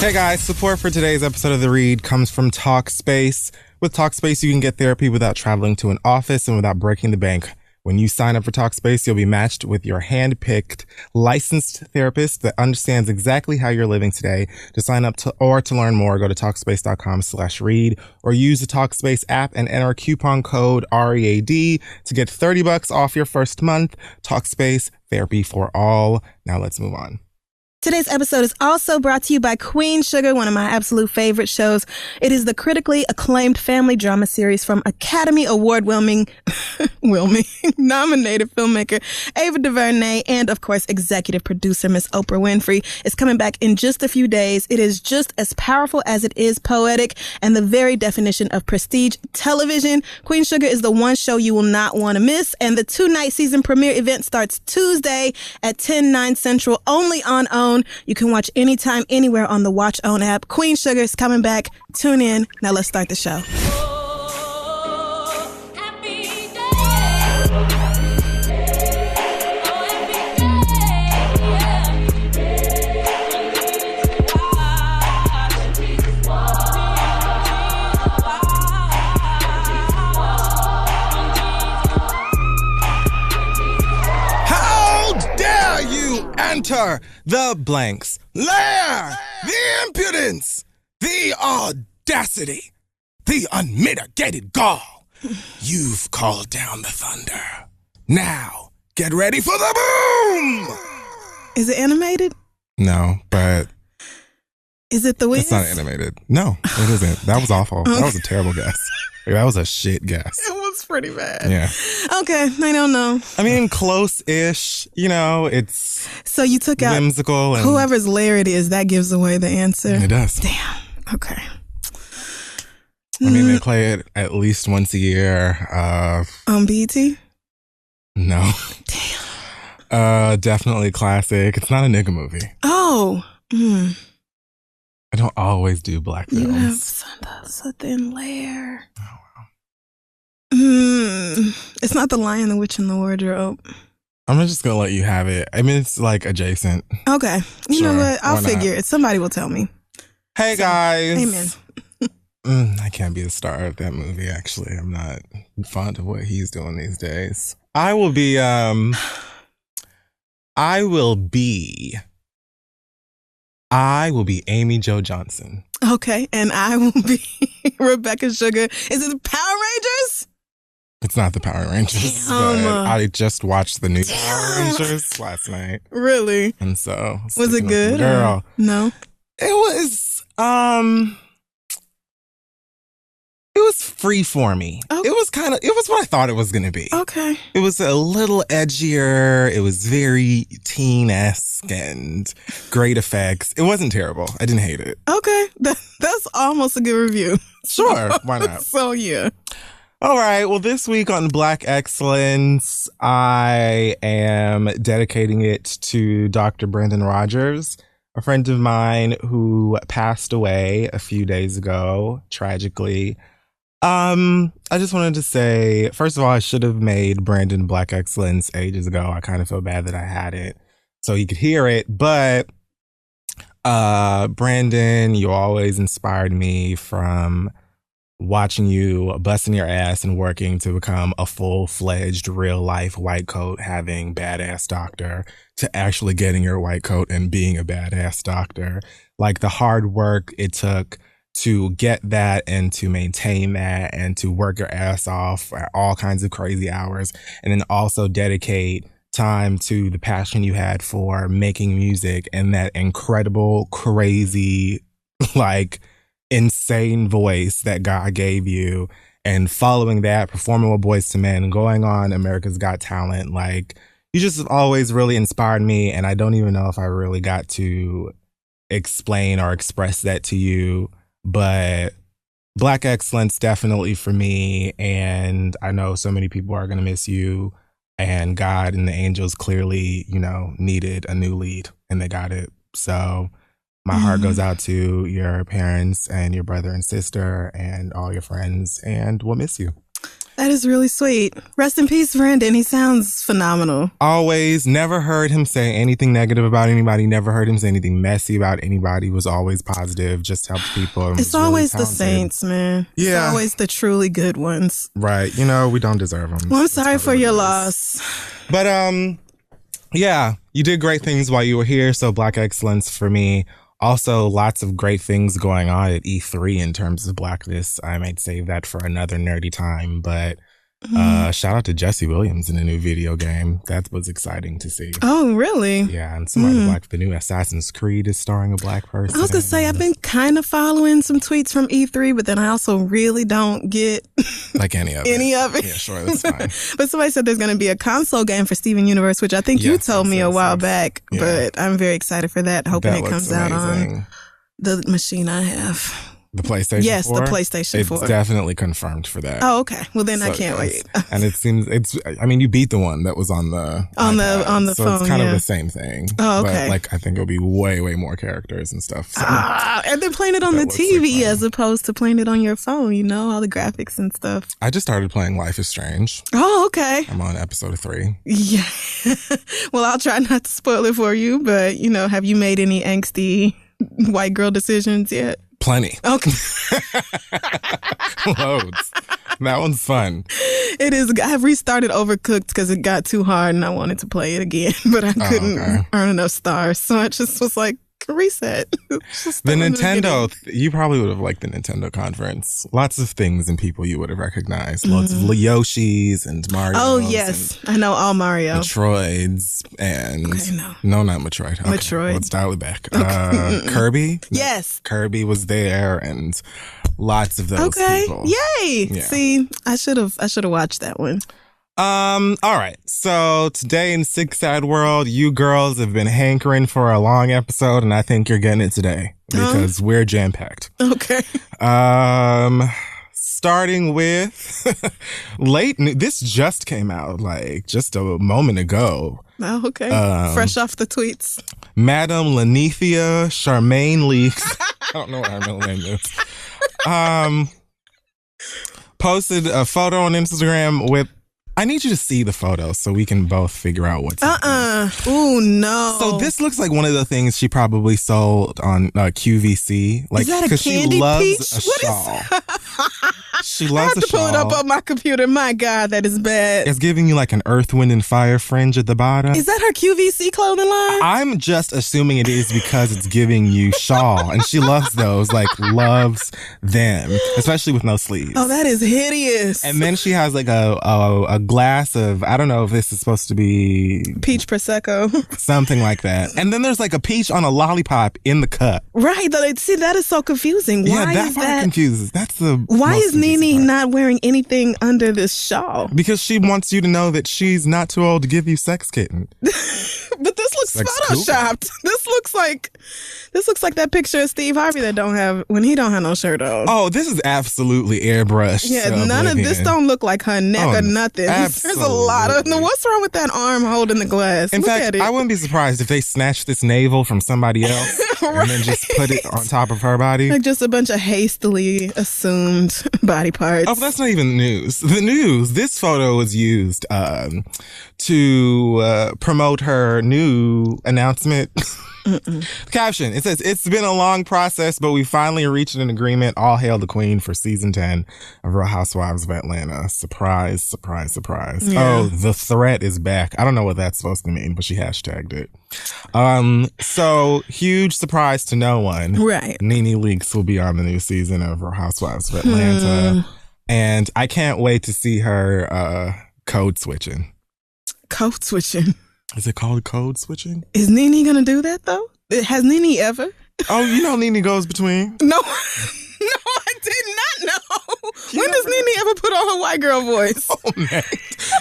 Hey guys, support for today's episode of The Read comes from Talkspace. With Talkspace, you can get therapy without traveling to an office and without breaking the bank. When you sign up for Talkspace, you'll be matched with your hand-picked, licensed therapist that understands exactly how you're living today. To sign up to learn more, go to Talkspace.com/read or use the Talkspace app and enter coupon code READ to get $30 off your first month. Talkspace, therapy for all. Now let's move on. Today's episode is also brought to you by Queen Sugar, one of my absolute favorite shows. It is the critically acclaimed family drama series from Academy Award-winning nominated filmmaker Ava DuVernay and, of course, executive producer Miss Oprah Winfrey. It's coming back in just a few days. It is just as powerful as it is poetic and the very definition of prestige television. Queen Sugar is the one show you will not want to miss, and the 2-night season premiere event starts Tuesday at 10/9 Central, only on OWN. You can watch anytime, anywhere on the Watch OWN app. Queen Sugar is coming back. Tune in. Now let's start the show. Enter the blanks lair, the impudence, the audacity, the unmitigated gall. You've called down the thunder. Now, get ready for the boom! Is it animated? No, but... Is it The Wiz? It's not animated. No, it isn't. That was awful. Okay. That was a terrible guess. That was a shit guess. It was pretty bad. Yeah. Okay, I don't know. I mean, close-ish. You know, it's So you took out whimsical. And whoever's lair it is. That gives away the answer. It does. Damn. Okay. I mean, they play it at least once a year. On BET? No. Damn. Definitely classic. It's not a nigga movie. Oh. I don't always do black films. You have such a thin layer. Oh, wow. It's not The Lion, the Witch, and the Wardrobe. I'm just going to let you have it. I mean, it's like adjacent. Okay. You know Sure, what? I'll why not? figure it. Somebody will tell me. Hey, guys. Amen. I can't be the star of that movie, actually. I'm not fond of what he's doing these days. I will be Amy Jo Johnson. Okay. And I will be Rebecca Sugar. Is it the Power Rangers? It's not the Power Rangers, Damn. but I just watched the new Power Rangers last night. Really? And so... Was it sticking with good? the girl. No. It was free-formy. Oh. It was what I thought it was going to be. Okay. It was a little edgier. It was very teen-esque and great effects. It wasn't terrible. I didn't hate it. Okay. That's almost a good review. Sure, why not? So, yeah. All right, well, this week on Black Excellence, I am dedicating it to Dr. Brandon Rogers, a friend of mine who passed away a few days ago, tragically. I just wanted to say, first of all, I should have made Brandon Black Excellence ages ago. I kind of feel bad that I hadn't, so he could hear it. But Brandon, you always inspired me from watching you busting your ass and working to become a full-fledged real-life white coat having badass doctor to actually getting your white coat and being a badass doctor. Like the hard work it took to get that and to maintain that and to work your ass off at all kinds of crazy hours, and then also dedicate time to the passion you had for making music and that incredible, crazy, like insane voice that God gave you, and following that, performing with Boyz II Men, going on America's Got Talent. Like, you just always really inspired me, and I don't even know if I really got to explain or express that to you, but Black Excellence definitely for me, and I know so many people are going to miss you, and God and the angels clearly, you know, needed a new lead, and they got it. So my heart goes out to your parents and your brother and sister and all your friends, and we'll miss you. That is really sweet. Rest in peace, Brandon. He sounds phenomenal. Always, never heard him say anything negative about anybody, never heard him say anything messy about anybody, was always positive, just helped people. And It's was really always the talented. saints, man. Yeah. It's always the truly good ones. Right. You know, we don't deserve them. Well, I'm sorry for your loss. But, yeah, you did great things while you were here. So Black excellence for me. Also, lots of great things going on at E3 in terms of Blackness. I might save that for another nerdy time, but shout out to Jesse Williams in a new video game. That was exciting to see. Oh, really? Yeah, and some other the new Assassin's Creed is starring a black person. I was going to say, I've been kind of following some tweets from E3, but then I also really don't get like any of it. Yeah, sure, that's fine. But somebody said there's going to be a console game for Steven Universe, which I think you told me a while back, but I'm very excited for that, hoping it comes out on the machine I have. The PlayStation 4? Yes, the PlayStation 4. It's definitely confirmed for that. Oh, okay. Well, then I can't wait. And it seems you beat the one that was on the iPad, phone. So it's kind of the same thing. Oh, okay. But I think it'll be way, way more characters and stuff. So and then playing it on the TV as opposed to playing it on your phone, all the graphics and stuff. I just started playing Life is Strange. Oh, okay. I'm on episode 3. Yeah. Well, I'll try not to spoil it for you, but, have you made any angsty white girl decisions yet? Plenty. Okay. Loads. That one's fun. It is. I have restarted Overcooked because it got too hard and I wanted to play it again, but I couldn't earn enough stars. So I just was like, reset. The Nintendo, you probably would have liked the Nintendo conference. Lots of things and people you would have recognized. Lots of Yoshis and Mario. Oh, yes. I know all Mario. Metroids and... No, not Metroid. Okay. Metroid. Let's dial it back. Kirby? Yes. Kirby was there and lots of those people. Yay. Yeah. See, I should have watched that one. All right. So today in Sick Sad World, you girls have been hankering for a long episode, and I think you're getting it today because we're jam packed. Okay. Starting with this just came out just a moment ago. Oh, okay. Fresh off the tweets. Madame Lenithia Charmaine Leaks. I don't know what her middle name is. Posted a photo on Instagram with. I need you to see the photo so we can both figure out what's Ooh, no. So this looks like one of the things she probably sold on QVC. Is that a candy peach? A shawl. She loves I have to pull it up shawl. on my computer. My God, that is bad. It's giving you an Earth, Wind, and Fire fringe at the bottom. Is that her QVC clothing line? I'm just assuming it is because it's giving you shawl. And she loves those, loves them. Especially with no sleeves. Oh, that is hideous. And then she has a glass of, I don't know if this is supposed to be peach prosecco, something like that. And then there's a peach on a lollipop in the cup. Right. See, that is so confusing. Yeah, that part confuses. That's the. Why is Nene not wearing anything under this shawl? Because she wants you to know that she's not too old to give you sex kitten. But this looks photoshopped. Cool. This looks like that picture of Steve Harvey that he don't have no shirt on. Oh, this is absolutely airbrushed. Yeah, none of this don't look like her neck or nothing. Absolutely. There's a lot of. What's wrong with that arm holding the glass? In fact, I wouldn't be surprised if they snatched this navel from somebody else right. and then just put it on top of her body. Just a bunch of hastily assumed body parts. Oh, that's not even news. The news. This photo was used to promote her new announcement. Caption, it says, "It's been a long process, but we finally reached an agreement. All hail the queen for season 10 of Real Housewives of Atlanta." Surprise, surprise, surprise. Yeah. Oh, the threat is back. I don't know what that's supposed to mean, but she hashtagged it. So huge surprise to no one. Right. Nene Leakes will be on the new season of Real Housewives of Atlanta. And I can't wait to see her code switching. Code switching? Is it called code switching? Is Nene gonna do that though? Has Nene ever? Oh, Nene goes between? No, I did not know. When does Nene ever put on her white girl voice? Oh, man.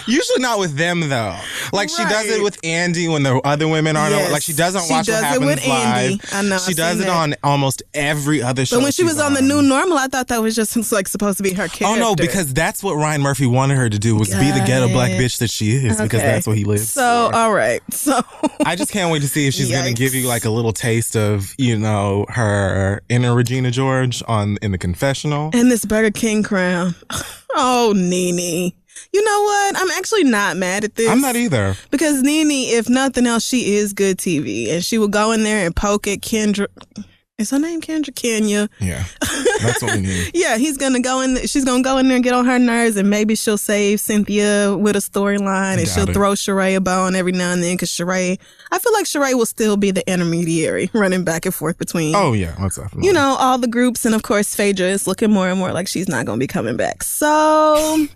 Usually not with them, though. She does it with Andy when the other women aren't. Yes. She doesn't watch What Happens with Live. Andy. I know. She does it on almost every other show. But when she was on the new normal, I thought that was just supposed to be her character. Oh, no, because that's what Ryan Murphy wanted her to do, was be the ghetto black bitch that she is, because that's what he lives for. All right. So I just can't wait to see if she's going to give you a little taste of, her inner Regina George in the confessional. And this Burger King crown. Oh, Nene. You know what? I'm actually not mad at this. I'm not either. Because Nene, if nothing else, she is good TV. And she will go in there and poke at Kendra. Is her name Kendra? Kenya? Yeah. That's what we need. Yeah, she's going to go in there and get on her nerves, and maybe she'll save Cynthia with a storyline, and she'll throw Sheree a bone every now and then, because Sheree, I feel like Sheree will still be the intermediary running back and forth between, oh yeah, most definitely, all the groups. And of course, Phaedra is looking more and more like she's not going to be coming back. So,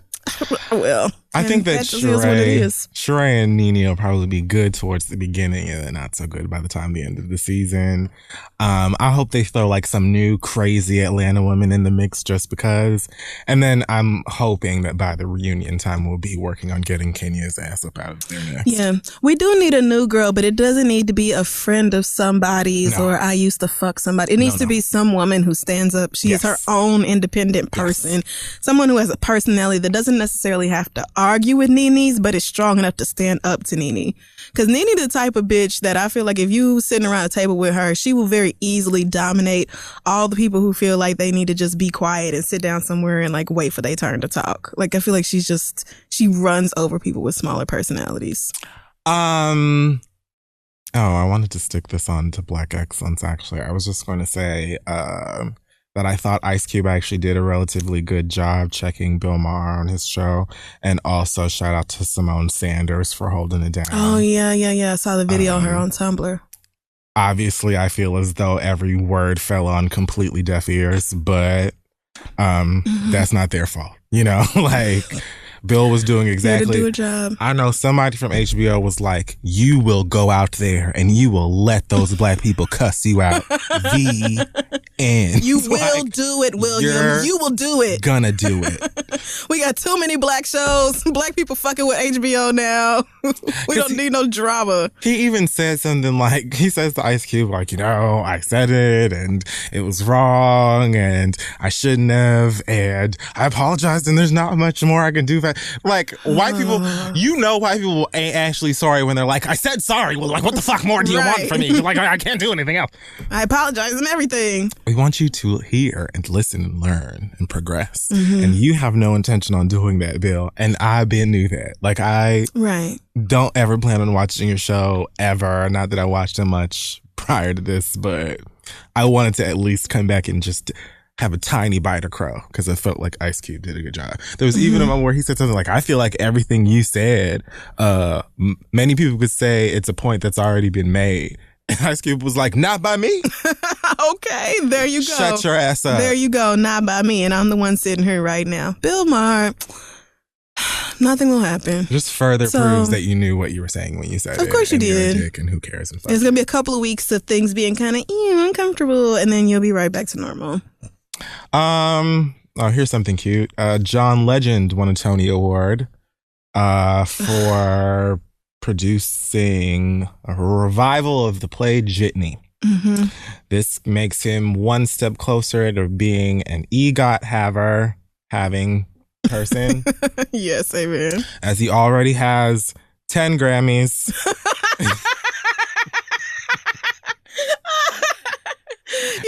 well, I think that Sheree and Nene will probably be good towards the beginning and then not so good by the time the end of the season. I hope they throw like some new crazy Atlanta women in the mix just because. And then I'm hoping that by the reunion time we'll be working on getting Kenya's ass up out of there next. Yeah, we do need a new girl, but it doesn't need to be a friend of somebody's or I used to fuck somebody. It needs to be some woman who stands up. She is her own independent person. Someone who has a personality that doesn't necessarily have to argue with Nene's, but is strong enough to stand up to Nene. Because Nene the type of bitch that I feel like if you sitting around a table with her, she will very easily dominate all the people who feel like they need to just be quiet and sit down somewhere and like wait for their turn to talk. Like I feel like she runs over people with smaller personalities. I wanted to stick this on to Black Excellence, actually. I was just going to say that I thought Ice Cube actually did a relatively good job checking Bill Maher on his show. And also shout out to Simone Sanders for holding it down. Oh, yeah. I saw the video of her on Tumblr. Obviously, I feel as though every word fell on completely deaf ears, but that's not their fault. Like... Bill was doing exactly. To do a job. I know somebody from HBO was like, "You will go out there and you will let those black people cuss you out." The end. You will do it, William. You will do it. Gonna do it. We got too many black shows. Black people fucking with HBO now. We don't need no drama. He even said something like, he says to Ice Cube, like, I said it and it was wrong and I shouldn't have and I apologized and there's not much more I can do. Like, white people, white people ain't actually sorry when they're like, I said sorry. Well, like, what the fuck more do you want from me? Like, I can't do anything else. I apologize and everything. We want you to hear and listen and learn and progress. And you have no intention on doing that, Bill. And I knew that. Like, I don't ever plan on watching your show ever. Not that I watched it much prior to this, but I wanted to at least come back and just have a tiny bite of crow because I felt like Ice Cube did a good job. There was even a moment where he said something like, I feel like everything you said, many people could say it's a point that's already been made. And Ice Cube was like, not by me. Okay, there you go. Shut your ass up. There you go, not by me. And I'm the one sitting here right now. Bill Maher, nothing will happen. Just further proves that you knew what you were saying when you said it. Of course you did. You're a dick and who cares? And There's going to be a couple of weeks of things being kind of uncomfortable, and then you'll be right back to normal. Here's something cute. John Legend won a Tony Award for producing a revival of the play Jitney. This makes him one step closer to being an EGOT having person. Yes, amen. As he already has 10 Grammys.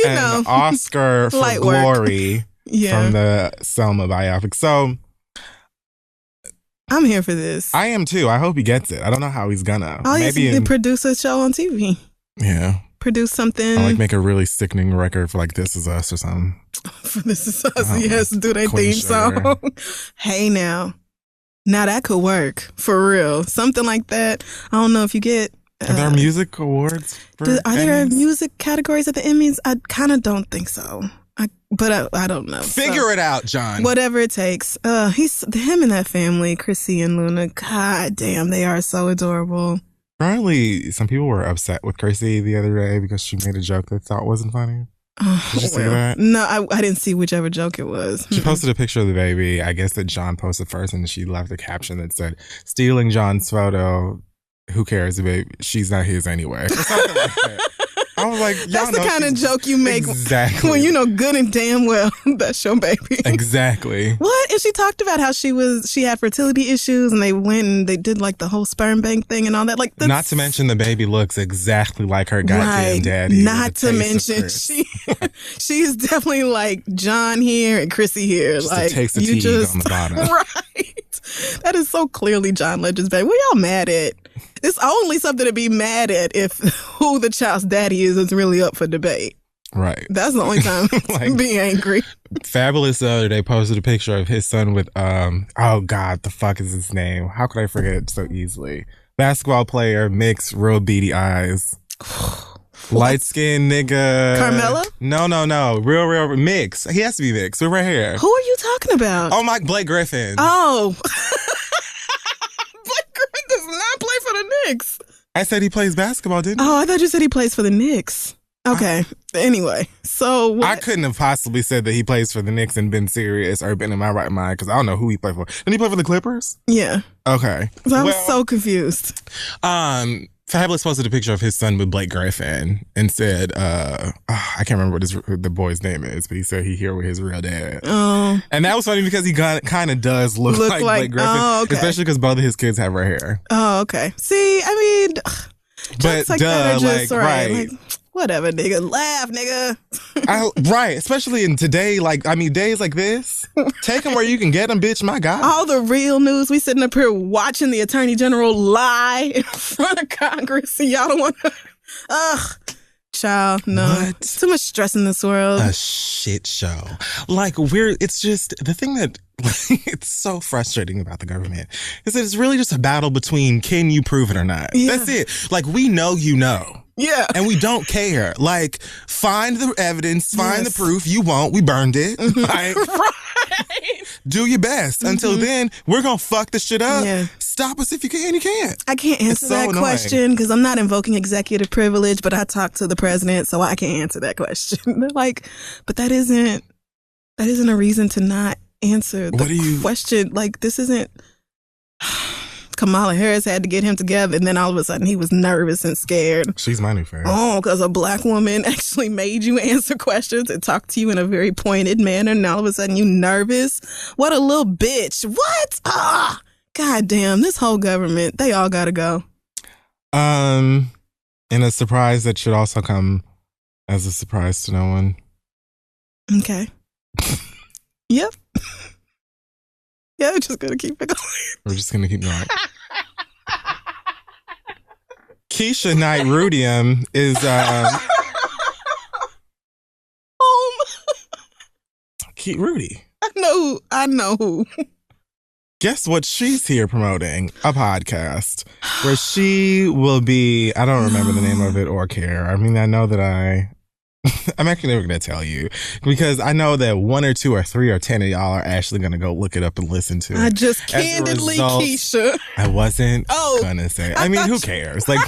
An Oscar for Glory from the Selma biopic. So I'm here for this. I am too. I hope he gets it. I don't know how he's gonna. Maybe produce a show on TV. Yeah. Produce something. Or like make a really sickening record for like This Is Us or something. For This Is Us, yes. Do their theme song. Hey now. Now that could work. For real. Something like that. I don't know if you get... Are there music awards? Are there music categories at the Emmys? I kind of don't think so. But I don't know. Figure it out, John. Whatever it takes. Him and that family, Chrissy and Luna. God damn, they are so adorable. Apparently, some people were upset with Chrissy the other day because she made a joke they thought wasn't funny. Did you see that? No, I didn't see whichever joke it was. She posted a picture of the baby. I guess that John posted first, and she left a caption that said, "Stealing John's photo. Who cares, babe? She's not his anyway." Or something like that. I was like, that's the kind of joke you make when you know good and damn well that's your baby. Exactly. What? And she talked about how she had fertility issues, and they went and they did like the whole sperm bank thing and all that. Like, not to mention the baby looks exactly like her goddamn daddy. Not to mention she's definitely like John here and Chrissy here. Just like, takes the teeth on the bottom. Right. That is so clearly John Legend's baby. What y'all mad at? It's only something to be mad at if who the child's daddy is really up for debate. Right. That's the only time to be angry. Fabulous the other day posted a picture of his son with, oh God, the fuck is his name? How could I forget it so easily? Basketball player, mixed, real beady eyes. Light skinned nigga. Carmelo? No. Real mix. He has to be mixed. We're right here. Who are you talking about? Oh, Blake Griffin. Oh. Blake Griffin does not play for the Knicks. I said he plays basketball, didn't he? Oh, I thought you said he plays for the Knicks. Okay. Anyway, so what? I couldn't have possibly said that he plays for the Knicks and been serious or been in my right mind because I don't know who he played for. Didn't he play for the Clippers? Yeah. Okay. So I was so confused. Fabulous posted a picture of his son with Blake Griffin and said, I can't remember what the boy's name is, but he said he here with his real dad. Oh. And that was funny because he kind of does look like Blake Griffin, especially because both of his kids have red hair. Oh, okay. See, I mean, but like duh, just, right. Like, whatever, nigga. Laugh, nigga. Right. Especially in today, days like this. Take them where you can get them, bitch. My God. All the real news. We sitting up here watching the Attorney General lie in front of Congress. And y'all don't want to. Ugh. Child, no. What? Too much stress in this world. A shit show. It's just the thing that it's so frustrating about the government is that it's really just a battle between can you prove it or not? Yeah. That's it. Like, we know you know. Yeah. And we don't care. Like, find the evidence, find the proof. You won't. We burned it. Like, right. Do your best. Until then, we're going to fuck this shit up. Yeah. Stop us if you can. You can't. I can't answer that question because I'm not invoking executive privilege, but I talked to the president, so I can't answer that question. They're like, but that isn't a reason to not answer the question. Like, this isn't... Kamala Harris had to get him together, and then all of a sudden he was nervous and scared. She's my new fan. Oh, because a black woman actually made you answer questions and talk to you in a very pointed manner, and all of a sudden you nervous? What a little bitch. What? God damn, this whole government, they all gotta go. And a surprise that should also come as a surprise to no one. Okay. Yep. Yeah, we're just gonna keep it going. We're just gonna keep going. Keisha Knight Rudium is Rudy. I know who. Guess what she's here promoting? A podcast where she will be, I don't remember the name of it or care. I mean, I know that I'm actually never going to tell you because I know that 1 or 2 or 3 or 10 of y'all are actually going to go look it up and listen to it. I just candidly, Keisha. I wasn't going to say. I mean, who cares? Like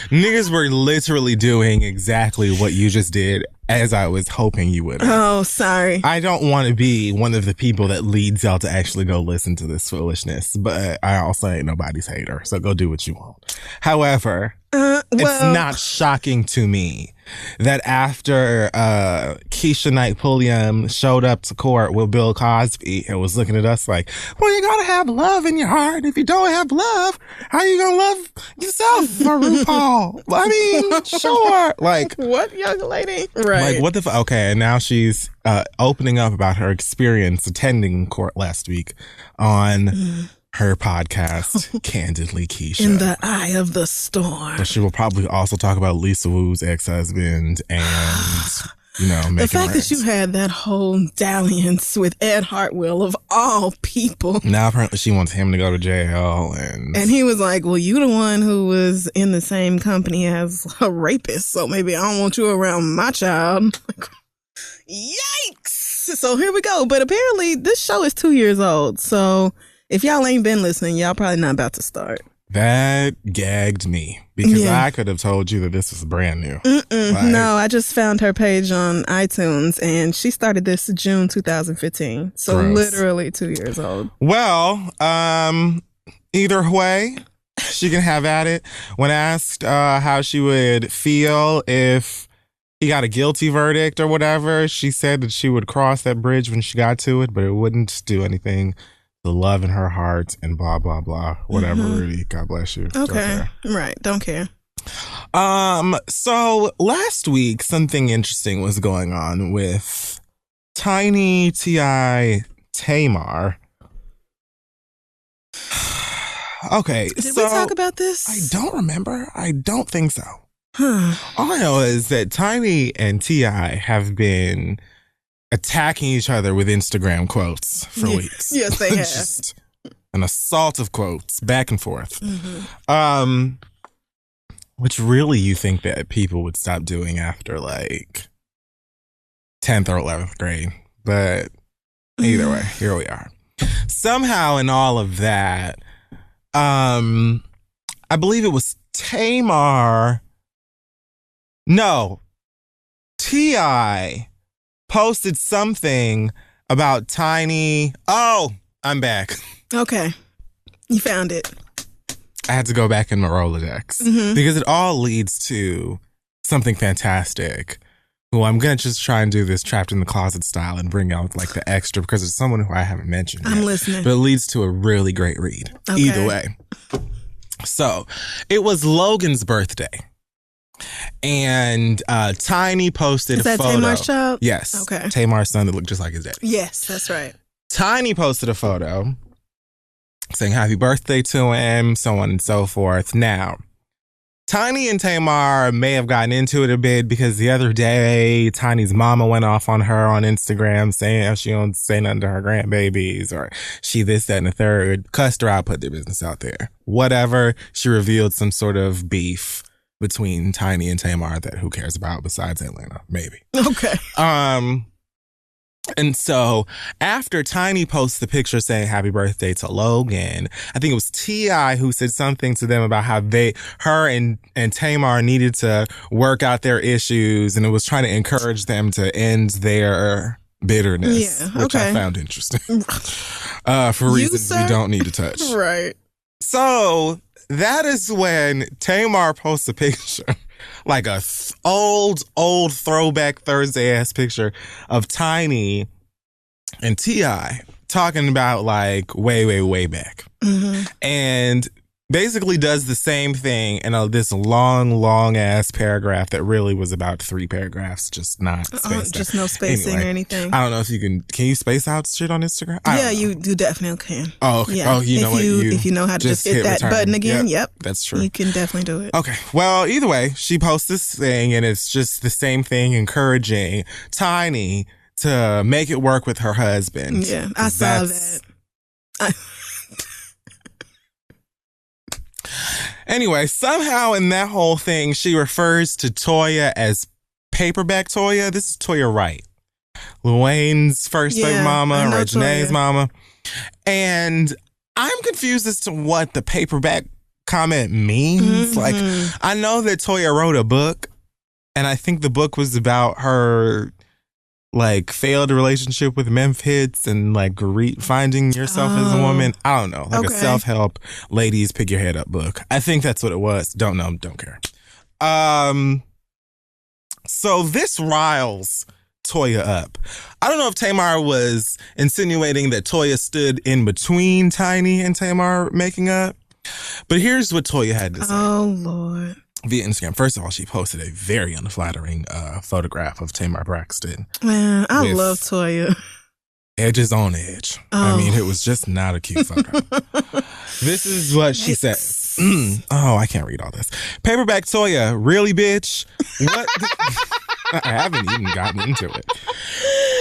niggas were literally doing exactly what you just did as I was hoping you would. Oh, sorry. I don't want to be one of the people that leads y'all to actually go listen to this foolishness, but I also ain't nobody's hater, so go do what you want. However, it's not shocking to me that after Keisha Knight Pulliam showed up to court with Bill Cosby and was looking at us like, well, you gotta have love in your heart. If you don't have love, how you gonna love yourself for RuPaul? I mean, sure. Like, what, young lady? Right. Like, what the okay, and now she's opening up about her experience attending court last week on her podcast, Candidly Keisha. In the Eye of the Storm. But she will probably also talk about Lisa Wu's ex-husband and, the fact that you had that whole dalliance with Ed Hartwell of all people. Now apparently she wants him to go to jail. And he was like, well, you the one who was in the same company as a rapist, so maybe I don't want you around my child. Yikes! So here we go. But apparently this show is 2 years old, so... if y'all ain't been listening, y'all probably not about to start. That gagged me because I could have told you that this was brand new. No, I just found her page on iTunes and she started this June 2015. So literally 2 years old. Well, either way, she can have at it. When asked how she would feel if he got a guilty verdict or whatever, she said that she would cross that bridge when she got to it, but it wouldn't do anything. The love in her heart and blah, blah, blah. Whatever, Rudy. God bless you. Okay. Right. Don't care. So last week, something interesting was going on with Tiny T.I. Tamar. Okay. Did we talk about this? I don't remember. I don't think so. All I know is that Tiny and T.I. have been attacking each other with Instagram quotes for weeks. Yes, they have. Just an assault of quotes back and forth. Which really you think that people would stop doing after like 10th or 11th grade. But either way, here we are. Somehow in all of that, I believe it was Tamar. No, T.I. posted something about Tiny. Oh, I'm back. Okay. You found it. I had to go back in my Rolodex because it all leads to something fantastic. Well, I'm going to just try and do this trapped in the closet style and bring out like the extra because it's someone who I haven't mentioned yet. I'm listening. But it leads to a really great read. Okay. Either way. So it was Logan's birthday. And Tiny posted a photo. Is that Tamar's child? Yes. Okay. Tamar's son that looked just like his daddy. Yes, that's right. Tiny posted a photo saying happy birthday to him, so on and so forth. Now, Tiny and Tamar may have gotten into it a bit because the other day, Tiny's mama went off on her on Instagram saying how she don't say nothing to her grandbabies or she this, that, and the third. Cussed her out, put their business out there. Whatever. She revealed some sort of beef between Tiny and Tamar that who cares about besides Atlanta, maybe. Okay. And so after Tiny posts the picture saying happy birthday to Logan, I think it was T.I. who said something to them about how her and Tamar needed to work out their issues, and it was trying to encourage them to end their bitterness, which I found interesting for reasons we don't need to touch. Right. So that is when Tamar posts a picture, like a old throwback Thursday ass picture of Tiny and T.I. talking about like way back. And basically does the same thing in this long ass paragraph that really was about 3 paragraphs, just not spaced just no spacing or anything. I don't know if you can you space out shit on Instagram? Yeah, you definitely can. Oh, okay. Yeah. Oh, you know if you know how to just hit that return button again, yep, that's true. You can definitely do it. Okay. Well, either way, she posts this thing and it's just the same thing, encouraging Tiny to make it work with her husband. Yeah, I saw that. Anyway, somehow in that whole thing, she refers to Toya as paperback Toya. This is Toya Wright, Lil Wayne's first baby mama, Reginae's mama. And I'm confused as to what the paperback comment means. Like, I know that Toya wrote a book, and I think the book was about her like failed relationship with Memphis and like finding yourself as a woman. I don't know, like a self-help ladies pick your head up book. I think that's what it was. Don't know, don't care. So this riles Toya up. I don't know if Tamar was insinuating that Toya stood in between Tiny and Tamar making up, but here's what Toya had to say. Oh Lord. Via Instagram. First of all, she posted a very unflattering photograph of Tamar Braxton. Man, I love Toya. Edges on edge. I mean, it was just not a cute photo. This is what she said. I can't read all this. Paperback Toya, really, bitch? What? I haven't even gotten into it.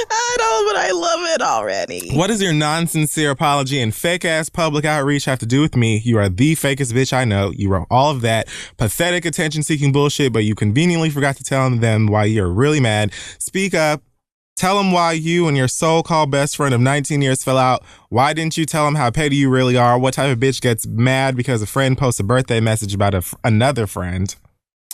I know, but I love it already. What does your non-sincere apology and fake-ass public outreach have to do with me? You are the fakest bitch I know. You wrote all of that pathetic attention-seeking bullshit, but you conveniently forgot to tell them why you're really mad. Speak up. Tell them why you and your so-called best friend of 19 years fell out. Why didn't you tell them how petty you really are? What type of bitch gets mad because a friend posts a birthday message about another friend?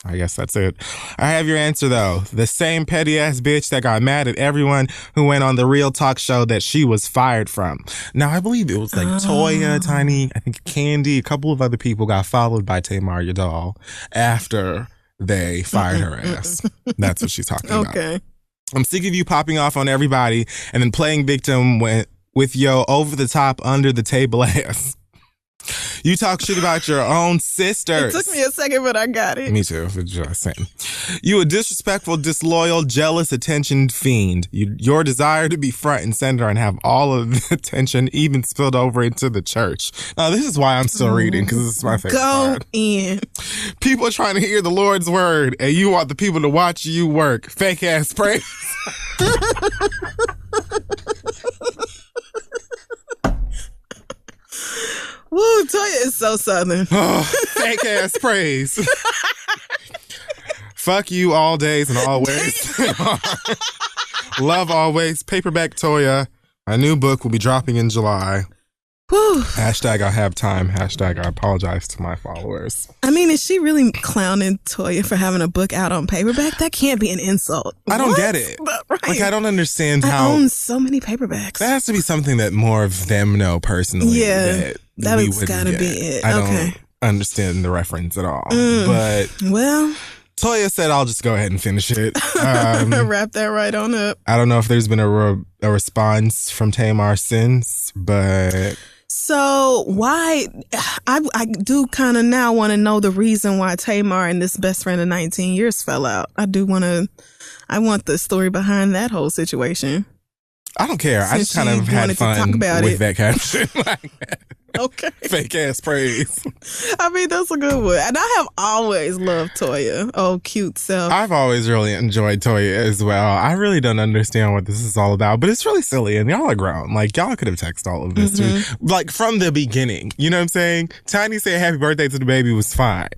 I guess that's it. I have your answer, though. The same petty-ass bitch that got mad at everyone who went on the Real Talk show that she was fired from. Now, I believe it was like Toya, Tiny, I think Candy, a couple of other people got followed by Tamar Yadal after they fired her ass. That's what she's talking about. Okay. I'm sick of you popping off on everybody and then playing victim with your over-the-top, under-the-table ass. You talk shit about your own sisters. It took me a second, but I got it. Me too. Just saying. You a disrespectful, disloyal, jealous, attention fiend. Your desire to be front and center and have all of the attention even spilled over into the church. Now, this is why I'm still reading, because this is my favorite part. Go in. People are trying to hear the Lord's word, and you want the people to watch you work. Fake ass praise. Woo, Toya is so Southern. Oh, fake ass praise. Fuck you all days and always. Love always. Paperback Toya. My new book will be dropping in July. Whew. Hashtag I have time. Hashtag I apologize to my followers. I mean, is she really clowning Toya for having a book out on paperback? That can't be an insult. I don't get it. Right. Like, I don't understand I how. own so many paperbacks. That has to be something that more of them know personally. Yeah, that's gotta be it. I Okay. don't understand the reference at all. But Well, Toya said I'll just go ahead and finish it. wrap that right on up. I don't know if there's been a response from Tamar since, but So why, I do kind of now want to know the reason why Tamar and this best friend of 19 years fell out. I want the story behind that whole situation. I don't care. I just kind of had fun with that caption. Okay. Fake ass praise. I mean, that's a good one. And I have always loved Toya. Oh, cute self. I've always really enjoyed Toya as well. I really don't understand what this is all about, but it's really silly and y'all are grown. Like, y'all could have texted all of this too. Like, from the beginning. You know what I'm saying? Tiny saying happy birthday to the baby was fine.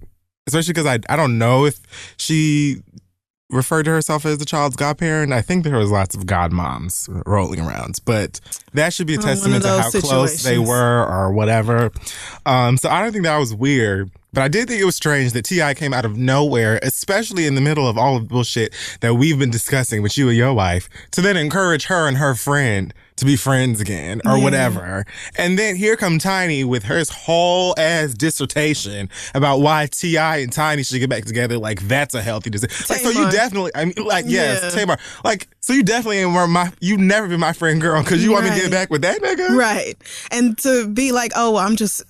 Especially because I don't know if she referred to herself as the child's godparent. I think there was lots of godmoms rolling around, but that should be a testament to how close they were or whatever. So I don't think that was weird, but I did think it was strange that T.I. came out of nowhere, especially in the middle of all of the bullshit that we've been discussing with you and your wife, to then encourage her and her friend to be friends again or whatever. And then here come Tiny with her whole ass dissertation about why T.I. and Tiny should get back together. Like, that's a healthy decision. Like, so you definitely, I mean, like, yes, Tamar. Like, so you definitely ain't you never been my friend, girl, because you want me to get back with that nigga? Right. And to be like, oh, I'm just,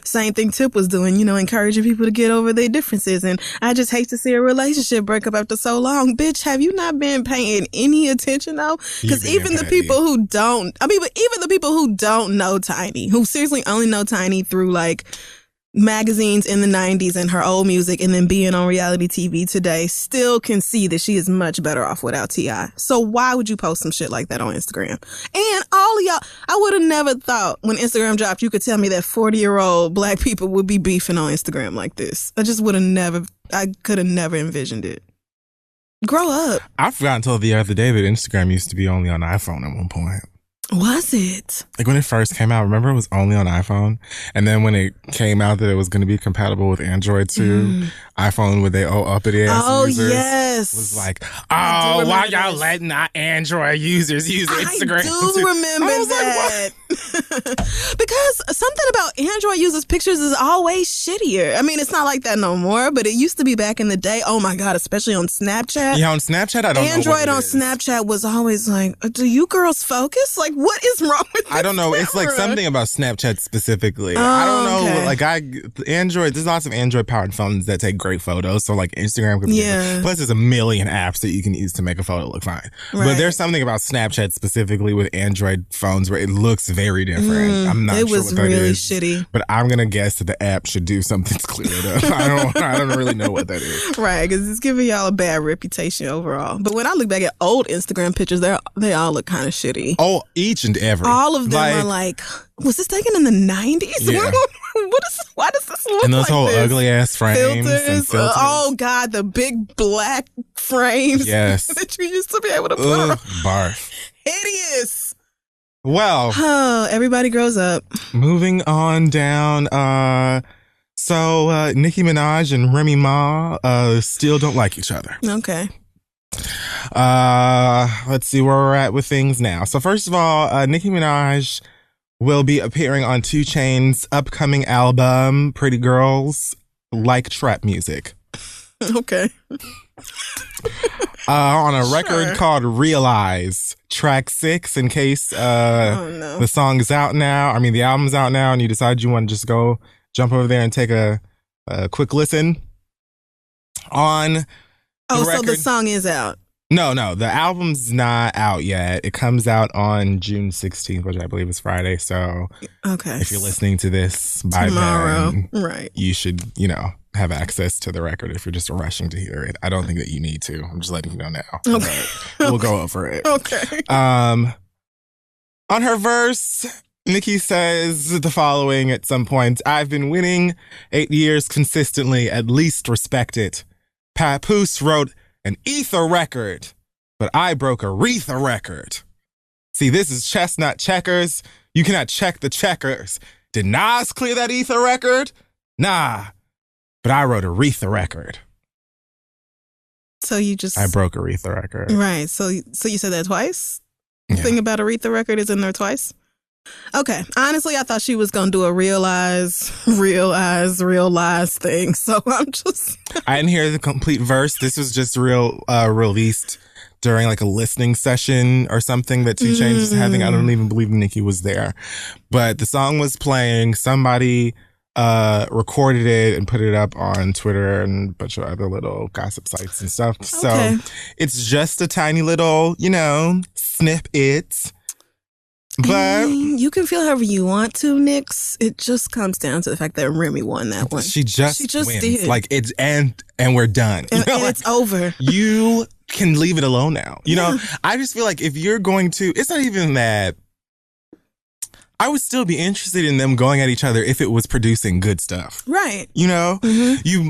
same thing Tip was doing, encouraging people to get over their differences. And I just hate to see a relationship break up after so long. Bitch, have you not been paying any attention, though? Because even the people who but even the people who don't know Tiny, who seriously only know Tiny through like magazines in the 90s and her old music and then being on reality TV today, still can see that she is much better off without T.I. So why would you post some shit like that on Instagram? And all of y'all, I would have never thought when Instagram dropped, you could tell me that 40-year-old black people would be beefing on Instagram like this. I could have never envisioned it. Grow up. I forgot until the other day that Instagram used to be only on iPhone at one point. Was it? Like, when it first came out, remember it was only on iPhone? And then when it came out that it was going to be compatible with Android too, iPhone with their uppity ass users was like, oh, why y'all letting our Android users use Instagram? I do remember that. Because something about Android users' pictures is always shittier. I mean, it's not like that no more, but it used to be back in the day. Oh my God, especially on Snapchat. Yeah, on Snapchat, I don't know. Android on Snapchat was always like, do you girls focus? Like, what is wrong with this? I don't know. It's like something about Snapchat specifically. I don't know. Okay. Like, there's lots of Android powered phones that take great photos. So like Instagram could be plus there's a million apps that you can use to make a photo look fine. Right. But there's something about Snapchat specifically with Android phones where it looks very different. I'm not sure what that really is. Shitty. But I'm gonna guess that the app should do something to clear it up. I don't really know what that is. Right, because it's giving y'all a bad reputation overall. But when I look back at old Instagram pictures, they all look kind of shitty. Oh, each and every. All of them are like, was this taken in the 90s? Yeah. Why does this look like this? And those whole ugly ass frames filters. and filters. Oh God, the big black frames. Yes. That you used to be able to put on. Barf. Hideous. Well. Everybody grows up. Moving on down. So Nicki Minaj and Remy Ma still don't like each other. Okay. Let's see where we're at with things now. So first of all, Nicki Minaj will be appearing on 2 Chainz's upcoming album, Pretty Girls Like Trap Music. Okay. On a record called Realize, track 6, in case the song is out now. I mean, the album's out now, and you decide you want to just go jump over there and take a quick listen. On so record, the song is out. No, the album's not out yet. It comes out on June 16th, which I believe is Friday. So okay, if you're listening to this by tomorrow, then, right, you should, have access to the record if you're just rushing to hear it. I don't think that you need to. I'm just letting you know now. Okay. We'll go over it. Okay. On her verse, Nicki says the following at some point: "I've been winning 8 years consistently, at least respect it. Papoose wrote an Ether record, but I broke a Aretha record. See, this is chestnut checkers. You cannot check the checkers. Did Nas clear that Ether record? Nah, but I wrote a Aretha record." So you just... I broke a Aretha record. Right. So you said that twice? Yeah. The thing about Aretha record is in there twice? Okay. Honestly, I thought she was going to do a realize thing. So I'm just... I didn't hear the complete verse. This was just released during like a listening session or something that 2 Chainz was having. I don't even believe Nicki was there. But the song was playing. Somebody recorded it and put it up on Twitter and a bunch of other little gossip sites and stuff. Okay. So it's just a tiny little, snippet. But you can feel however you want to, Nix. It just comes down to the fact that Remy won that one. She just wins. did. Like it's and we're done. And it's over. You can leave it alone now. I just feel like if you're going to, it's not even that. I would still be interested in them going at each other if it was producing good stuff. Right. You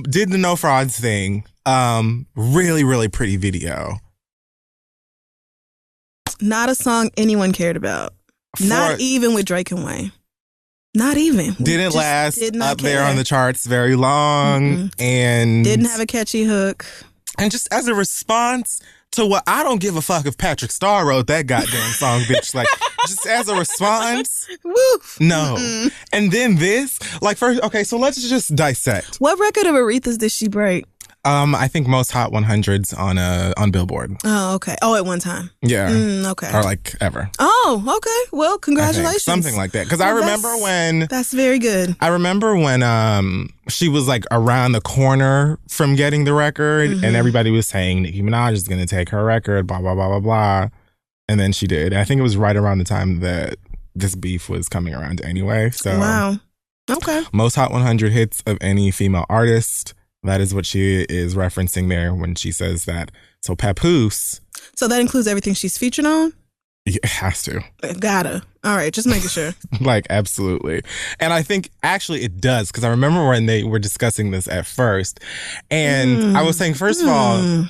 did the No Frauds thing. Really, really pretty video. Not a song anyone cared about. Not even with Drake and Wayne. Not even. Didn't last up there on the charts very long. And didn't have a catchy hook. And just as a response to what, I don't give a fuck if Patrick Starr wrote that goddamn song, bitch. Like, just as a response. Woo. No. And then this, like, first, okay, so let's just dissect. What record of Aretha's did she break? I think most Hot 100s on Billboard. Oh, okay. Oh, at one time. Yeah. Okay. Or like ever. Oh, okay. Well, congratulations. Something like that. Because I remember when... That's very good. I remember when she was like around the corner from getting the record and everybody was saying Nicki Minaj is going to take her record, blah, blah, blah, blah, blah. And then she did. I think it was right around the time that this beef was coming around anyway. So wow. Okay. Most Hot 100 hits of any female artist. That is what she is referencing there when she says that. So Papoose. So that includes everything she's featured on? It has to. Gotta. All right, just making sure. Like, absolutely. And I think actually it does, because I remember when they were discussing this at first. And I was saying, first of all,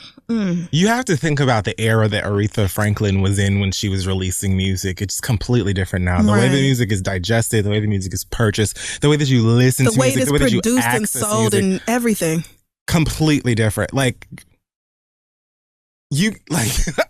you have to think about the era that Aretha Franklin was in when she was releasing music. It's completely different now. The way the music is digested, the way the music is purchased, the way that you listen to music, the way that you access music. The way it's produced and sold and everything. Completely different. Like,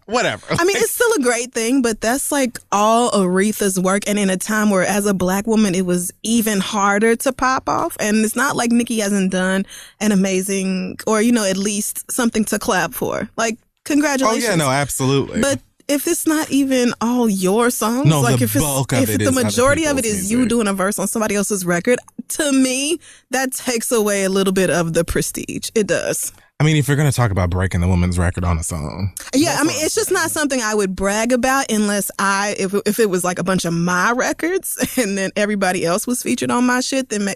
whatever. I mean, it's still a great thing, but that's like all Aretha's work. And in a time where as a black woman, it was even harder to pop off. And it's not like Nicki hasn't done an amazing or, at least something to clap for. Like, congratulations. Oh, yeah, no, absolutely. But if it's not even all your songs, no, like the if bulk of it the majority of it is music. you doing a verse on somebody else's record, to me, that takes away a little bit of the prestige. It does. I mean, if you're going to talk about breaking the woman's record on a song. Yeah, I mean, it's just not something I would brag about unless if it was like a bunch of my records and then everybody else was featured on my shit. But me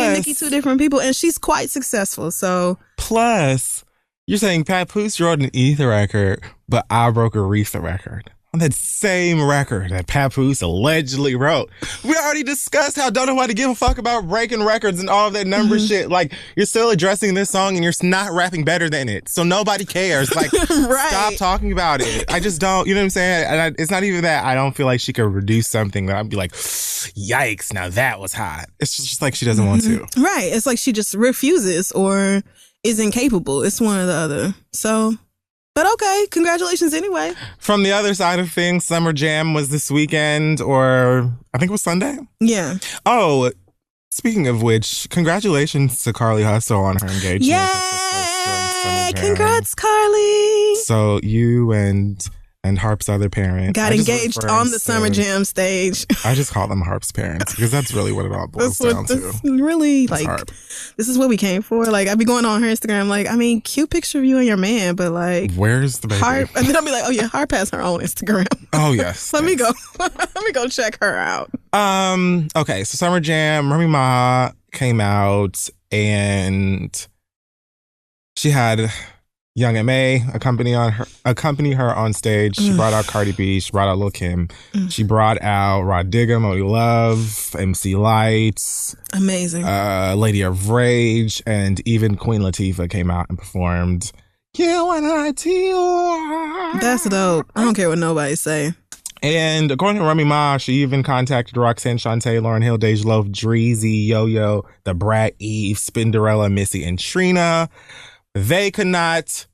and Nicki, 2 different people, and she's quite successful. So plus, you're saying Papoose wrote an Ether record, but I broke a Aretha record. on that same record that Papoose allegedly wrote. We already discussed how don't nobody give a fuck about breaking records and all of that number shit. Like, you're still addressing this song and you're not rapping better than it. So nobody cares. Like, stop talking about it. I just don't, you know what I'm saying? And it's not even that. I don't feel like she could reduce something that I'd be like, yikes, now that was hot. It's just like she doesn't want to. Right. It's like she just refuses or is incapable. It's one or the other. So... But okay, congratulations anyway. From the other side of things, Summer Jam was this weekend, or I think it was Sunday. Yeah. Oh, speaking of which, congratulations to Carly Hustle on her engagement. Yay! Congrats, Carly. So you and Harp's other parent got engaged on the Summer Jam stage. I just call them Harp's parents because that's really what it all boils down to. Really, like, this is what we came for. Like, I'd be going on her Instagram, like, I mean, cute picture of you and your man, but like, where's the baby? Harp, and then I'll be like, oh yeah, Harp has her own Instagram. Oh yes. Let me go check her out. Okay, so Summer Jam, Remy Ma came out and she had Young M.A. accompany her on stage. She brought out Cardi B. She brought out Lil' Kim. She brought out Rod Digga, Modi Love, MC Lights. Amazing. Lady of Rage. And even Queen Latifah came out and performed QNITY. That's dope. I don't care what nobody say. And according to Remy Ma, she even contacted Roxanne Shante, Lauryn Hill, Dej Loaf, Dreezy, Yo-Yo, The Brat, Eve, Spinderella, Missy, and Trina. They could not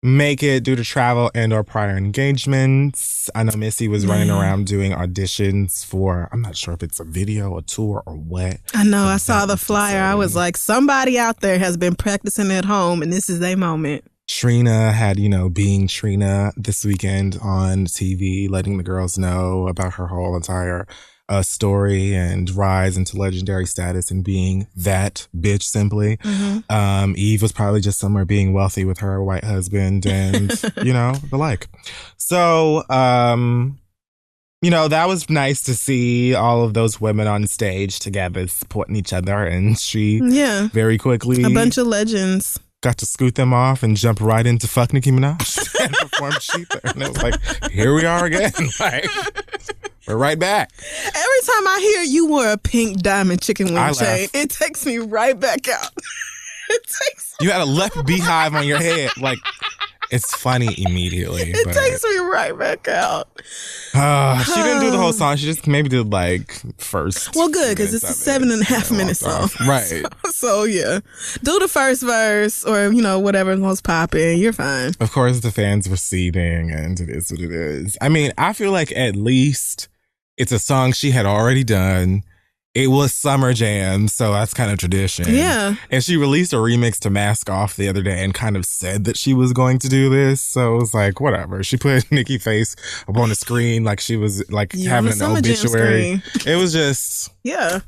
make it due to travel and or prior engagements. I know Missy was running around doing auditions for, I'm not sure if it's a video, a tour, or what. I know. I saw the flyer. I was like, somebody out there has been practicing at home and this is their moment. Trina had, being Trina this weekend on TV, letting the girls know about her whole entire story and rise into legendary status and being that bitch simply. Eve was probably just somewhere being wealthy with her white husband and, the like. So, that was nice to see all of those women on stage together supporting each other. And she very quickly... A bunch of legends. Got to scoot them off and jump right into Fuck Nicki Minaj and perform Sheetha. And it was like, here we are again. Like, we're right back. Every time I hear you wore a pink diamond chicken wing chain, it takes me right back out. You had a left beehive on your head. Like, it's funny immediately. It takes me right back out. She didn't do the whole song. She just maybe did like first. Well, good, because it's a 7.5 minute song. Right. So, yeah. Do the first verse or, whatever's most popping. You're fine. Of course, the fans were seething and it is what it is. I mean, I feel like at least it's a song she had already done. It was Summer Jam, so that's kind of tradition. Yeah. And she released a remix to Mask Off the other day and kind of said that she was going to do this. So it was like, whatever. She put Nicki face up on the screen like she was like having an obituary. It was just... Yeah.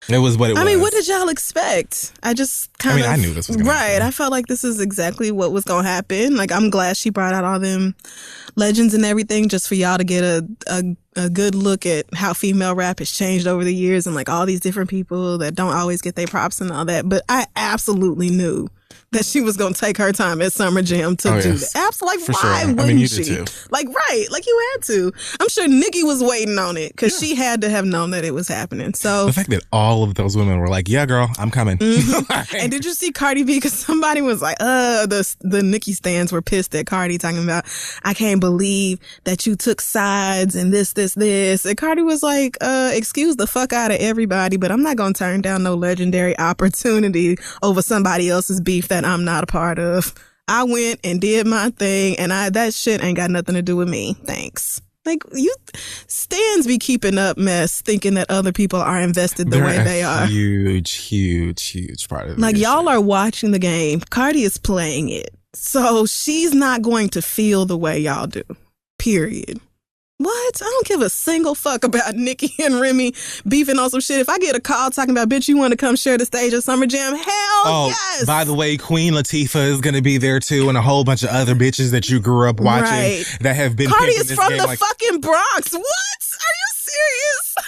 It was what it was. I mean, what did y'all expect? I just kind of... I knew this was going to happen. Right. I felt like this is exactly what was going to happen. Like, I'm glad she brought out all them legends and everything just for y'all to get a good look at how female rap has changed over the years and like all these different people that don't always get their props and all that. But I absolutely knew that she was going to take her time at Summer Jam to do that. Absolutely. Like, why wouldn't she? Did too. Like, right. Like, you had to. I'm sure Nicki was waiting on it because she had to have known that it was happening. So the fact that all of those women were like, yeah, girl, I'm coming. And did you see Cardi B? Because somebody was like, the Nicki stans were pissed at Cardi talking about, I can't believe that you took sides and this. And Cardi was like, excuse the fuck out of everybody, but I'm not going to turn down no legendary opportunity over somebody else's beef that I'm not a part of. I went and did my thing, and that shit ain't got nothing to do with me. Thanks. Like, you stans be keeping up mess, thinking that other people are invested the way they are. Huge part of it. Like, y'all are watching the game. Cardi is playing it. So she's not going to feel the way y'all do. Period. What? I don't give a single fuck about Nicki and Remy beefing on some shit. If I get a call talking about, bitch, you want to come share the stage at Summer Jam? Hell yes. By the way, Queen Latifah is going to be there too, and a whole bunch of other bitches that you grew up watching that have been Cardi is this from game the fucking Bronx. What? Are you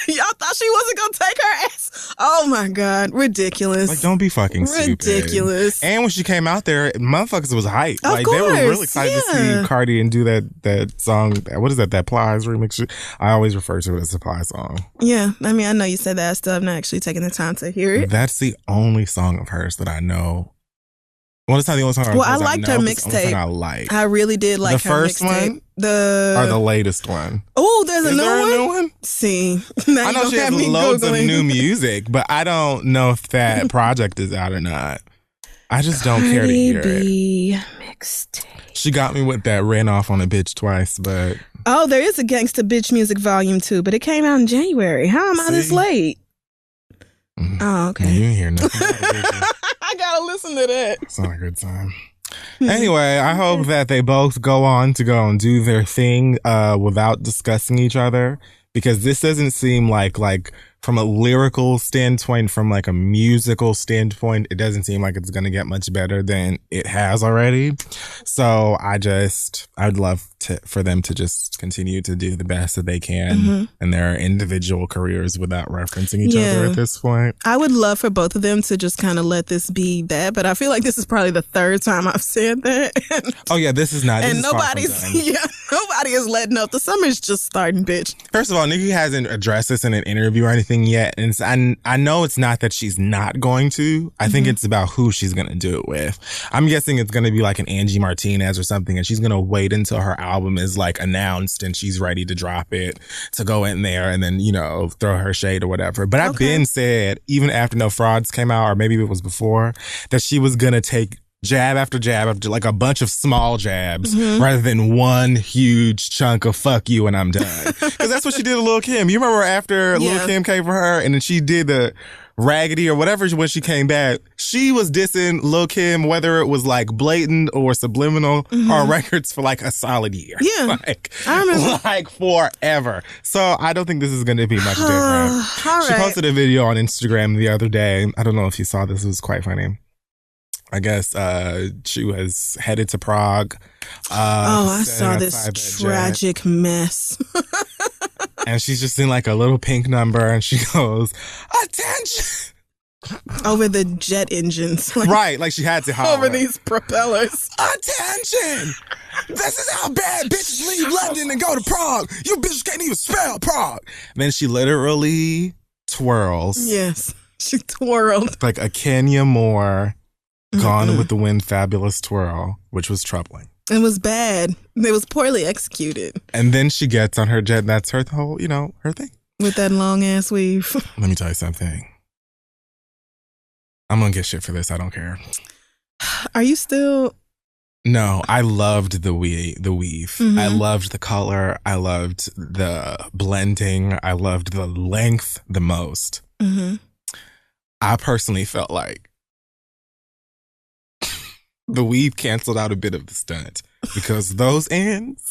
serious? Y'all thought she wasn't gonna take her ass? Oh my God, ridiculous! Like, don't be fucking stupid. Ridiculous. And when she came out there, motherfuckers was hyped. Of Like, course, they were really excited to see Cardi and do that song. What is that? That Plies remix. I always refer to it as a Plies song. Yeah, I mean, I know you said that. I still have not actually taken the time to hear it. That's the only song of hers that I know. Well, it's not the only song. I liked her mixtape. I like. I really did like the her first mixtape. one, or the latest one. Oh, there's a new one. One? See, now I know she has loads of new music, but I don't know if that project is out or not. I just don't care to hear it. Mixtape. She got me with that "Ran Off on a Bitch" twice, but there is a Gangsta Bitch Music Volume 2, but it came out in January. How am I this late? Mm-hmm. Oh, okay. You didn't hear nothing. I gotta listen to that. It's not a good time. Anyway, I hope that they both go on to go and do their thing without discussing each other, because this doesn't seem like from a lyrical standpoint, from like a musical standpoint, it doesn't seem like it's going to get much better than it has already. So I'd love for them to just continue to do the best that they can in their individual careers without referencing each other at this point. I would love for both of them to just kind of let this be that, but I feel like this is probably the third time I've said that. Oh yeah, this is not. And nobody is letting up. The summer's just starting, bitch. First of all, Nicki hasn't addressed this in an interview or anything yet, and I know it's not that she's not going to. I think it's about who she's going to do it with. I'm guessing it's going to be like an Angie Martinez or something, and she's going to wait until her album is like announced and she's ready to drop it to go in there and then, throw her shade or whatever. But I've been said, even after No Frauds came out, or maybe it was before, that she was going to take jab after like a bunch of small jabs rather than one huge chunk of fuck you and I'm done. Because that's what she did to Lil' Kim. You remember after Lil' Kim came for her and then she did the Raggedy or whatever when she came back, she was dissing Lil' Kim, whether it was like blatant or subliminal on records for like a solid year. Yeah. I remember. Like forever. So I don't think this is going to be much different. She posted a video on Instagram the other day. I don't know if you saw this. It was quite funny. I guess she was headed to Prague. I saw this tragic mess. And she's just in like a little pink number and she goes, "Attention!" Over the jet engines. Right, like she had to holler. Over these propellers. "Attention! This is how bad bitches leave London and go to Prague. You bitches can't even spell Prague." And then she literally twirls. Yes, she twirled. Like a Kenya Moore Gone with the Wind fabulous twirl, which was troubling. It was bad. It was poorly executed. And then she gets on her jet, and that's her whole, her thing. With that long ass weave. Let me tell you something. I'm gonna get shit for this. I don't care. Are you still? No, I loved the weave. I loved the color. I loved the blending. I loved the length the most. I personally felt like the weave canceled out a bit of the stunt because those ends.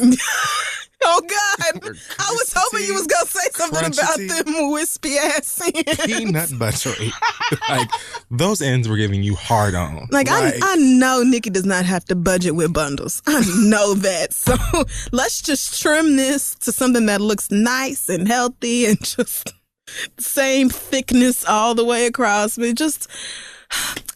Oh God! I was hoping you was gonna say something about them wispy ass ends. Peanut buttery. Like those ends were giving you hard on. Like I know Nicki does not have to budget with bundles. I know that. So let's just trim this to something that looks nice and healthy and just same thickness all the way across. But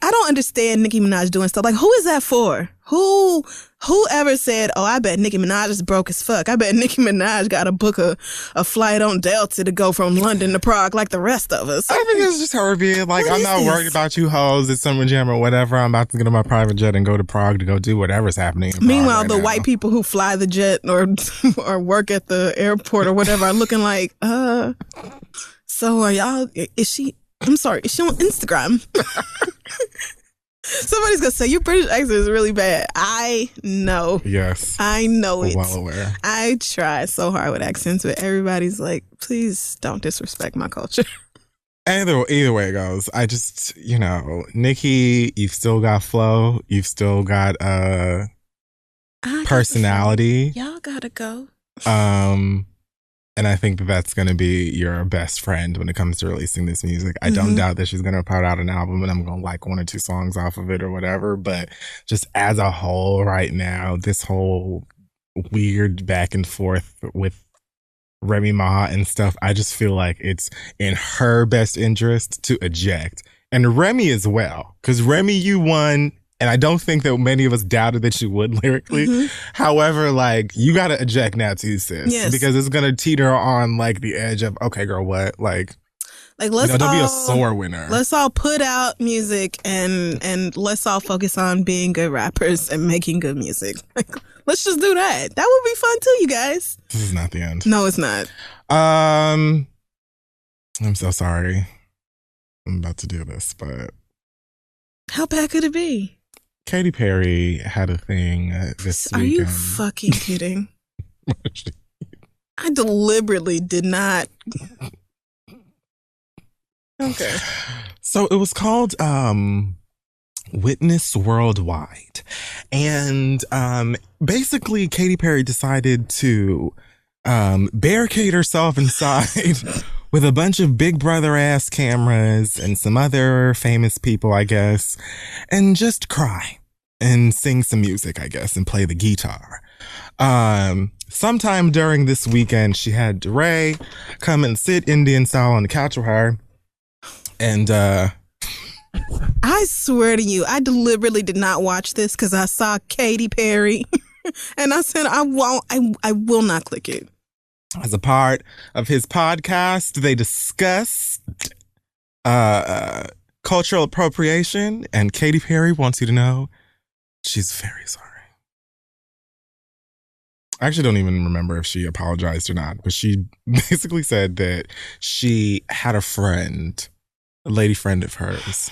I don't understand Nicki Minaj doing stuff. Like, who is that for? Whoever said, "Oh, I bet Nicki Minaj is broke as fuck. I bet Nicki Minaj got to book a flight on Delta to go from London to Prague like the rest of us." I think it's just her being like, "I'm not worried about you hoes at Summer Jam or whatever. I'm about to get on my private jet and go to Prague to go do whatever's happening." Meanwhile, the white people who fly the jet or work at the airport or whatever are looking like, so are y'all, is she on Instagram? Somebody's gonna say your British accent is really bad. I know. Yes. I know it. Well aware. I try so hard with accents, but everybody's like, please don't disrespect my culture. Either way it goes, I just, Nicki, you've still got flow. You've still got personality. Y'all gotta go. And I think that's going to be your best friend when it comes to releasing this music. I don't doubt that she's going to put out an album and I'm going to like one or two songs off of it or whatever. But just as a whole right now, this whole weird back and forth with Remy Ma and stuff, I just feel like it's in her best interest to eject. And Remy as well. Because Remy, you won. And I don't think that many of us doubted that you would lyrically. Mm-hmm. However, like, you got to eject now too, sis. Yes. Because it's going to teeter on, like, the edge of, okay, girl, what? Like let's don't be a sore winner. Let's all put out music and let's all focus on being good rappers and making good music. Like, let's just do that. That would be fun too, you guys. This is not the end. No, it's not. I'm so sorry. I'm about to do this, but how bad could it be? Katy Perry had a thing this weekend. Are you fucking kidding? I deliberately did not. Okay. So it was called Witness Worldwide. And basically Katy Perry decided to barricade herself inside with a bunch of Big Brother ass cameras and some other famous people, I guess, and just cry and sing some music, I guess, and play the guitar. Sometime during this weekend, she had DeRay come and sit Indian style on the couch with her. And I swear to you, I deliberately did not watch this because I saw Katy Perry and I said, I will not click it. As a part of his podcast, they discussed cultural appropriation, and Katy Perry wants you to know she's very sorry. I actually don't even remember if she apologized or not, but she basically said that she had a friend, a lady friend of hers,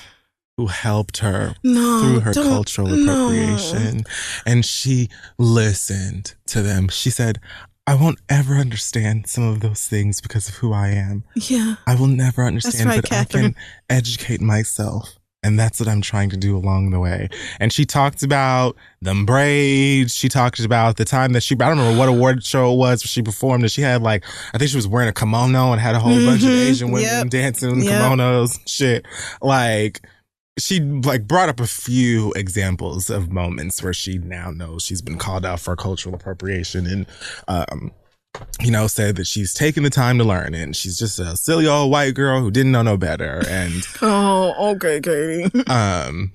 who helped her through her cultural appropriation, and she listened to them. She said, I won't ever understand some of those things because of who I am. Yeah. I will never understand, right, but Catherine. I can educate myself. And that's what I'm trying to do along the way. And she talked about them braids. She talked about the time that I don't remember what award show it was where she performed. And she had I think she was wearing a kimono and had a whole bunch of Asian women dancing in kimonos. Shit. She brought up a few examples of moments where she now knows she's been called out for cultural appropriation and, said that she's taken the time to learn and she's just a silly old white girl who didn't know no better. And oh, okay, Katie.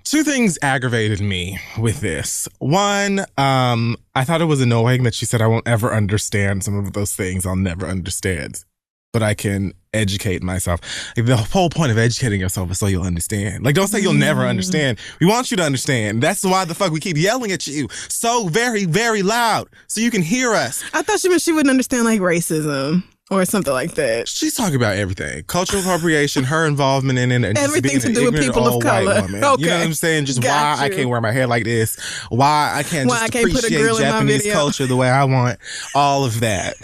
Two things aggravated me with this. One, I thought it was annoying that she said, I won't ever understand some of those things. I'll never understand, but I can educate myself. The whole point of educating yourself is so you'll understand. Don't say you'll never understand. We want you to understand. That's why the fuck we keep yelling at you so very, very loud so you can hear us. I thought she meant she wouldn't understand racism or something like that. She's talking about everything. Cultural appropriation, her involvement in it, and everything just being to do with people of color. Okay. You know what I'm saying? Just why I can't wear my hair like this. Why I can't appreciate put a grill Japanese culture the way I want. All of that.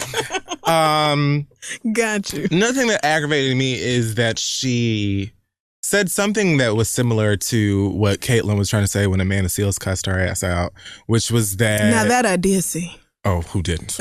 Got you. Another thing that aggravated me is that she said something that was similar to what Caitlyn was trying to say when Amanda Seales cussed her ass out, which was that... Now that I did see. Oh, who didn't?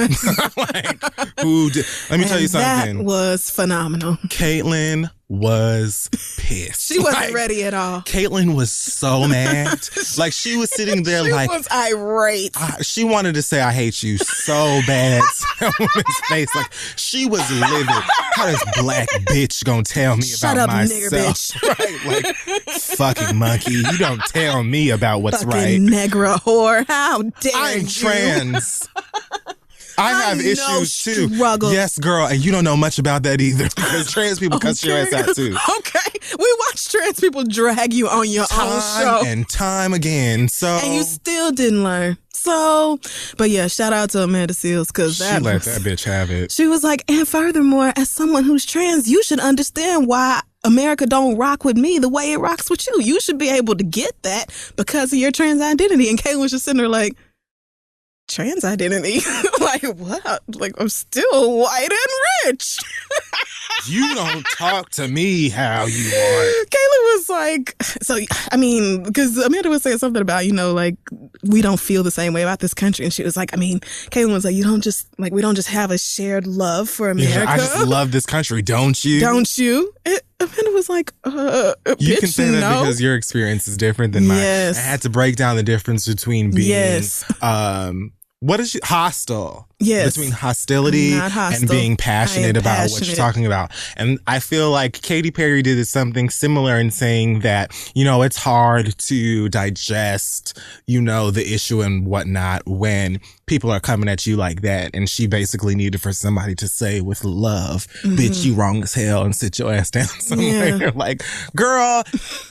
Who did? Let me tell you something. That was phenomenal. Caitlyn was pissed. She wasn't ready at all. Caitlyn was so mad. She was sitting there she was irate. She wanted to say, I hate you so bad to his face. She was livid. How this black bitch gonna tell me Shut about up, myself? Nigger bitch. Fucking monkey. You don't tell me about what's fucking right. Negra whore. How dare you? I'm trans. I have issues too. Struggle. Yes, girl, and you don't know much about that either because trans people cuss your ass out too. Okay, we watch trans people drag you on your own show and time again. And you still didn't learn. So, but yeah, shout out to Amanda Seales because she let that bitch have it. She was like, and furthermore, as someone who's trans, you should understand why America don't rock with me the way it rocks with you. You should be able to get that because of your trans identity. And Caitlyn was just sitting there trans identity? What? I'm still white and rich. You don't talk to me how you want. Caitlyn was because Amanda was saying something about, we don't feel the same way about this country. And she was Caitlyn was we don't just have a shared love for America. Yeah, I just love this country, don't you? Don't you? Amanda was you can say that because your experience is different than mine. Yes. I had to break down the difference between being, yes. What is she? Hostile between hostility and being passionate about what you're talking about. And I feel like Katy Perry did something similar in saying that, you know, it's hard to digest, you know, the issue and whatnot when people are coming at you like that. And she basically needed for somebody to say with love, bitch, you wrong as hell, and sit your ass down somewhere. Yeah. Like, girl,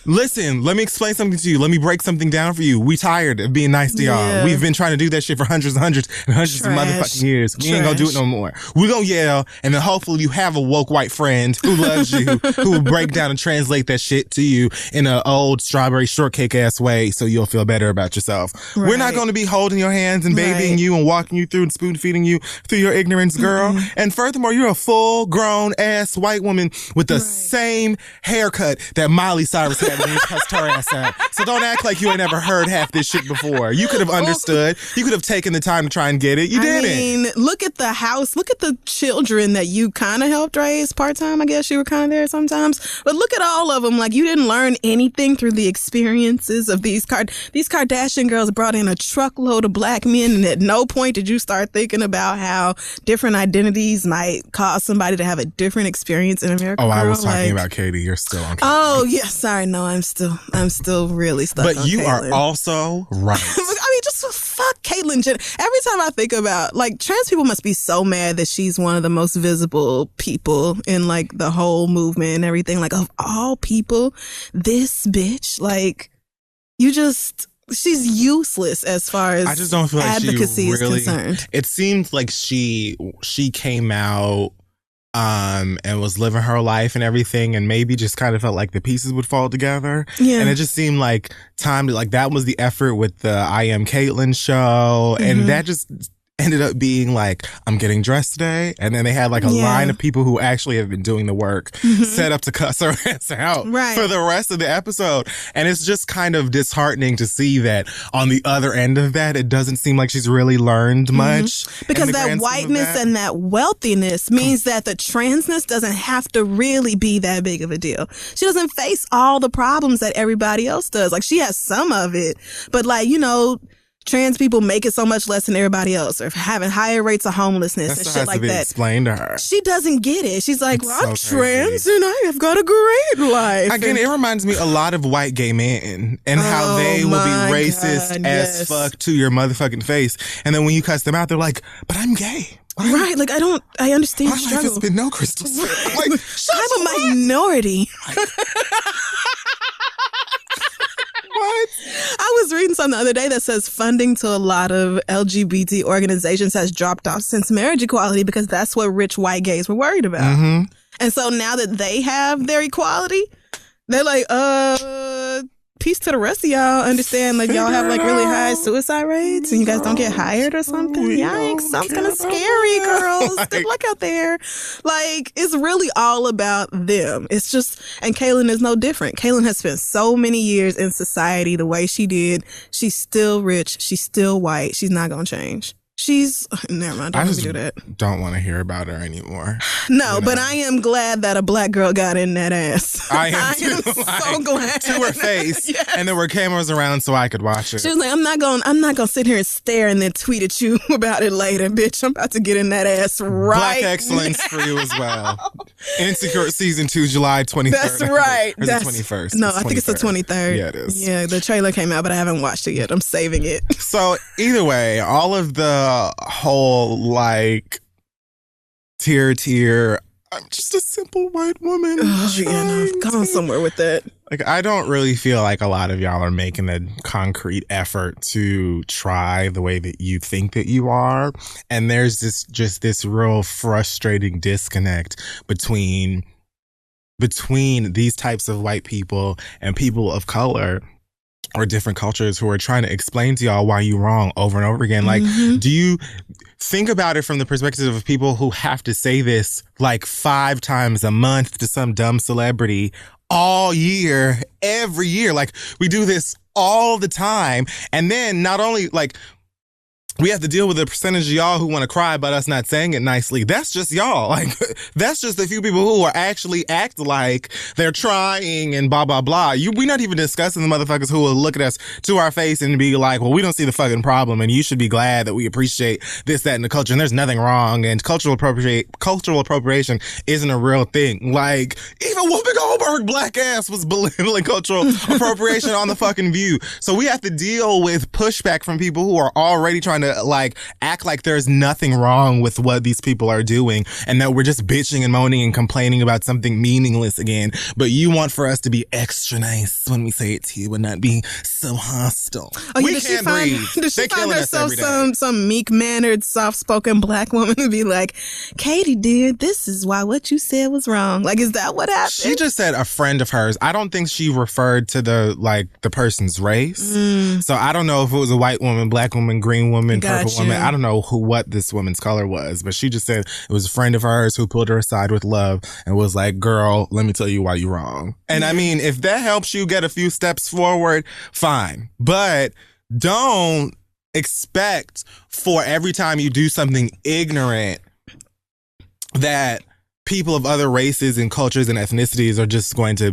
listen, let me explain something to you. Let me break something down for you. We tired of being nice to y'all. We've been trying to do that shit for hundreds of motherfucking years. We ain't gonna do it no more. We gonna yell, and then hopefully you have a woke white friend who loves you, who will break down and translate that shit to you in an old strawberry shortcake ass way so you'll feel better about yourself. Right. We're not gonna be holding your hands and babying you and walking you through and spoon feeding you through your ignorance, girl. And furthermore, you're a full grown ass white woman with the same haircut that Miley Cyrus had when you cussed her ass out. So don't act like you ain't ever heard half this shit before. You could have understood. You could have taken the time to try and get it. You didn't. I mean, look at the house. Look at the children that you kind of helped raise part-time. I guess you were kind of there sometimes. But look at all of them. Like, you didn't learn anything through the experiences of these Kardashian girls brought in a truckload of black men, and at no point did you start thinking about how different identities might cause somebody to have a different experience in America. Oh, I was talking about Katy. You're still on Katy. Oh, yeah. Sorry. No, I'm still really stuck on But you Caitlyn. are also right. I mean, just fuck Caitlyn Jenner. Every time I think about, like, trans people must be so mad that she's one of the most visible people in, like, the whole movement and everything. Like, of all people, this bitch, like, she's useless as far as I just don't feel like advocacy is concerned. It seems like she came out and was living her life and everything, and maybe just kind of felt like the pieces would fall together. Yeah. And it just seemed like time to, like, that was the effort with the I Am Caitlyn show. And that just ended up being like, I'm getting dressed today. And then they had like a line of people who actually have been doing the work set up to cuss her ass out for the rest of the episode. And it's just kind of disheartening to see that on the other end of that, it doesn't seem like she's really learned much. Because that whiteness and that wealthiness means that the transness doesn't have to really be that big of a deal. She doesn't face all the problems that everybody else does. Like, she has some of it, but, like, you know, trans people make it so much less than everybody else, or having higher rates of homelessness and shit like that. Explained to her. She doesn't get it. She's like, well, I'm trans and I have got a great life. Again, it reminds me a lot of white gay men and how they will be racist as fuck to your motherfucking face. And then when you cuss them out, they're like, but I'm gay. Right, like, I understand my life has been no crystal. Like, I'm a minority. What? I was reading something the other day that says funding to a lot of LGBT organizations has dropped off since marriage equality because that's what rich white gays were worried about. And so now that they have their equality, they're like, peace to the rest of y'all. Understand, like, y'all have like really high suicide rates and you guys don't get hired or something. Yikes, sounds kind of scary, girls. Good luck out there. Like, it's really all about them. It's just, and Caitlyn is no different. Caitlyn has spent so many years in society the way she did. She's still rich. She's still white. She's not going to change. Never mind. Don't do that. Don't want to hear about her anymore. No, but I am glad that a black girl got in that ass. I am so glad. To her face. Yes. And there were cameras around so I could watch it. She was like, I'm not gonna sit here and stare and then tweet at you about it later, bitch. I'm about to get in that ass right Black excellence for you as well. Insecure season 2, July 23rd. That's right. Or that's the 21st. No, I think it's the 23rd. Yeah, it is. Yeah, the trailer came out, but I haven't watched it yet. I'm saving it. So either way, all of the whole, like, tier, I'm just a simple white woman. Go on somewhere with that. Like, I don't really feel like a lot of y'all are making a concrete effort to try the way that you think that you are. And there's this real frustrating disconnect between these types of white people and people of color or different cultures who are trying to explain to y'all why you're wrong over and over again. Like, do you think about it from the perspective of people who have to say this like 5 times a month to some dumb celebrity all year, every year? Like, we do this all the time. And then not only, like, we have to deal with the percentage of y'all who want to cry about us not saying it nicely. That's just y'all. Like, that's just the few people who are actually act like they're trying and blah, blah, blah. We're not even discussing the motherfuckers who will look at us to our face and be like, well, we don't see the fucking problem and you should be glad that we appreciate this, that, and the culture. And there's nothing wrong. And cultural appropriation isn't a real thing. Like, even Whoopi Goldberg black ass was belittling cultural appropriation on the fucking View. So we have to deal with pushback from people who are already trying to like act like there's nothing wrong with what these people are doing and that we're just bitching and moaning and complaining about something meaningless again. But you want for us to be extra nice when we say it to you and not be so hostile. Oh, yeah, we can't breathe. Did she They're find killing us herself every day. some meek-mannered, soft-spoken black woman to be like, Katie, dear, this is why what you said was wrong? Like, is that what happened? She just said a friend of hers. I don't think she referred to the person's race. So I don't know if it was a white woman, black woman, green woman, purple Gotcha. woman. I don't know what this woman's color was, but she just said it was a friend of hers who pulled her aside with love and was like, girl, let me tell you why you're wrong. And I mean, if that helps you get a few steps forward, fine. But don't expect for every time you do something ignorant that people of other races and cultures and ethnicities are just going to,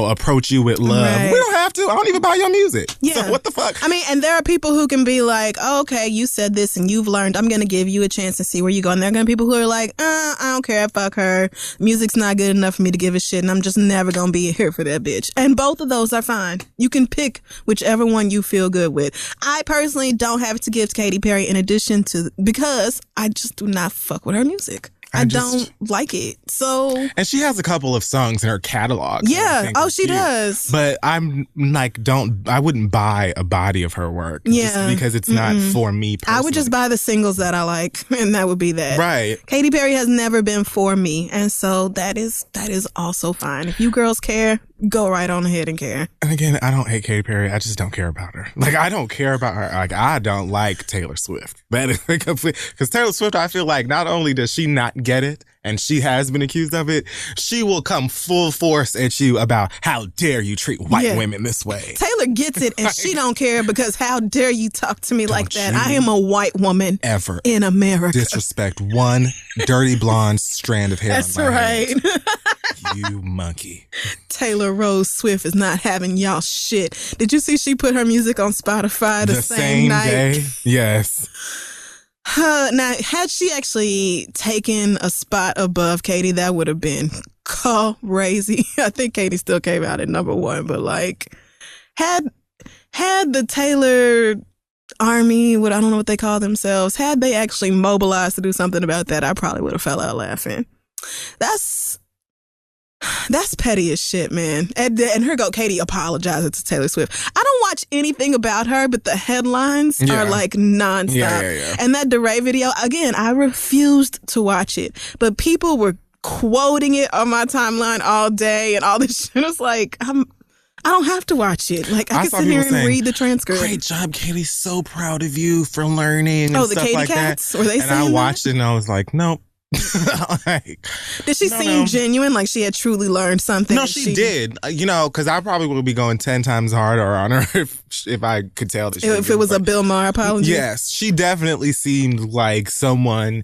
approach you with love. Right. We don't have to. I don't even buy your music. Yeah. So what the fuck? I mean, and there are people who can be like, oh, okay, you said this and you've learned. I'm going to give you a chance to see where you go. And there are going to be people who are like, I don't care. Fuck her. Music's not good enough for me to give a shit. And I'm just never going to be here for that bitch. And both of those are fine. You can pick whichever one you feel good with. I personally don't have to give Katy Perry in addition to, because I just do not fuck with her music. I don't like it. So. And she has a couple of songs in her catalog. that I Yeah. think Oh, are she cute. does. But I'm like, I wouldn't buy a body of her work. Yeah. Just because it's not for me personally. I would just buy the singles that I like, and that would be that. Right. Katy Perry has never been for me, and so that is also fine. If you girls care, go right on ahead and care. And again, I don't hate Katy Perry. I just don't care about her. Like, I don't care about her. Like, I don't like Taylor Swift. That is complete. Because Taylor Swift, I feel like not only does she not get it, and she has been accused of it, she will come full force at you about how dare you treat white women this way. Taylor gets it, and she don't care because how dare you talk to me like that? you I am a white woman Ever in America. disrespect one dirty blonde strand of hair That's on my right. head. You monkey. Taylor Rose Swift is not having y'all shit. Did you see she put her music on Spotify the same night? day? Yes. Now, had she actually taken a spot above Katy, that would have been crazy. I think Katy still came out at number one, but like, had the Taylor Army, I don't know what they call themselves, had they actually mobilized to do something about that, I probably would have fell out laughing. That's petty as shit, man. And here go Katy apologizing to Taylor Swift. I don't watch anything about her, but the headlines are like nonstop. Yeah. And that DeRay video, again, I refused to watch it, but people were quoting it on my timeline all day and all this shit. It's like, I don't have to watch it. Like, I can saw sit here people and saying, reid the transcript. Great job, Katy. So proud of you for learning and Oh, the stuff Katy like Cats? that. Were they and saying I that? watched it and I was like, nope. Like, Did she seem genuine, like she had truly learned something? No, she did. Because I probably would be going 10 times harder on her if I could tell that she If it was a Bill Maher apology? Yes, she definitely seemed like someone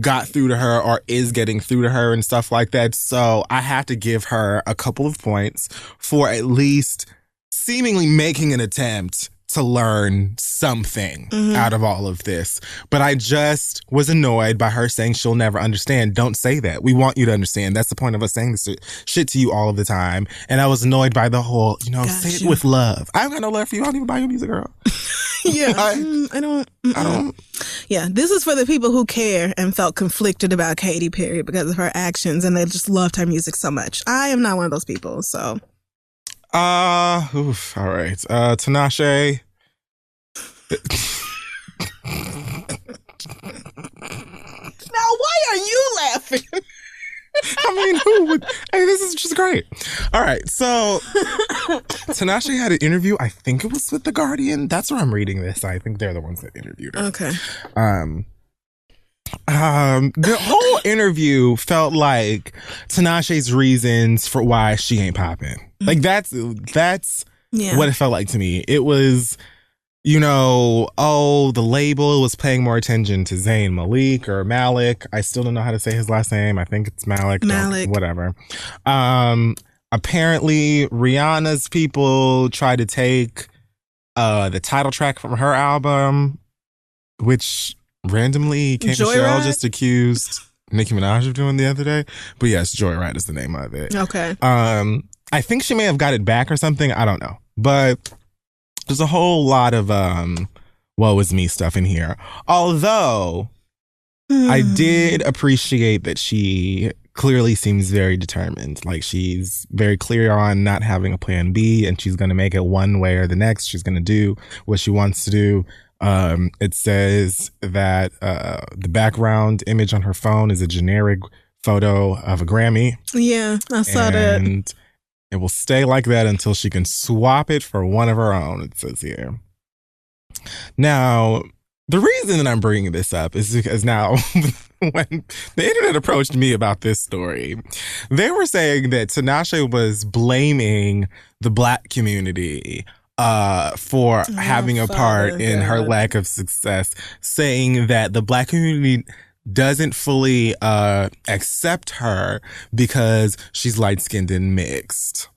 got through to her or is getting through to her and stuff like that. So I have to give her a couple of points for at least seemingly making an attempt to learn something out of all of this. But I just was annoyed by her saying she'll never understand. Don't say that. We want you to understand. That's the point of us saying this shit to you all of the time. And I was annoyed by the whole, say it with love. I got no love for you. I don't even buy your music, girl. Yeah. I don't. Yeah, this is for the people who care and felt conflicted about Katy Perry because of her actions and they just loved her music so much. I am not one of those people, so. All right. Tinashe. Now, why are you laughing? I mean, who would? Hey, this is just great. All right. So, Tinashe had an interview. I think it was with The Guardian. That's where I'm reading this. I think they're the ones that interviewed her. Okay. The whole interview felt like Tinashe's reasons for why she ain't popping. Like, that's Yeah. what it felt like to me. It was the label was paying more attention to Zayn Malik or Malik. I still don't know how to say his last name. I think it's Malik. Whatever. Apparently, Rihanna's people tried to take the title track from her album, which randomly K Michelle just accused Nicki Minaj of doing the other day. But yes, Joyride is the name of it. Okay. I think she may have got it back or something. I don't know. But there's a whole lot of woe is me stuff in here. Although I did appreciate that she clearly seems very determined. Like, she's very clear on not having a plan B, and she's going to make it one way or the next. She's going to do what she wants to do. It says that the background image on her phone is a generic photo of a Grammy. Yeah, I saw that. And it will stay like that until she can swap it for one of her own, it says here. Now, the reason that I'm bringing this up is because now, when the internet approached me about this story, they were saying that Tinashe was blaming the Black community for having a part in her lack of success, saying that the Black community doesn't fully accept her because she's light-skinned and mixed.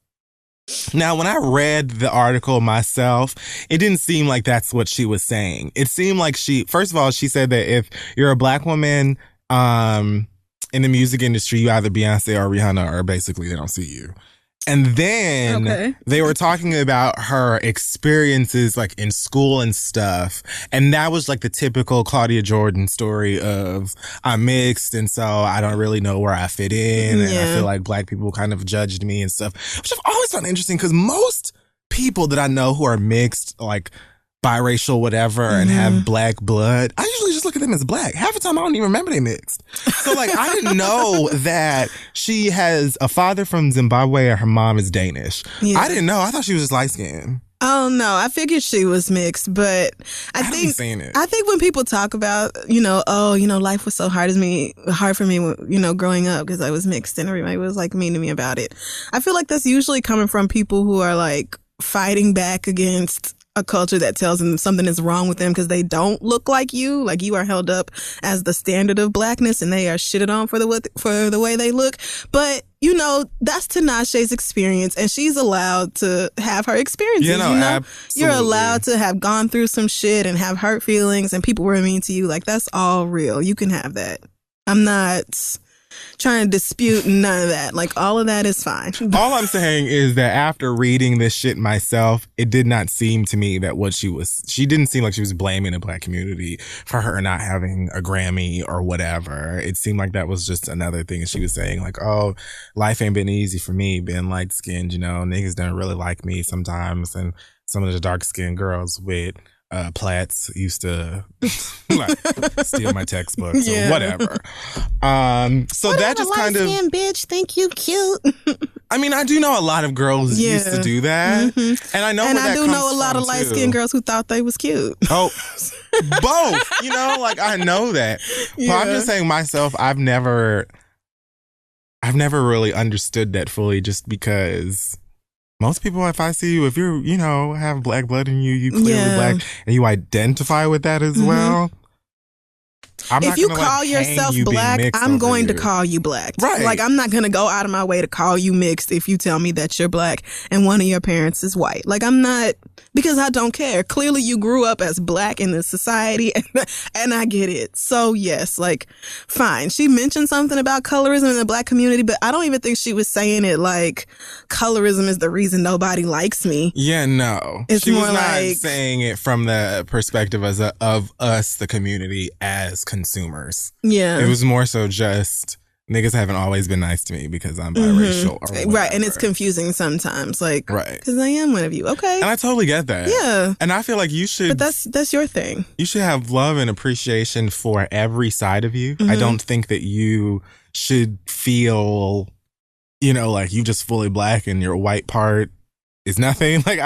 Now, when I read the article myself, it didn't seem like that's what she was saying. It seemed like first of all, she said that if you're a Black woman in the music industry, you either Beyonce or Rihanna, or basically they don't see you. And then they were talking about her experiences like in school and stuff. And that was like the typical Claudia Jordan story of I'm mixed and so I don't really know where I fit in. And I feel like Black people kind of judged me and stuff, which I've always found interesting because most people that I know who are mixed, like biracial, whatever, and have Black blood, I usually just look at them as Black. Half the time I don't even remember they mixed. So like, I didn't know that she has a father from Zimbabwe and her mom is Danish. Yeah. I didn't know. I thought she was just light skinned. Oh no, I figured she was mixed, but I think when people talk about, life was so hard for me, growing up because I was mixed and everybody was like mean to me about it. I feel like that's usually coming from people who are like fighting back against a culture that tells them something is wrong with them because they don't look like you are held up as the standard of Blackness and they are shitted on for the way they look. But that's Tinashe's experience, and she's allowed to have her experiences. Absolutely. You're allowed to have gone through some shit and have hurt feelings and people were mean to you. Like, that's all real. You can have that. I'm not trying to dispute none of that. Like, all of that is fine. All I'm saying is that after reading this shit myself, it did not seem to me that she didn't seem like she was blaming the Black community for her not having a Grammy or whatever. It seemed like that was just another thing she was saying, like, oh, life ain't been easy for me being light skinned, niggas don't really like me sometimes, and some of the dark skinned girls with plats used to steal my textbooks or whatever. So that just kind of bitch think you cute. I mean, I do know a lot of girls used to do that, and I know, and I do know a lot of light skinned girls who thought they was cute. Oh, both. Like, I know that. But I'm just saying myself, I've never really understood that fully, just because most people, if I see you, if you're, have Black blood in you, you clearly Black, and you identify with that as well. If you call yourself Black, I'm going to call you Black. Right. Like, I'm not going to go out of my way to call you mixed if you tell me that you're Black and one of your parents is white. Like, I'm not, because I don't care. Clearly, you grew up as Black in this society, and I get it. So, yes, like, fine. She mentioned something about colorism in the Black community, but I don't even think she was saying it like colorism is the reason nobody likes me. Yeah, no. She was not saying it from the perspective of us, the community, as consumers. Yeah. It was more so just niggas haven't always been nice to me because I'm biracial or whatever. Right, and it's confusing sometimes, like, right, because I am one of you. Okay. And I totally get that. Yeah. And I feel like you should, but that's your thing. You should have love and appreciation for every side of you. I don't think that you should feel, like you just fully Black and your white part is nothing. Like,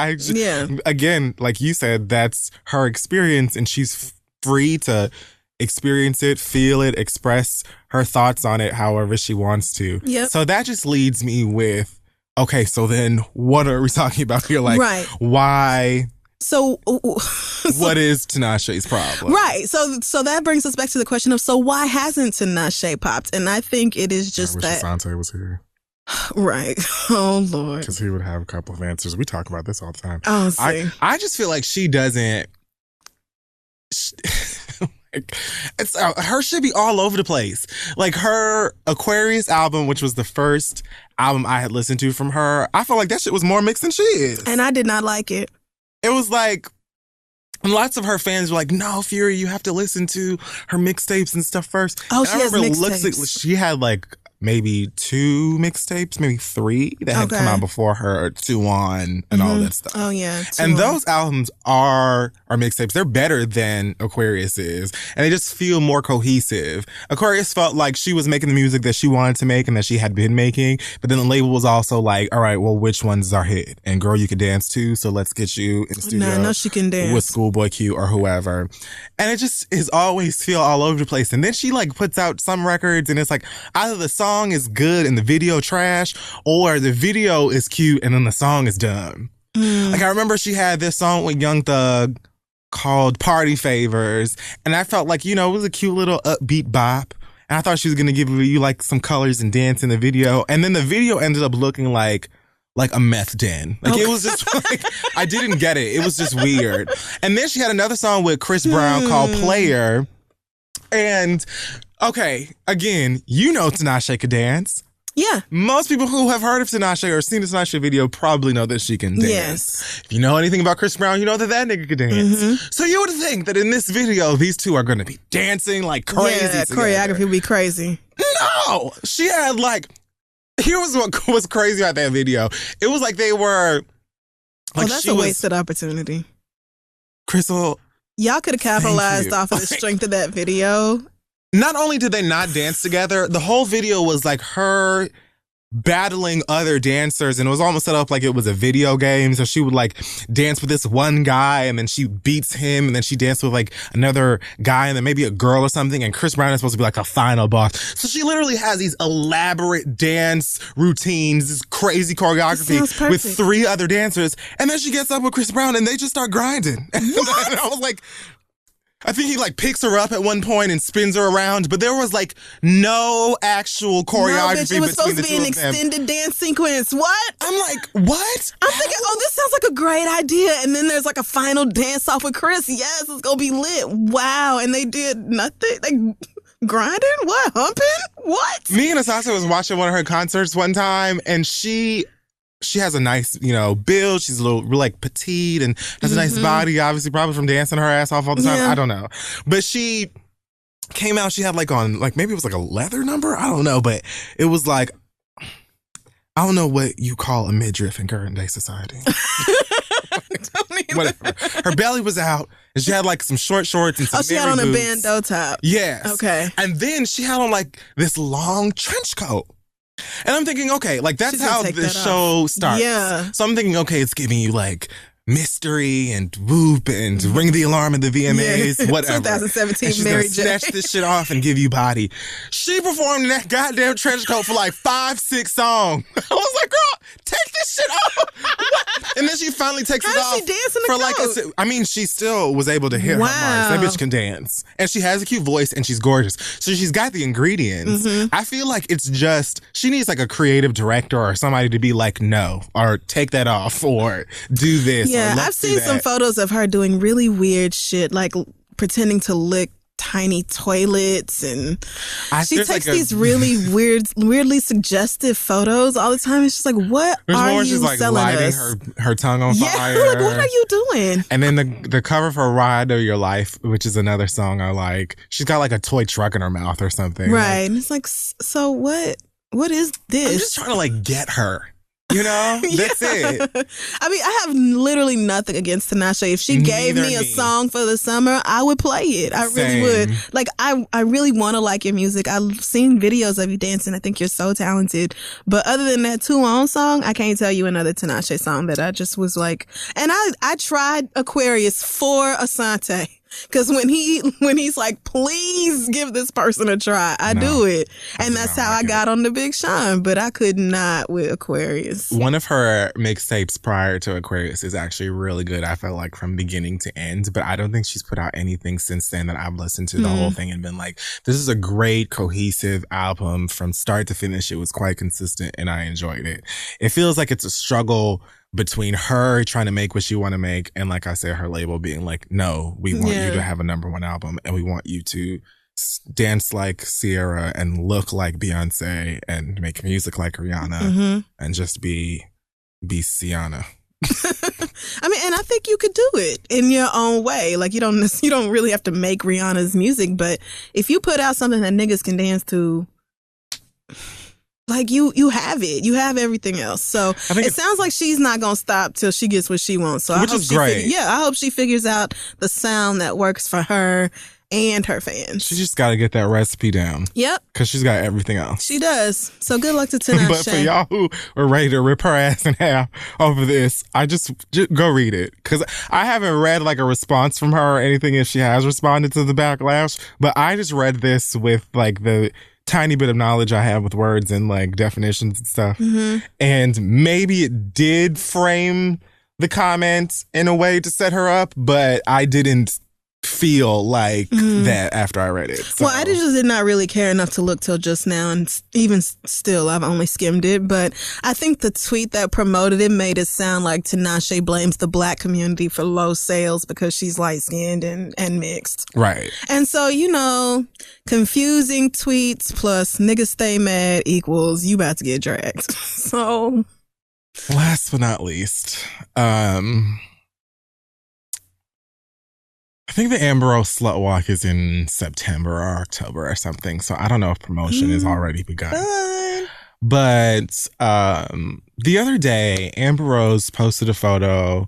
again, like you said, that's her experience and she's free to experience it, feel it, express her thoughts on it however she wants to. Yep. So that just leads me with, okay, so then what are we talking about here? Like, right. Why So, what is Tinashe's problem? Right. So that brings us back to the question of, so why hasn't Tinashe popped? And I think it is just I wish that. Asante was here. Right. Oh, Lord. Because he would have a couple of answers. We talk about this all the time. Oh, see. I just feel like she doesn't. Her should be all over the place. Like her Aquarius album, which was the first album I had listened to from her, I felt like that shit was more mixed than she is. And I did not like it. It was like, and lots of her fans were like, no, Fury, you have to listen to her mixtapes and stuff first. Oh, and she has mixtapes. She had like maybe 2 mixtapes, maybe 3 that had come out before her, 2 on and all that stuff. Oh, yeah. And those albums are mixtapes. They're better than Aquarius is. And they just feel more cohesive. Aquarius felt like she was making the music that she wanted to make and that she had been making. But then the label was also like, all right, well, which one's our hit? And Girl You Can Dance Too, so let's get you in the studio. No, she can dance. With Schoolboy Q or whoever. And it just is always feel all over the place. And then she like puts out some records and it's like either the song is good and the video trash, or the video is cute and then the song is dumb. Like I remember she had this song with Young Thug called Party Favors, and I felt like, you know, it was a cute little upbeat bop. And I thought she was going to give you like some colors and dance in the video. And then the video ended up looking like a meth den. Like it was just like, I didn't get it. It was just weird. And then she had another song with Chris Brown called Player. And okay, again, you know Tinashe could dance. Yeah. Most people who have heard of Tinashe or seen the Tinashe video probably know that she can dance. Yes. If you know anything about Chris Brown, you know that nigga could dance. So you would think that in this video, these two are going to be dancing like crazy. Yeah, choreography would be crazy. No! She had like, here was what was crazy about that video. It was like they were... Like that's a wasted opportunity. Crystal... Y'all could have capitalized off of the strength of that video. Not only did they not dance together, the whole video was like her battling other dancers, and it was almost set up like it was a video game. So she would like dance with this one guy and then she beats him, and then she danced with like another guy and then maybe a girl or something, and Chris Brown is supposed to be like a final boss. So she literally has these elaborate dance routines, this crazy choreography with 3 other dancers, and then she gets up with Chris Brown and they just start grinding. And I was like, I think he like picks her up at one point and spins her around, but there was like no actual choreography. No, bitch, it was supposed to be an extended dance sequence. What? I'm like, what? I'm thinking, oh, this sounds like a great idea. And then there's like a final dance off with Chris. Yes, it's gonna be lit. Wow. And they did nothing. Like grinding? What? Humping? What? Me and Asante was watching one of her concerts one time, and she has a nice, you know, build. She's a little like petite and has a nice body, obviously probably from dancing her ass off all the time. Yeah. I don't know. But she came out, she had like on, like maybe it was like a leather number. I don't know. But it was like, I don't know what you call a midriff in current day society. Whatever. Her belly was out and she had like some short shorts and some she had on boots. a bandeau top. Yes. Okay. And then she had on like this long trench coat. And I'm thinking, okay, like that's how the show starts. Yeah. So I'm thinking, okay, it's giving you like mystery and whoop and ring the alarm at the VMAs, whatever. 2017 Mary J. Snatch this shit off and give you body. She performed in that goddamn trench coat for like 5-6 songs. I was like, girl, take this shit off. What? And then she finally takes it off. How did she dance in the for coat? I mean, she still was able to hit her marks. That bitch can dance. And she has a cute voice and she's gorgeous. So she's got the ingredients. I feel like it's just, she needs like a creative director or somebody to be like, no, or take that off or do this. Yeah, I've seen some photos of her doing really weird shit, like pretending to lick tiny toilets, and she takes like these really weirdly suggestive photos all the time. It's just like, what are you she's like selling lighting us? her tongue on fire. Like, what are you doing? And then the cover for Ride of Your Life, which is another song I like, she's got like a toy truck in her mouth or something. Right. And it's like, so what is this? I'm just trying to like get her. You know, that's it. I mean, I have literally nothing against Tinashe. If she gave me a song for the summer, I would play it. I really would. Like, I really want to like your music. I've seen videos of you dancing. I think you're so talented. But other than that 2 On song, I can't tell you another Tinashe song that I just was like. And I tried Aquarius for Asante. Because when he's like, please give this person a try, I do it. And that's how I got on the Big Sean, but I could not with Aquarius. One of her mixtapes prior to Aquarius is actually really good, I felt like, from beginning to end, but I don't think she's put out anything since then that I've listened to the whole thing and been like, this is a great cohesive album from start to finish. It was quite consistent and I enjoyed it. It feels like it's a struggle between her trying to make what she want to make and, like I said, her label being like, no, we want you to have a number 1 album and we want you to dance like Sierra and look like Beyonce and make music like Rihanna and just be Sienna. I mean, and I think you could do it in your own way. Like, you don't really have to make Rihanna's music, but if you put out something that niggas can dance to, like, you have it. You have everything else. So it sounds like she's not going to stop till she gets what she wants. So which is great. I hope she figures out the sound that works for her and her fans. She just got to get that recipe down. Yep. Because she's got everything else. She does. So good luck to Tinashe. But for y'all who were ready to rip her ass in half over this, I just go read it. Because I haven't read like a response from her or anything if she has responded to the backlash. But I just read this with like the tiny bit of knowledge I have with words and like definitions and stuff. And maybe it did frame the comment in a way to set her up, but I didn't feel like that after I read it. So. Well, I just did not really care enough to look till just now, and even still, I've only skimmed it. But I think the tweet that promoted it made it sound like Tinashe blames the Black community for low sales because she's light-skinned and mixed. Right. And so, confusing tweets plus niggas stay mad equals you about to get dragged. So... Last but not least, I think the Amber Rose Slut Walk is in September or October or something. So I don't know if promotion has already begun. But the other day, Amber Rose posted a photo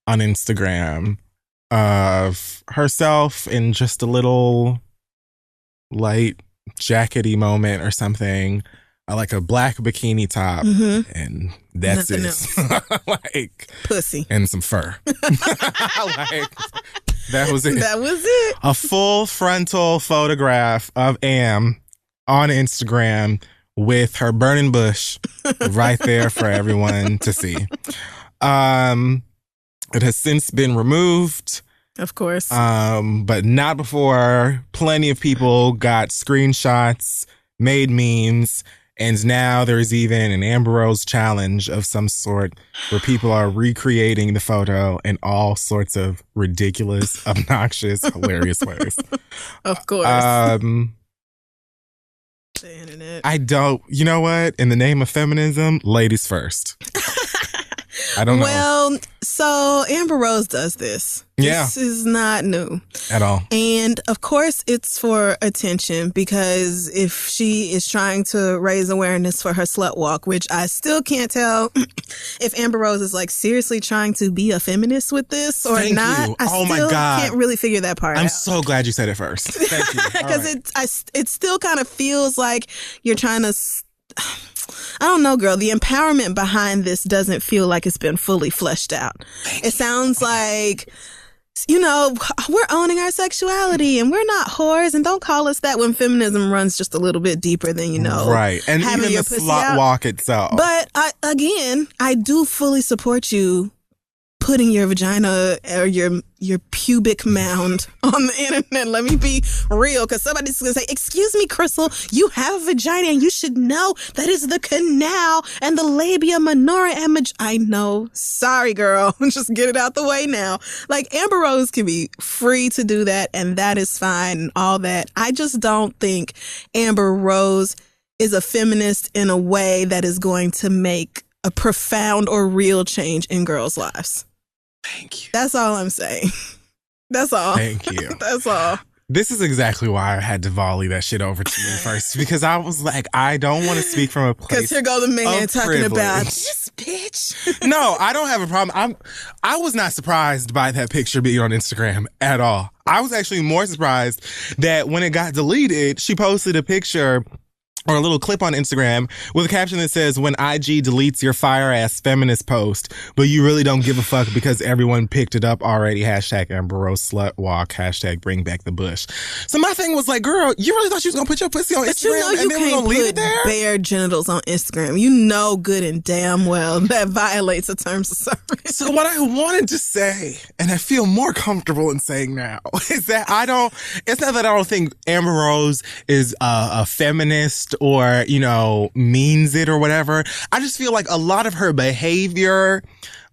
on Instagram of herself in just a little light jackety moment or something. Like a black bikini top, and that's nothing it. Like pussy and some fur. Like that was it. That was it. A full frontal photograph of Am on Instagram with her burning bush right there for everyone to see. It has since been removed. Of course. But not before plenty of people got screenshots, made memes. And now there's even an Amber Rose challenge of some sort where people are recreating the photo in all sorts of ridiculous, obnoxious, hilarious ways. Of course. The internet. you know what? In the name of feminism, ladies first. I don't know. Well, so Amber Rose does this. Yeah. This is not new. At all. And of course it's for attention, because if she is trying to raise awareness for her slut walk, which I still can't tell if Amber Rose is like seriously trying to be a feminist with this or Thank not. you. I oh my still God. can't really figure that part out. I'm so glad you said it first. Thank you. Because it still kind of feels like you're trying to... I don't know, girl. The empowerment behind this doesn't feel like it's been fully fleshed out. It sounds like, we're owning our sexuality and we're not whores, and don't call us that when feminism runs just a little bit deeper than, Right. And even the slut walk itself. But I do fully support you putting your vagina or your pubic mound on the internet. Let me be real, because somebody's going to say, excuse me, Crystal, you have a vagina and you should know that is the canal and the labia minora and I know. Sorry, girl. Just get it out the way now. Like, Amber Rose can be free to do that, and that is fine and all that. I just don't think Amber Rose is a feminist in a way that is going to make a profound or real change in girls' lives. Thank you. That's all I'm saying. That's all. Thank you. That's all. This is exactly why I had to volley that shit over to you first, because I was like, I don't want to speak from a place. Because here go the man talking privilege. about this bitch. No, I don't have a problem. I was not surprised by that picture being on Instagram at all. I was actually more surprised that when it got deleted, she posted a picture or a little clip on Instagram with a caption that says, when IG deletes your fire ass feminist post, but you really don't give a fuck because everyone picked it up already. Hashtag Amber Rose slut walk. Hashtag bring back the bush. So my thing was like, girl, you really thought you was going to put your pussy on Instagram you know and then we're going to leave it there? Bare genitals on Instagram. You know good and damn well that violates the terms of service. So what I wanted to say, and I feel more comfortable in saying now, is that it's not that I don't think Amber Rose is a feminist or, you know, means it or whatever. I just feel like a lot of her behavior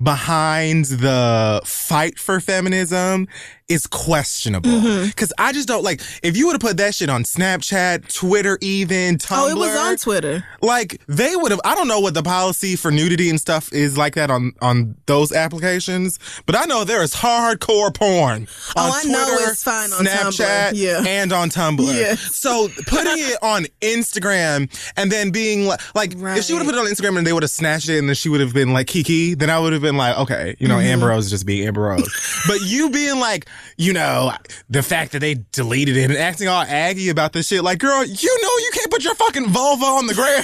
behind the fight for feminism is questionable. Because I just don't like, if you would have put that shit on Snapchat, Twitter, even Tumblr. Oh, it was on Twitter. Like, they would have, I don't know what the policy for nudity and stuff is like that on those applications, but I know there is hardcore porn on Twitter, know it's fine on Snapchat, Tumblr. and on Tumblr. Yeah. So putting it on Instagram and then being like, if she would have put it on Instagram and they would have snatched it and then she would have been like Kiki, then I would have been like, okay, you know, Amber Rose is just being Amber Rose. But you being like, you know, the fact that they deleted it and acting all aggy about this shit, like, girl, you know you can't put your fucking vulva on the gram.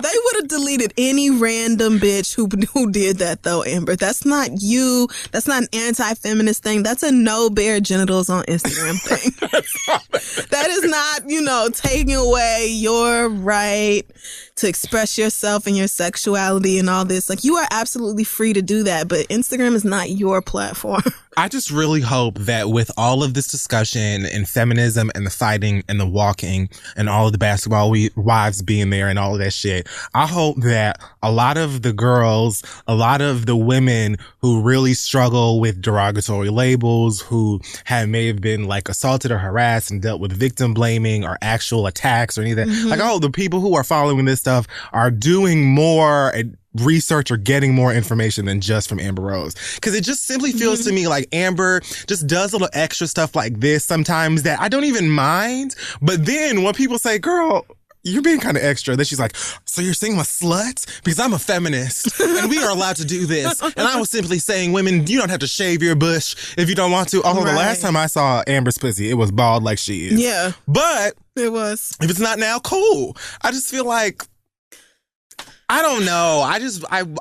They would have deleted any random bitch who did that, though, Amber. That's not you. That's not an anti-feminist thing. That's a no bare genitals on Instagram thing. That is not, you know, taking away your right to express yourself and your sexuality and all this. Like, you are absolutely free to do that, but Instagram is not your platform. I just really hope that with all of this discussion and feminism and the fighting and the walking and all of the basketball wives being there and all of that shit, I hope that a lot of the girls, a lot of the women who really struggle with derogatory labels, who may have been like assaulted or harassed and dealt with victim blaming or actual attacks or anything, like, I hope the people who are following this stuff are doing more research or getting more information than just from Amber Rose. Because it just simply feels to me like Amber just does a little extra stuff like this sometimes that I don't even mind. But then when people say, girl, you're being kind of extra, then she's like, so you're saying I'm a slut? Because I'm a feminist and we are allowed to do this. And I was simply saying, women, you don't have to shave your bush if you don't want to. Although the last time I saw Amber's pussy, it was bald like she is. Yeah. But it was. If it's not now, cool. I just feel like, I don't know.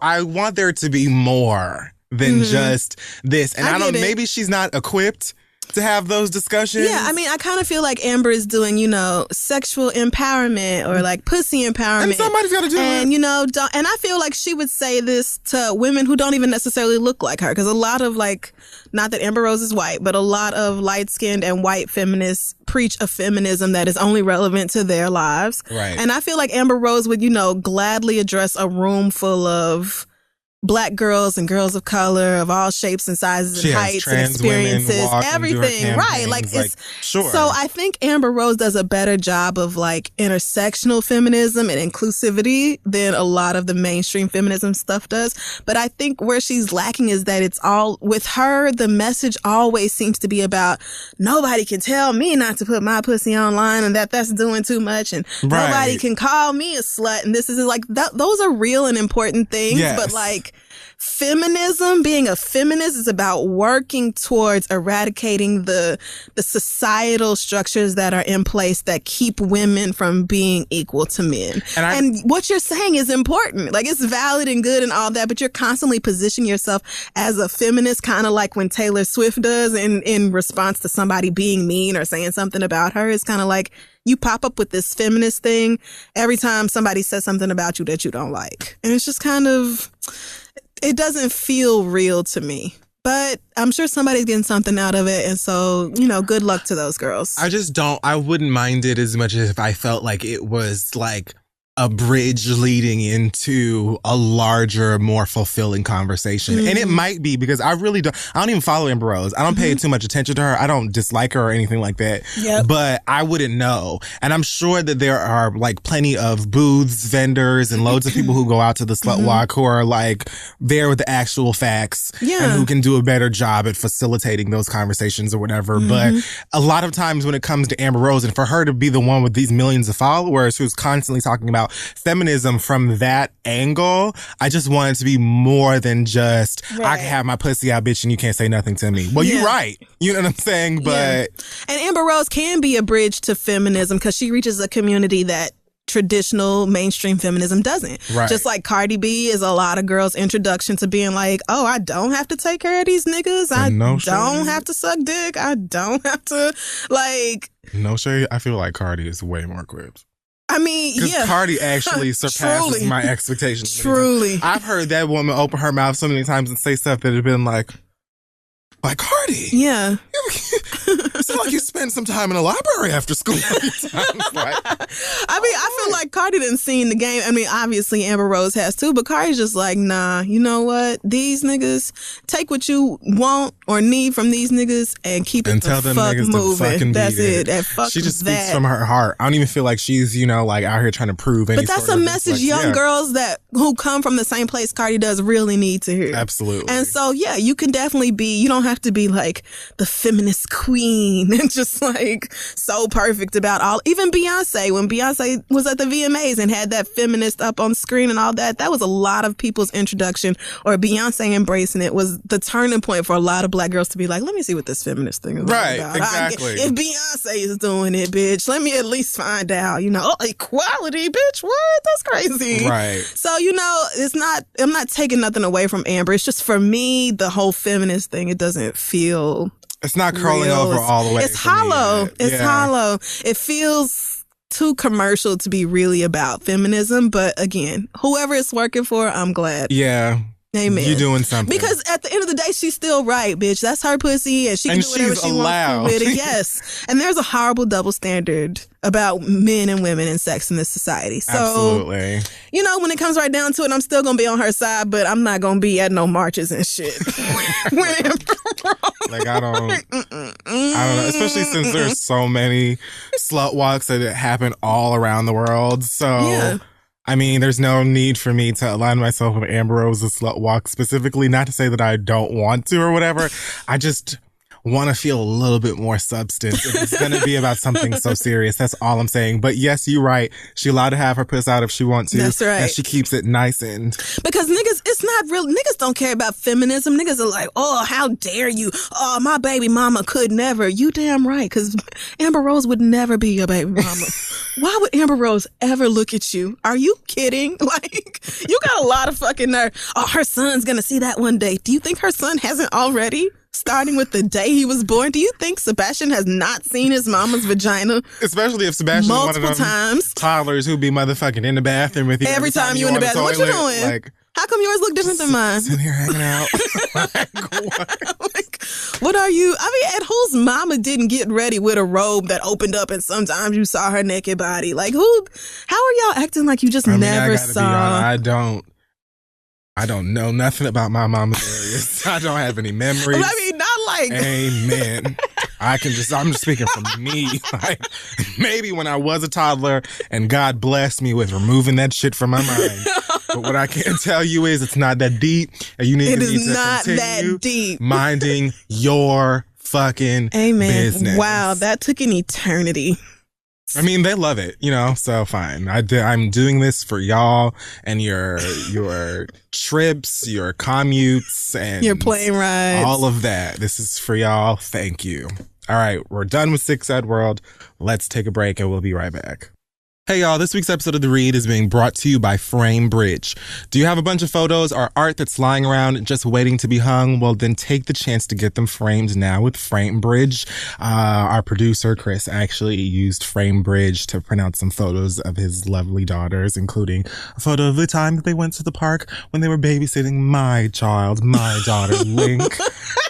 I want there to be more than just this. And I don't, maybe she's not equipped to have those discussions. Yeah, I mean, I kind of feel like Amber is doing, you know, sexual empowerment or like pussy empowerment. And somebody's got to do it. And, you know, and I feel like she would say this to women who don't even necessarily look like her. Because a lot of like, not that Amber Rose is white, but a lot of light-skinned and white feminists preach a feminism that is only relevant to their lives. Right. And I feel like Amber Rose would, you know, gladly address a room full of Black girls and girls of color of all shapes and sizes and heights and experiences, everything. Right. Like, it's sure. So I think Amber Rose does a better job of like intersectional feminism and inclusivity than a lot of the mainstream feminism stuff does. But I think where she's lacking is that it's all with her. The message always seems to be about nobody can tell me not to put my pussy online and that's doing too much. And nobody can call me a slut. And this is like, those are real and important things. Yes. But like, feminism, being a feminist is about working towards eradicating the societal structures that are in place that keep women from being equal to men. And what you're saying is important. Like, it's valid and good and all that, but you're constantly positioning yourself as a feminist, kind of like when Taylor Swift does in response to somebody being mean or saying something about her. It's kind of like you pop up with this feminist thing every time somebody says something about you that you don't like. And it's just kind of, it doesn't feel real to me, but I'm sure somebody's getting something out of it. And so, you know, good luck to those girls. I wouldn't mind it as much as if I felt like it was like a bridge leading into a larger, more fulfilling conversation. And it might be, because I don't even follow Amber Rose. I don't pay too much attention to her. I don't dislike her or anything like that. But I wouldn't know. And I'm sure that there are like plenty of booths, vendors, and loads of people who go out to the slut walk who are like there with the actual facts and who can do a better job at facilitating those conversations or whatever. But a lot of times when it comes to Amber Rose, and for her to be the one with these millions of followers who's constantly talking about feminism from that angle, I just want it to be more than just, I can have my pussy out, bitch, and you can't say nothing to me. Well, you're right. You know what I'm saying? But and Amber Rose can be a bridge to feminism because she reaches a community that traditional mainstream feminism doesn't. Right. Just like Cardi B is a lot of girls' introduction to being like, oh, I don't have to take care of these niggas. I don't have to suck dick. I don't have to, like... No shade. I feel like Cardi is way more equipped. I mean, because Cardi actually surpasses my expectations. Truly. I've heard that woman open her mouth so many times and say stuff that have been like Cardi. Yeah. It's like you spent some time in a library after school. I mean, I feel like Cardi didn't see the game. I mean, obviously Amber Rose has too, but Cardi's just like, nah, you know what? These niggas, take what you want or need from these niggas and keep it the fuck moving. That's it. And fuck she just speaks from her heart. I don't even feel like she's, like out here trying to prove anything. But that's a message young girls who come from the same place Cardi does really need to hear. Absolutely. And so, yeah, you can definitely you don't have to be like the feminist queen and just like so perfect about all. Even Beyonce, when Beyonce was at the VMAs and had that feminist up on screen and all that was a lot of people's introduction, or Beyonce embracing it was the turning point for a lot of black girls to be like, let me see what this feminist thing is about. Exactly. If Beyonce is doing it, bitch, let me at least find out, equality, bitch, what? That's crazy. Right. So, I'm not taking nothing away from Amber. It's just for me, the whole feminist thing, it doesn't feel... It's not curling over all the way. It's hollow. It's hollow. It feels too commercial to be really about feminism. But again, whoever it's working for, I'm glad. Yeah. Amen. You're doing something. Because at the end of the day, she's still right, bitch. That's her pussy, and she can do whatever she wants with it. Yes. And there's a horrible double standard about men and women and sex in this society. So, absolutely. When it comes right down to it, I'm still going to be on her side, but I'm not going to be at no marches and shit. Like, I don't know. Especially since there's so many slut walks that happen all around the world. So... yeah. I mean, there's no need for me to align myself with Amber Rose's slut walk specifically. Not to say that I don't want to or whatever. I just want to feel a little bit more substance. If it's going to be about something so serious, that's all I'm saying. But yes, you're right. She's allowed to have her puss out if she wants to. That's right. And she keeps it nice and... Because niggas, it's not real. Niggas don't care about feminism. Niggas are like, oh, how dare you? Oh, my baby mama could never. You damn right. Because Amber Rose would never be your baby mama. Why would Amber Rose ever look at you? Are you kidding? Like, you got a lot of fucking nerve. Oh, her son's going to see that one day. Do you think her son hasn't already? Starting with the day he was born, do you think Sebastian has not seen his mama's vagina? Especially if Sebastian's multiple one of them times. Toddlers who be motherfucking in the bathroom with you. Every time you in the bathroom. What you doing? Like, how come yours look different than mine? Sitting here hanging out. What are you? I mean, and whose mama didn't get ready with a robe that opened up and sometimes you saw her naked body? Like, how are y'all acting like you just never saw? I don't know nothing about my mama's areas. I don't have any memories. I mean, not like... Amen. I'm just speaking from me. Like, maybe when I was a toddler and God blessed me with removing that shit from my mind. But what I can tell you is it's not that deep. And you need to continue minding your fucking business. Wow, that took an eternity. I mean, they love it, so fine. I'm doing this for y'all and your trips, your commutes, and your plane rides. All of that. This is for y'all. Thank you. All right, we're done with Sick Sad World. Let's take a break and we'll be right back. Hey y'all, this week's episode of The Read is being brought to you by FrameBridge. Do you have a bunch of photos or art that's lying around just waiting to be hung? Well, then take the chance to get them framed now with FrameBridge. Our producer, Chris, actually used FrameBridge to print out some photos of his lovely daughters, including a photo of the time that they went to the park when they were babysitting my daughter, Link.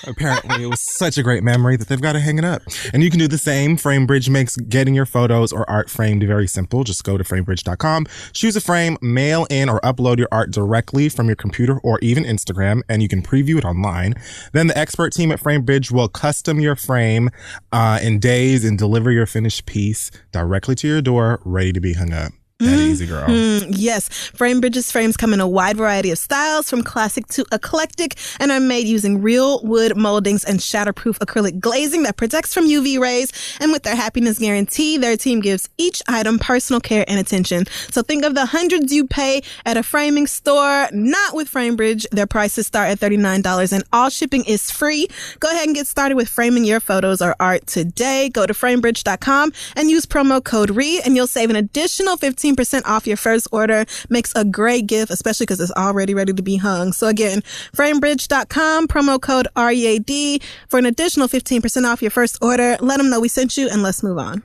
Apparently, it was such a great memory that they've got to hang it up. And you can do the same. FrameBridge makes getting your photos or art framed very simple. Just go to framebridge.com, choose a frame, mail in or upload your art directly from your computer or even Instagram, and you can preview it online. Then the expert team at FrameBridge will custom your frame in days and deliver your finished piece directly to your door, ready to be hung up. That easy, girl. Yes. FrameBridge's frames come in a wide variety of styles, from classic to eclectic, and are made using real wood moldings and shatterproof acrylic glazing that protects from UV rays. And with their happiness guarantee, their team gives each item personal care and attention. So think of the hundreds you pay at a framing store. Not with FrameBridge. Their prices start at $39 and all shipping is free. Go ahead and get started with framing your photos or art today. Go to framebridge.com and use promo code READ and you'll save an additional 15% 15% off your first order. Makes a great gift, especially because it's already ready to be hung. So again, framebridge.com, promo code READ for an additional 15% off your first order. Let them know we sent you, and let's move on.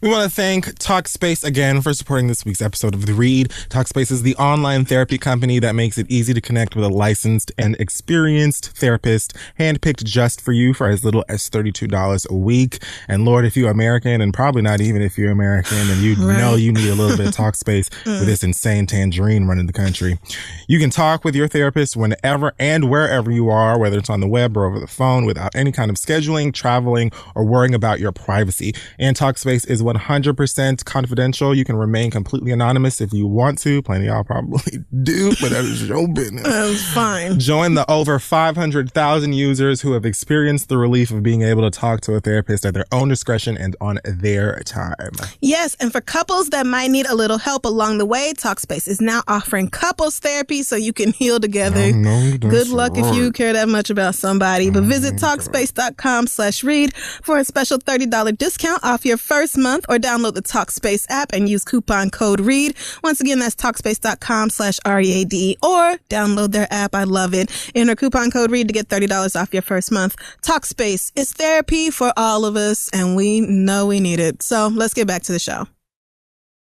We want to thank Talkspace again for supporting this week's episode of The Read. Talkspace is the online therapy company that makes it easy to connect with a licensed and experienced therapist, handpicked just for you for as little as $32 a week. And Lord, if you're American, and probably not even if you're American, and you know you need a little bit of Talkspace with this insane tangerine running the country. You can talk with your therapist whenever and wherever you are, whether it's on the web or over the phone, without any kind of scheduling, traveling, or worrying about your privacy. And Talkspace is 100% confidential. You can remain completely anonymous if you want to. Plenty of y'all probably do, but that is your business. That's fine. Join the over 500,000 users who have experienced the relief of being able to talk to a therapist at their own discretion and on their time. Yes, and for couples that might need a little help along the way, Talkspace is now offering couples therapy so you can heal together. Good luck if you care that much about somebody. But visit Talkspace.com/read for a special $30 discount off your first month, or download the Talkspace app and use coupon code READ. Once again, that's Talkspace.com/READ, or download their app. I love it. Enter coupon code READ to get $30 off your first month. Talkspace is therapy for all of us, and we know we need it. So let's get back to the show.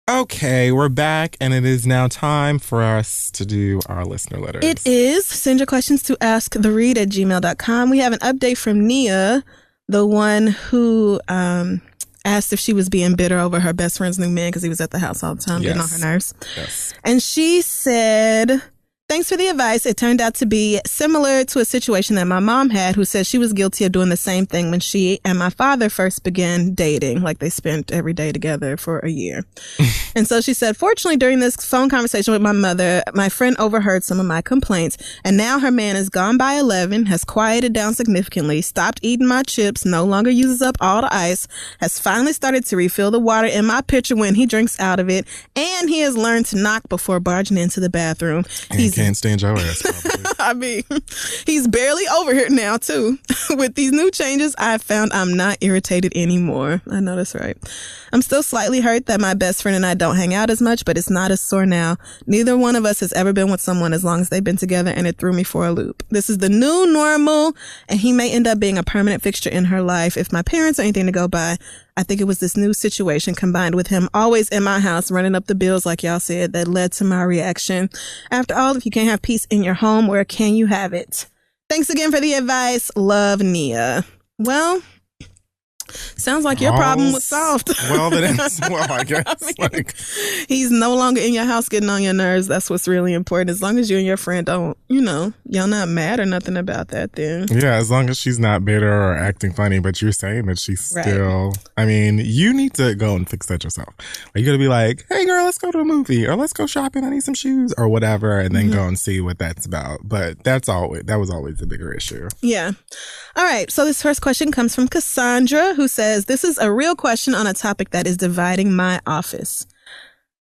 Okay, we're back, and it is now time for us to do our listener letters. It is. Send your questions to asktheread@gmail.com. We have an update from Nia, the one who asked if she was being bitter over her best friend's new man because he was at the house all the time, getting on her nerves. Yes. And she said, thanks for the advice. It turned out to be similar to a situation that my mom had, who said she was guilty of doing the same thing when she and my father first began dating. Like, they spent every day together for a year. And so she said, fortunately, during this phone conversation with my mother, my friend overheard some of my complaints. And now her man is gone by 11, has quieted down significantly, stopped eating my chips, no longer uses up all the ice, has finally started to refill the water in my pitcher when he drinks out of it, and he has learned to knock before barging into the bathroom. He can't stand your ass, probably. I mean, he's barely over here now, too. With these new changes, I've found I'm not irritated anymore. I know that's right. I'm still slightly hurt that my best friend and I don't hang out as much, but it's not as sore now. Neither one of us has ever been with someone as long as they've been together, and it threw me for a loop. This is the new normal, and he may end up being a permanent fixture in her life. If my parents are anything to go by, I think it was this new situation combined with him always in my house running up the bills, like y'all said, that led to my reaction. After all, if you can't have peace in your home, where can you have it? Thanks again for the advice. Love, Nia. Well, sounds like your problem was solved. Well, then it's, well, I guess. I mean, he's no longer in your house getting on your nerves. That's what's really important. As long as you and your friend don't, y'all not mad or nothing about that then. Yeah, as long as she's not bitter or acting funny, but you're saying that she's still, I mean, you need to go and fix that yourself. Like, you gotta be like, hey girl, let's go to a movie, or let's go shopping, I need some shoes, or whatever, and then go and see what that's about. But that was always the bigger issue. Yeah. All right, so this first question comes from Cassandra, who says, this is a real question on a topic that is dividing my office.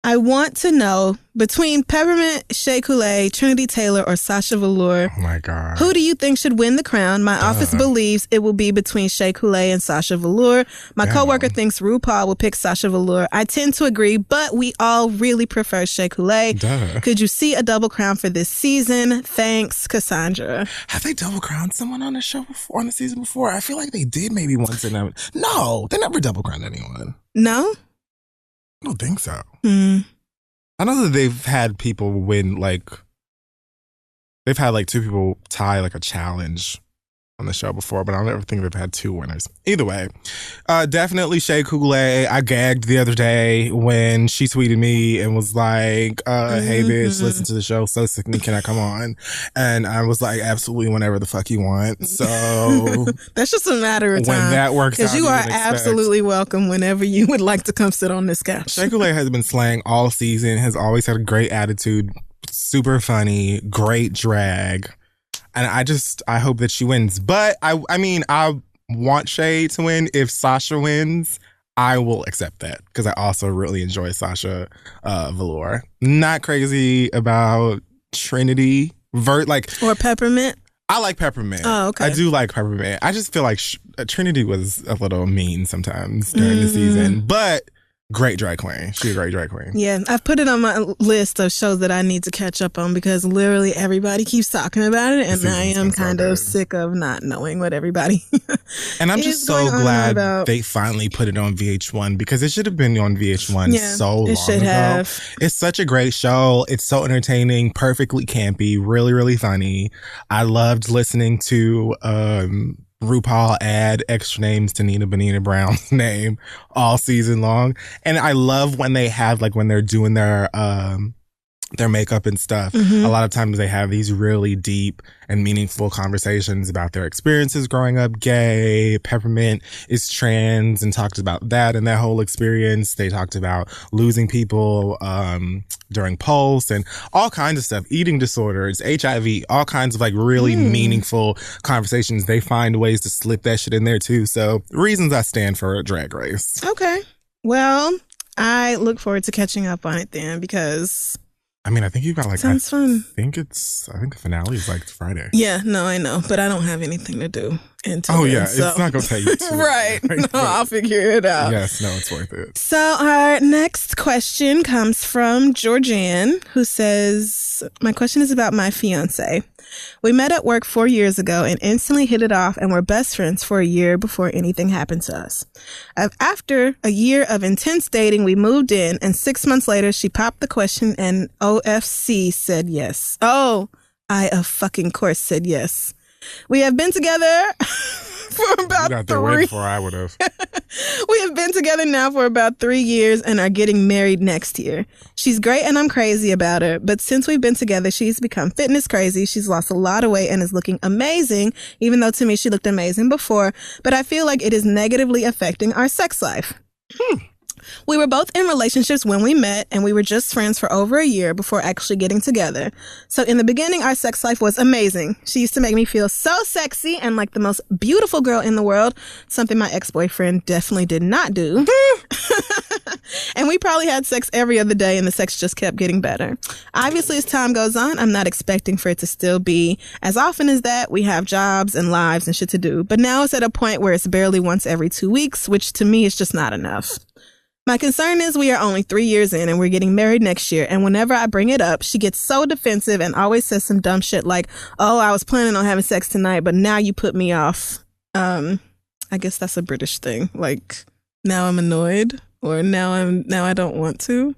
I want to know, between Peppermint, Shea Coulee, Trinity Taylor, or Sasha Velour, oh my God, who do you think should win the crown? My office believes it will be between Shea Coulee and Sasha Velour. My coworker thinks RuPaul will pick Sasha Velour. I tend to agree, but we all really prefer Shea Coulee. Could you see a double crown for this season? Thanks, Cassandra. Have they double crowned someone on the show before, on the season before? I feel like they did maybe once. No, they never double crowned anyone. No? I don't think so. I know that they've had people win, like, they've had like two people tie like a challenge on the show before, but I don't ever think they've had two winners. Either way, definitely Shea Coulee. I gagged the other day when she tweeted me and was like, hey bitch, listen to the show, So Sick of Me, can I come on? And I was like, absolutely, whenever the fuck you want. So that's just a matter of time. When that works out, because you are absolutely welcome whenever you would like to come sit on this couch. Shea Coulee has been slaying all season, has always had a great attitude, super funny, great drag. And I hope that she wins. But I mean, I want Shea to win. If Sasha wins, I will accept that, because I also really enjoy Sasha Velour. Not crazy about Trinity or Peppermint. I like Peppermint. Oh, okay. I do like Peppermint. I just feel like Trinity was a little mean sometimes during the season. But Great drag queen. She's a great drag queen. Yeah, I've put it on my list of shows that I need to catch up on because literally everybody keeps talking about it, and I am kind of sick of not knowing what everybody. And I'm just so glad they finally put it on VH1 because it should have been on VH1 so long ago. It should have. It's such a great show. It's so entertaining, perfectly campy, really, really funny. I loved listening to RuPaul add extra names to Nina Bonina Brown's name all season long. And I love when they have, like, when they're doing their makeup and stuff. A lot of times they have these really deep and meaningful conversations about their experiences growing up gay. Peppermint is trans and talked about that and that whole experience. They talked about losing people during Pulse and all kinds of stuff, eating disorders, HIV, all kinds of like really meaningful conversations. They find ways to slip that shit in there too. So reasons I stand for Drag Race. Okay. Well, I look forward to catching up on it then because I mean, I think you've got like, sounds fun. I think the finale is like Friday. Yeah, no, I know, but I don't have anything to do until then, it's not going to take you too right. No, I'll figure it out. Yes, no, it's worth it. So our next question comes from Georgianne, who says, my question is about my fiance. We met at work 4 years ago and instantly hit it off and were best friends for a year before anything happened to us. After a year of intense dating, we moved in, and 6 months later, she popped the question and OFC said yes. Oh, I of fucking course said yes. We have been together for about you got there way before I would have. We have been together now for about 3 years and are getting married next year. She's great and I'm crazy about her, but since we've been together, she's become fitness crazy. She's lost a lot of weight and is looking amazing, even though to me she looked amazing before, but I feel like it is negatively affecting our sex life. We were both in relationships when we met, and we were just friends for over a year before actually getting together. So in the beginning, our sex life was amazing. She used to make me feel so sexy and like the most beautiful girl in the world, something my ex-boyfriend definitely did not do. And we probably had sex every other day, and the sex just kept getting better. Obviously, as time goes on, I'm not expecting for it to still be as often as that. We have jobs and lives and shit to do. But now it's at a point where it's barely once every 2 weeks, which to me is just not enough. My concern is we are only 3 years in and we're getting married next year. And whenever I bring it up, she gets so defensive and always says some dumb shit like, oh, I was planning on having sex tonight, but now you put me off. I guess that's a British thing. Like, now I'm annoyed or now I don't want to.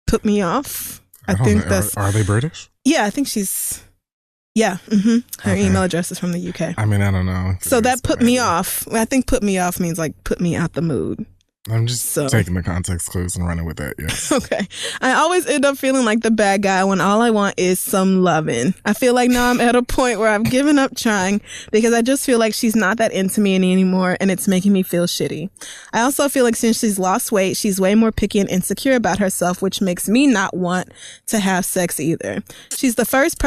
Put me off. I think that's. Are they British? Yeah, I think she's. Yeah. Her email address is from the UK. I mean, I don't know. So that put me off. I think put me off means like put me out the mood. I'm just taking the context clues and running with that, yes. Okay. I always end up feeling like the bad guy when all I want is some loving. I feel like now I'm at a point where I've given up trying because I just feel like she's not that into me anymore and it's making me feel shitty. I also feel like since she's lost weight, she's way more picky and insecure about herself, which makes me not want to have sex either. She's the first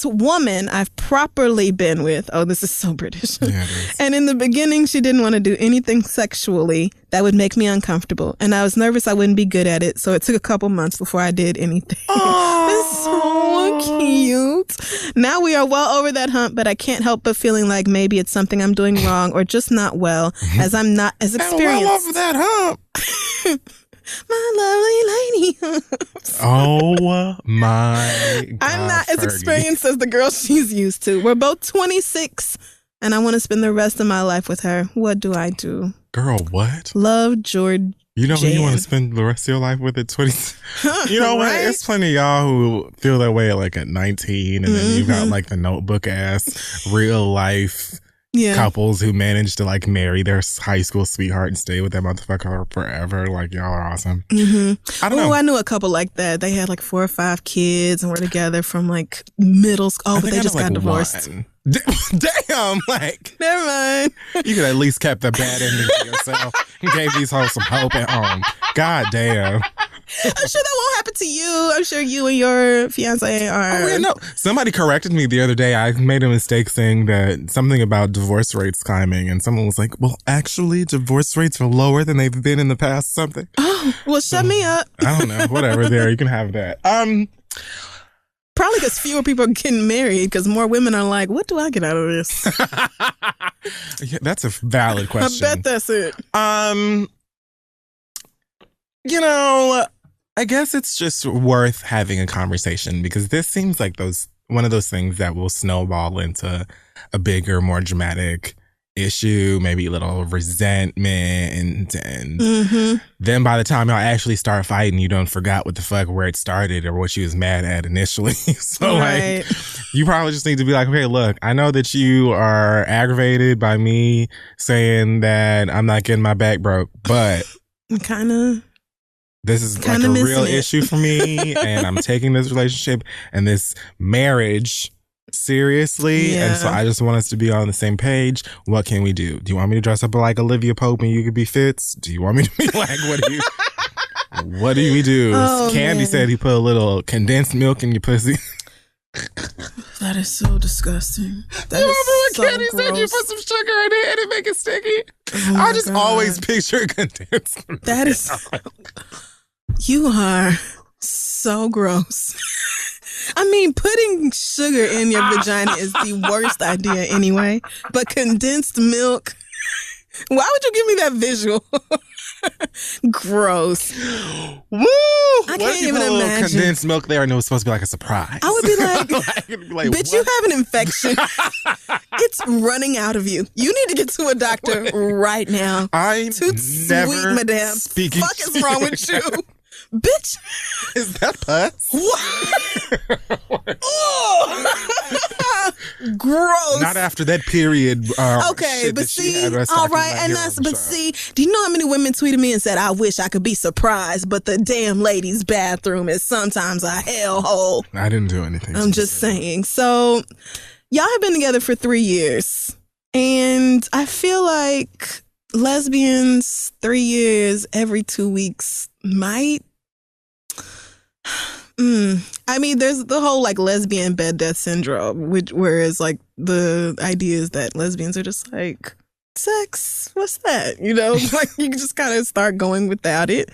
woman I've properly been with. Oh, this is so British. Yeah, it is. And in the beginning, she didn't want to do anything sexually that would make me uncomfortable. And I was nervous I wouldn't be good at it. So it took a couple months before I did anything. It's so cute. Now we are well over that hump, but I can't help but feeling like maybe it's something I'm doing wrong or just not well, as I'm not as experienced. Well over that hump. My lovely lady. Oh my God, I'm not as Fergie. Experienced as the girl she's used to. We're both 26 and I want to spend the rest of my life with her. What do I do? Girl, what? Love, George. You know who you want to spend the rest of your life with at 20? You know what? It's plenty of y'all who feel that way at 19 and then you got like the Notebook ass real life couples who manage to like marry their high school sweetheart and stay with that motherfucker forever. Like, y'all are awesome. I don't know. I knew a couple like that. They had like 4 or 5 kids and were together from like middle school. Oh, but they just got divorced. Damn, like, never mind. You could at least kept the bad ending to yourself and gave these hoes some hope at home. God damn. I'm sure that won't happen to you. I'm sure you and your fiance are. Oh, yeah, no. Somebody corrected me the other day. I made a mistake saying that something about divorce rates climbing, and someone was like, well, actually, divorce rates are lower than they've been in the past, something. Oh, well, shut me up. I don't know. Whatever. There, you can have that. Probably because fewer people are getting married because more women are like, what do I get out of this? Yeah, that's a valid question. I bet that's it. You know, I guess it's just worth having a conversation because this seems like one of those things that will snowball into a bigger, more dramatic issue, maybe a little resentment, and then by the time y'all actually start fighting, you don't forgot what the fuck where it started or what you was mad at initially. So like, you probably just need to be like, okay, look, I know that you are aggravated by me saying that I'm not getting my back broke, but this is like a real issue for me, and I'm taking this relationship and this marriage seriously, and so I just want us to be on the same page. What can we do? Do you want me to dress up like Olivia Pope and you could be Fitz? Do you want me to be like, what do we do? Oh, Candy said he put a little condensed milk in your pussy. That is so disgusting. That you remember when Candy said you put some sugar in it and it make it sticky? I just always picture condensed milk. That is you are so gross. I mean, putting sugar in your vagina is the worst idea anyway. But condensed milk, why would you give me that visual? Gross. Woo! I can't even imagine. Condensed milk there and it was supposed to be like a surprise. I would be like, bitch, you have an infection. It's running out of you. You need to get to a doctor right now. I'm never sweet, madame. Speaking. What the fuck is wrong with you? Bitch. Is that pus? What? Oh. Gross. Not after that period. Okay, but see, all right, and see, do you know how many women tweeted me and said, I wish I could be surprised, but the damn ladies' bathroom is sometimes a hellhole. I didn't do anything. I'm just saying. So, y'all have been together for 3 years, and I feel like lesbians 3 years every 2 weeks might. I mean, there's the whole like lesbian bed death syndrome, whereas like the idea is that lesbians are just like, sex, what's that? You know, like you can just kind of start going without it.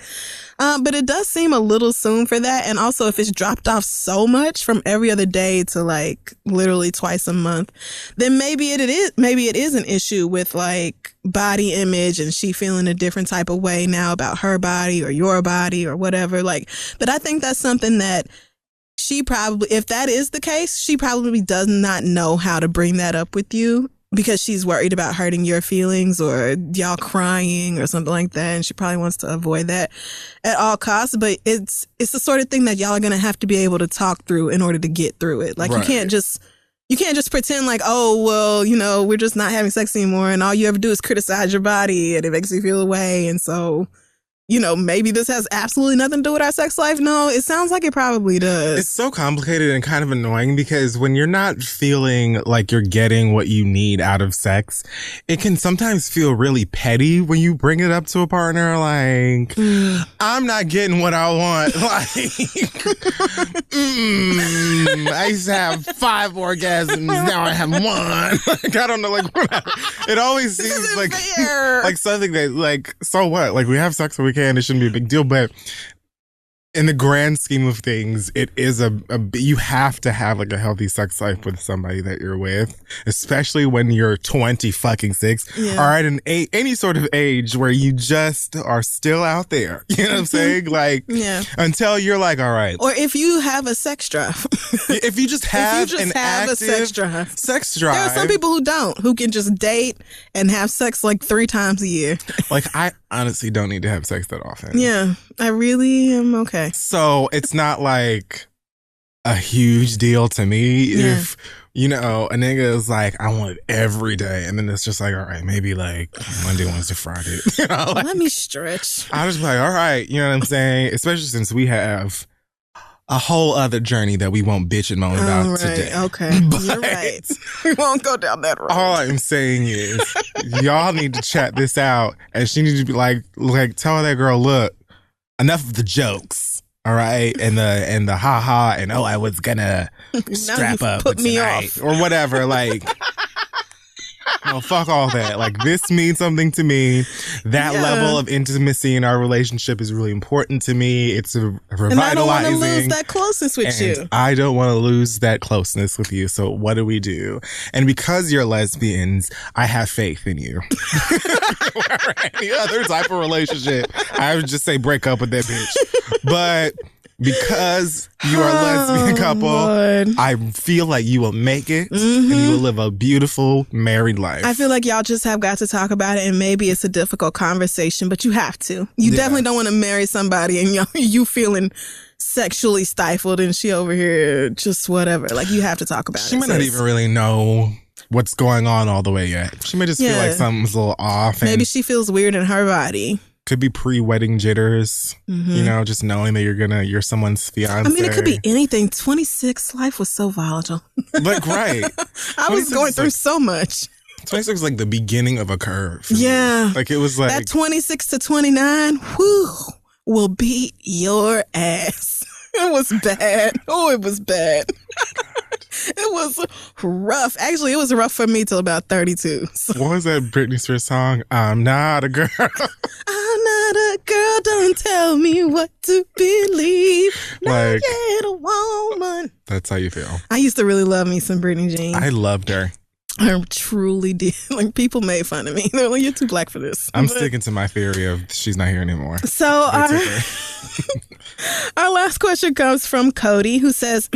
But it does seem a little soon for that. And also if it's dropped off so much from every other day to like literally twice a month, then maybe it is an issue with like body image and she feeling a different type of way now about her body or your body or whatever. Like, but I think that's something that she probably, if that is the case, she probably does not know how to bring that up with you, because she's worried about hurting your feelings or y'all crying or something like that. And she probably wants to avoid that at all costs. But it's the sort of thing that y'all are going to have to be able to talk through in order to get through it. Like, right. You can't just pretend like, oh, well, you know, we're just not having sex anymore. And all you ever do is criticize your body and it makes you feel away. And so, you know, maybe this has absolutely nothing to do with our sex life. No, it sounds like it probably does. It's so complicated and kind of annoying because when you're not feeling like you're getting what you need out of sex, it can sometimes feel really petty when you bring it up to a partner. Like, I'm not getting what I want. Like, I used to have 5 orgasms. Now I have 1. Like, I don't know. Like, it always seems like something that, like, so what? Like, we have sex or we can. It shouldn't be a big deal, but in the grand scheme of things, it is you have to have like a healthy sex life with somebody that you're with, especially when you're 26 or at any sort of age where you just are still out there. You know what I'm saying? Like, until you're like, all right. Or if you have a sex drive. If you just have a sex drive. There are some people who don't, who can just date and have sex like 3 times a year. Like, I honestly don't need to have sex that often. Yeah, I really am okay. So it's not like a huge deal to me if, you know, a nigga is like, I want it every day. And then it's just like, all right, maybe like Monday, Wednesday, Friday. You know, like, let me stretch. I was like, all right, you know what I'm saying? Especially since we have a whole other journey that we won't bitch and moan about today. Okay, you're right. We won't go down that road. All I'm saying is, y'all need to chat this out, and she needs to be like, tell that girl, look, enough of the jokes, all right, and the ha ha, and I was gonna strap up put me tonight, off or whatever, like. No, fuck all that. Like, this means something to me. That level of intimacy in our relationship is really important to me. It's revitalizing. And I don't want to lose that closeness with you. I don't want to lose that closeness with you. So what do we do? And because you're lesbians, I have faith in you. Or any other type of relationship, I would just say break up with that bitch. But because you are a lesbian couple, Lord. I feel like you will make it and you will live a beautiful married life. I feel like y'all just have got to talk about it, and maybe it's a difficult conversation, but you have to. You definitely don't want to marry somebody and you feeling sexually stifled and she over here just whatever. Like, you have to talk about it. She might not even really know what's going on all the way yet. She may just feel like something's a little off. And maybe she feels weird in her body. Could be pre-wedding jitters, you know, just knowing that you're someone's fiance. I mean, it could be anything. 26, life was so volatile. Like, right. I was going through so much. 26 was like the beginning of a curve. Yeah. Like, it was like. That 26 to 29, whew, will beat your ass. It was bad. Oh, it was bad. It was rough. Actually, it was rough for me till about 32. So. What was that Britney Spears song? I'm not a girl. I'm not a girl. Don't tell me what to believe. Not yet a woman. That's how you feel. I used to really love me some Britney Jean. I loved her. I truly did. Like, people made fun of me. They're like, you're too black for this. I'm sticking to my theory of she's not here anymore. So our last question comes from Cody, who says,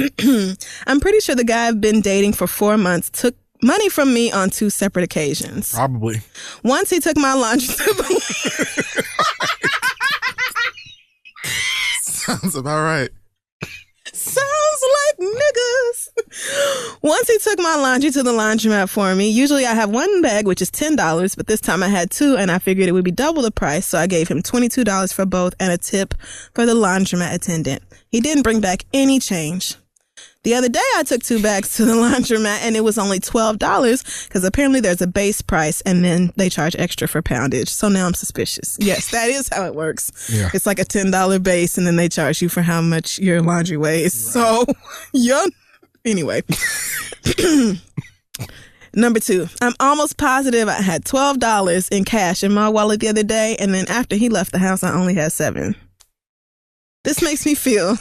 I'm pretty sure the guy I've been dating for 4 months took money from me on 2 separate occasions. Probably. Once he took my laundry to the... Sounds about right. Sounds like niggas. Once he took my laundry to the laundromat for me. Usually I have one bag, which is $10, but this time I had 2, and I figured it would be double the price, so I gave him $22 for both and a tip for the laundromat attendant. He didn't bring back any change. The other day I took 2 bags to the laundromat and it was only $12 because apparently there's a base price and then they charge extra for poundage. So now I'm suspicious. Yes, that is how it works. Yeah. It's like a $10 base and then they charge you for how much your laundry weighs. Right. So, anyway. Number 2, I'm almost positive I had $12 in cash in my wallet the other day, and then after he left the house, I only had $7. This makes me feel...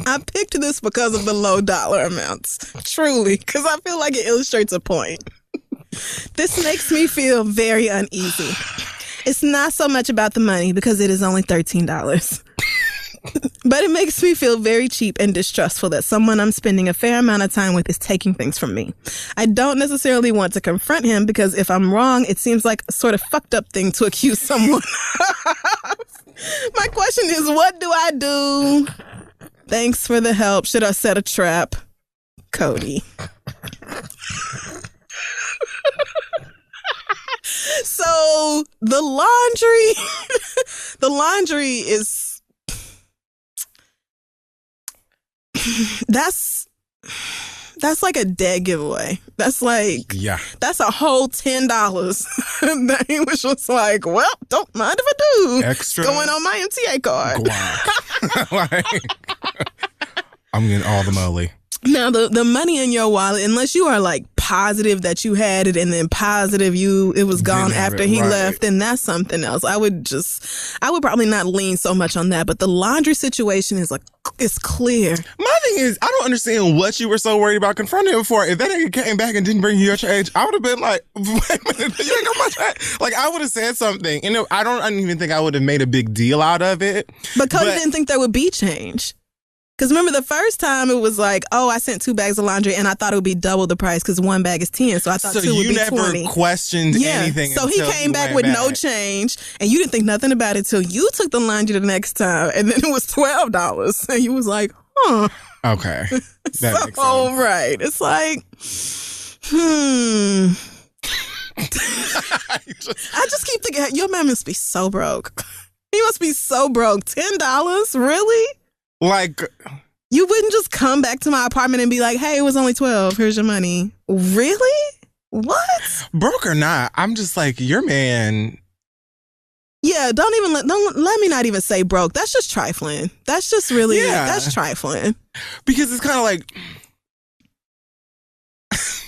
I picked this because of the low dollar amounts. Truly, because I feel like it illustrates a point. This makes me feel very uneasy. It's not so much about the money because it is only $13. But it makes me feel very cheap and distrustful that someone I'm spending a fair amount of time with is taking things from me. I don't necessarily want to confront him because if I'm wrong, it seems like a sort of fucked up thing to accuse someone. My question is, what do I do? Thanks for the help. Should I set a trap? Cody. So the laundry is, that's like a dead giveaway. That's like, that's a whole $10 that he was just like, well, don't mind if I do. Extra. It's going on my MTA card. I'm getting all the moly. Now, the money in your wallet, unless you are like positive that you had it and then positive it was gone after he left, then that's something else. I would probably not lean so much on that. But the laundry situation is like, it's clear. My thing is, I don't understand what you were so worried about confronting him for. If that nigga came back and didn't bring you your change, I would have been like, wait a minute, you ain't got my change. Like, I would have said something. You know, I don't even think I would have made a big deal out of it. But Cody didn't think there would be change. Because remember the first time it was like, oh, I sent 2 bags of laundry and I thought it would be double the price because 1 bag is 10. So I thought 2 would be 20. So you never questioned anything. So he came back with no change and you didn't think nothing about it till you took the laundry the next time and then it was $12. And you was like, huh. Okay. That makes sense. Right. It's like, I just keep thinking, your man must be so broke. He must be so broke. $10? Really? Like, you wouldn't just come back to my apartment and be like, hey, it was only 12. Here's your money. Really? What? Broke or not, I'm just like, your man. Yeah, don't let me not even say broke. That's just trifling. That's just really, that's trifling. Because it's kind of like,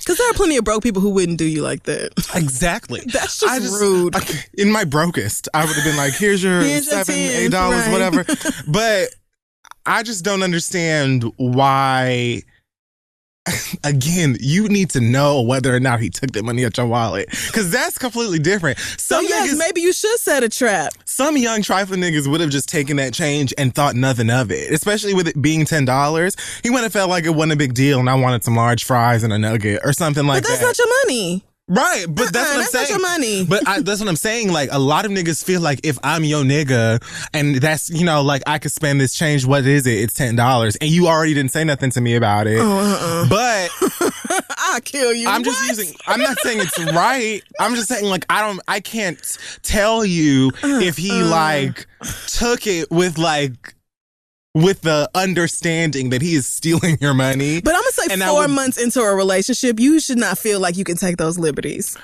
Because there are plenty of broke people who wouldn't do you like that. Exactly. That's just rude. In my brokest, I would have been like, here's your $7, $8, right. whatever. But I just don't understand why. Again, you need to know whether or not he took the money out your wallet, because that's completely different. So yes, maybe you should set a trap. Some young trifling niggas would have just taken that change and thought nothing of it, especially with it being $10. He would have felt like it wasn't a big deal and I wanted some large fries and a nugget or something like that. But that's not your money. Right, but that's what I'm saying. That's not your money. But that's what I'm saying. Like, a lot of niggas feel like if I'm your nigga and that's, like, I could spend this change, what is it? It's $10. And you already didn't say nothing to me about it. But I'll kill you. I'm not saying it's right. I'm just saying, like, I can't tell you if he, like, took it with, like, with the understanding that he is stealing your money. But I'm going to say 4 months into a relationship, you should not feel like you can take those liberties.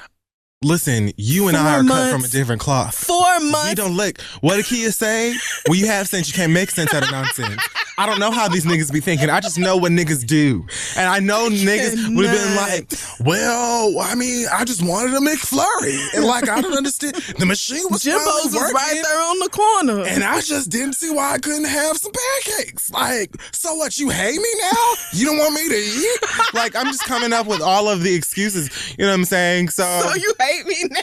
Listen, you and I are cut from a different cloth. 4 months? We don't look. What did Kia say? When you have sense, you can't make sense out of nonsense. I don't know how these niggas be thinking. I just know what niggas do. And I know niggas would have been like, well, I mean, I just wanted a McFlurry. And like, I don't understand. The machine was Jimbo's was right there on the corner. And I just didn't see why I couldn't have some pancakes. Like, so what, you hate me now? You don't want me to eat? Like, I'm just coming up with all of the excuses. You know what I'm saying? So you hate me now?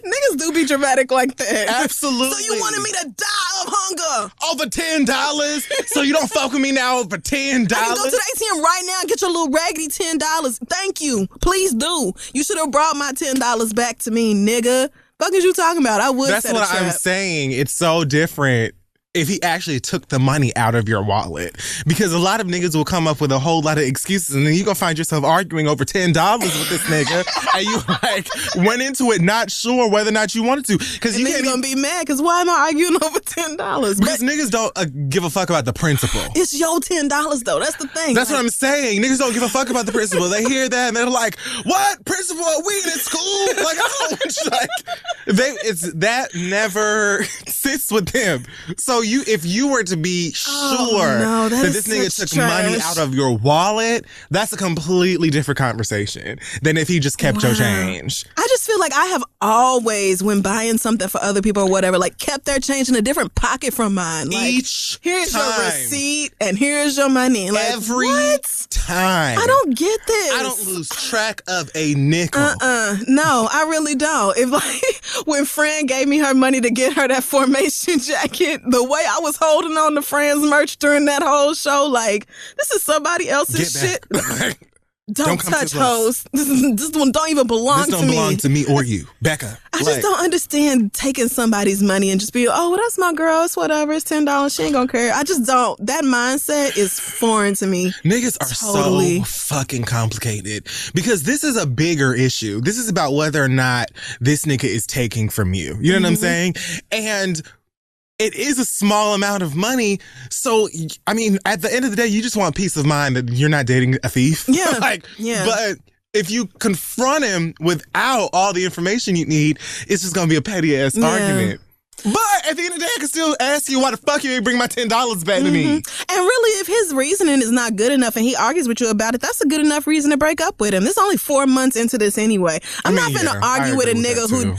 Niggas do be dramatic like that. Absolutely. So you wanted me to die of hunger. Over $10? So you don't fuck with me now over $10? I can go to the ATM right now and get your little raggedy $10. Thank you. Please do. You should have brought my $10 back to me, nigga. Fuck is you talking about? I would. That's what I'm saying. It's so different if he actually took the money out of your wallet. Because a lot of niggas will come up with a whole lot of excuses and then you're going to find yourself arguing over $10 with this nigga. And you like went into it not sure whether or not you wanted to. Because you can't going to be mad because why am I arguing over $10? Because niggas don't give a fuck about the principle. It's your $10 though. That's the thing. That's what I'm saying. Niggas don't give a fuck about the principle. They hear that and they're like, what? Principle of weed in school? Like, I don't like, that never sits with them. So if you were to be sure that this nigga took money out of your wallet, that's a completely different conversation than if he just kept your change. I just feel like I have always, when buying something for other people or whatever, like kept their change in a different pocket from mine. Like, here's your receipt and here's your money. Like, every time. I don't get this. I don't lose track of a nickel. No, I really don't. If like when Fran gave me her money to get her that Formation jacket, the way I was holding on to Fran's merch during that whole show, like, this is somebody else's shit. Don't touch hoes. This one don't even belong to me. This don't belong to me or you. Back up. I just don't understand taking somebody's money and just be, oh, well, that's my girl. It's whatever. It's $10. She ain't gonna care. I just don't. That mindset is foreign to me. Niggas are so fucking complicated because this is a bigger issue. This is about whether or not this nigga is taking from you. You know what I'm saying? And it is a small amount of money. So, I mean, at the end of the day, you just want peace of mind that you're not dating a thief. Yeah. But if you confront him without all the information you need, it's just going to be a petty ass argument. But at the end of the day, I can still ask you why the fuck you didn't bring my $10 back to me. And really, if his reasoning is not good enough and he argues with you about it, that's a good enough reason to break up with him. This is only 4 months into this anyway. I'm not going to argue with a nigga who...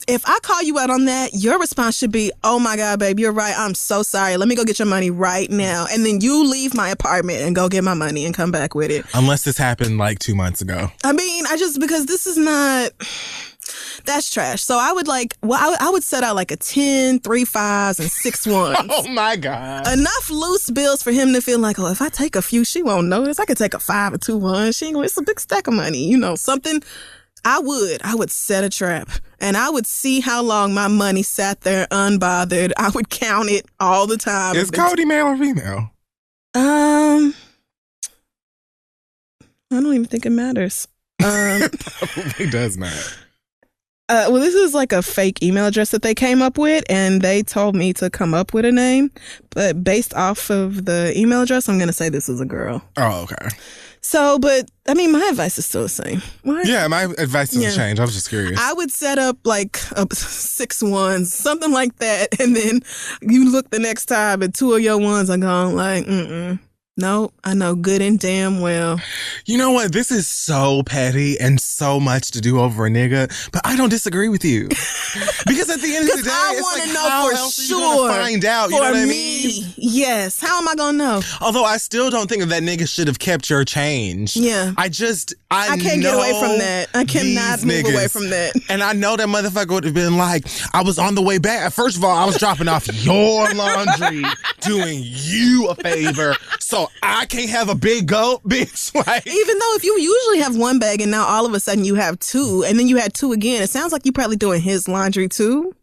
If I call you out on that, your response should be, oh my God, babe, you're right. I'm so sorry. Let me go get your money right now. And then you leave my apartment and go get my money and come back with it. Unless this happened like 2 months ago. I mean, because this is not... That's trash. So I would I would set out like a 10, 3 5s, and 6 1s. Oh my God. Enough loose bills for him to feel like, oh, if I take a few, she won't notice. I could take a 5 or 2 1s. It's a big stack of money. You know, something. I would set a trap and I would see how long my money sat there unbothered. I would count it all the time. Is Cody male or female? I don't even think it matters. It does matter. Well, this is like a fake email address that they came up with, and they told me to come up with a name. But based off of the email address, I'm going to say this is a girl. Oh, okay. So, but I mean, my advice is still the same. What? Yeah, my advice doesn't change. I was just curious. I would set up like 6 1s, something like that, and then you look the next time, and 2 of your ones are gone. Like, No, I know good and damn well. You know what? This is so petty and so much to do over a nigga, but I don't disagree with you. Because at the end of the day, I it's want to like, know how for else sure. are you gonna find out? You know what I mean? Yes. How am I gonna know? Although I still don't think that nigga should have kept your change. Yeah. I can't get away from that. I cannot move away from that. And I know that motherfucker would have been like, I was on the way back. First of all, I was dropping off your laundry, doing you a favor, so I can't have a big gulp, bitch. Like, even though if you usually have one bag and now all of a sudden you have two, and then you had two again, it sounds like you're probably doing his laundry too.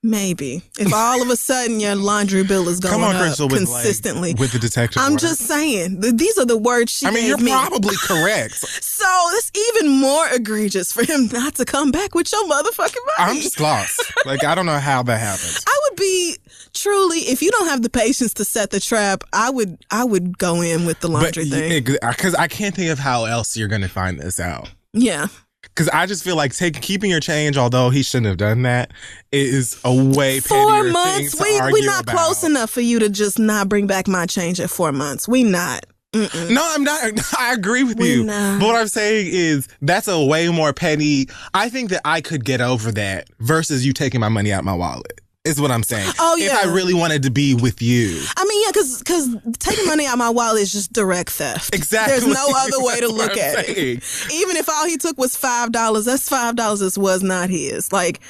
Maybe. If all of a sudden your laundry bill is going up Crystal, consistently. with the detective I'm work. just saying. These are the words she gave me. You're probably correct. So that's even more egregious for him not to come back with your motherfucking money. I'm just lost. Like, I don't know how that happens. I would be truly, if you don't have the patience to set the trap, I would go in with the laundry thing. Because I can't think of how else you're going to find this out. Yeah. Because I just feel like keeping your change, although he shouldn't have done that, is a way pettier 4 months. thing to argue We're not about. close enough for you to just not bring back my change at 4 months. We not. Mm-mm. No, I'm not. I agree with you. Not. But what I'm saying is that's a way more petty. I think that I could get over that versus you taking my money out my wallet. Is what I'm saying. Oh, yeah. If I really wanted to be with you. I mean, yeah, because taking money out of my wallet is just direct theft. Exactly. There's no other way to look at it. Even if all he took was $5, that's $5 that was not his. Like,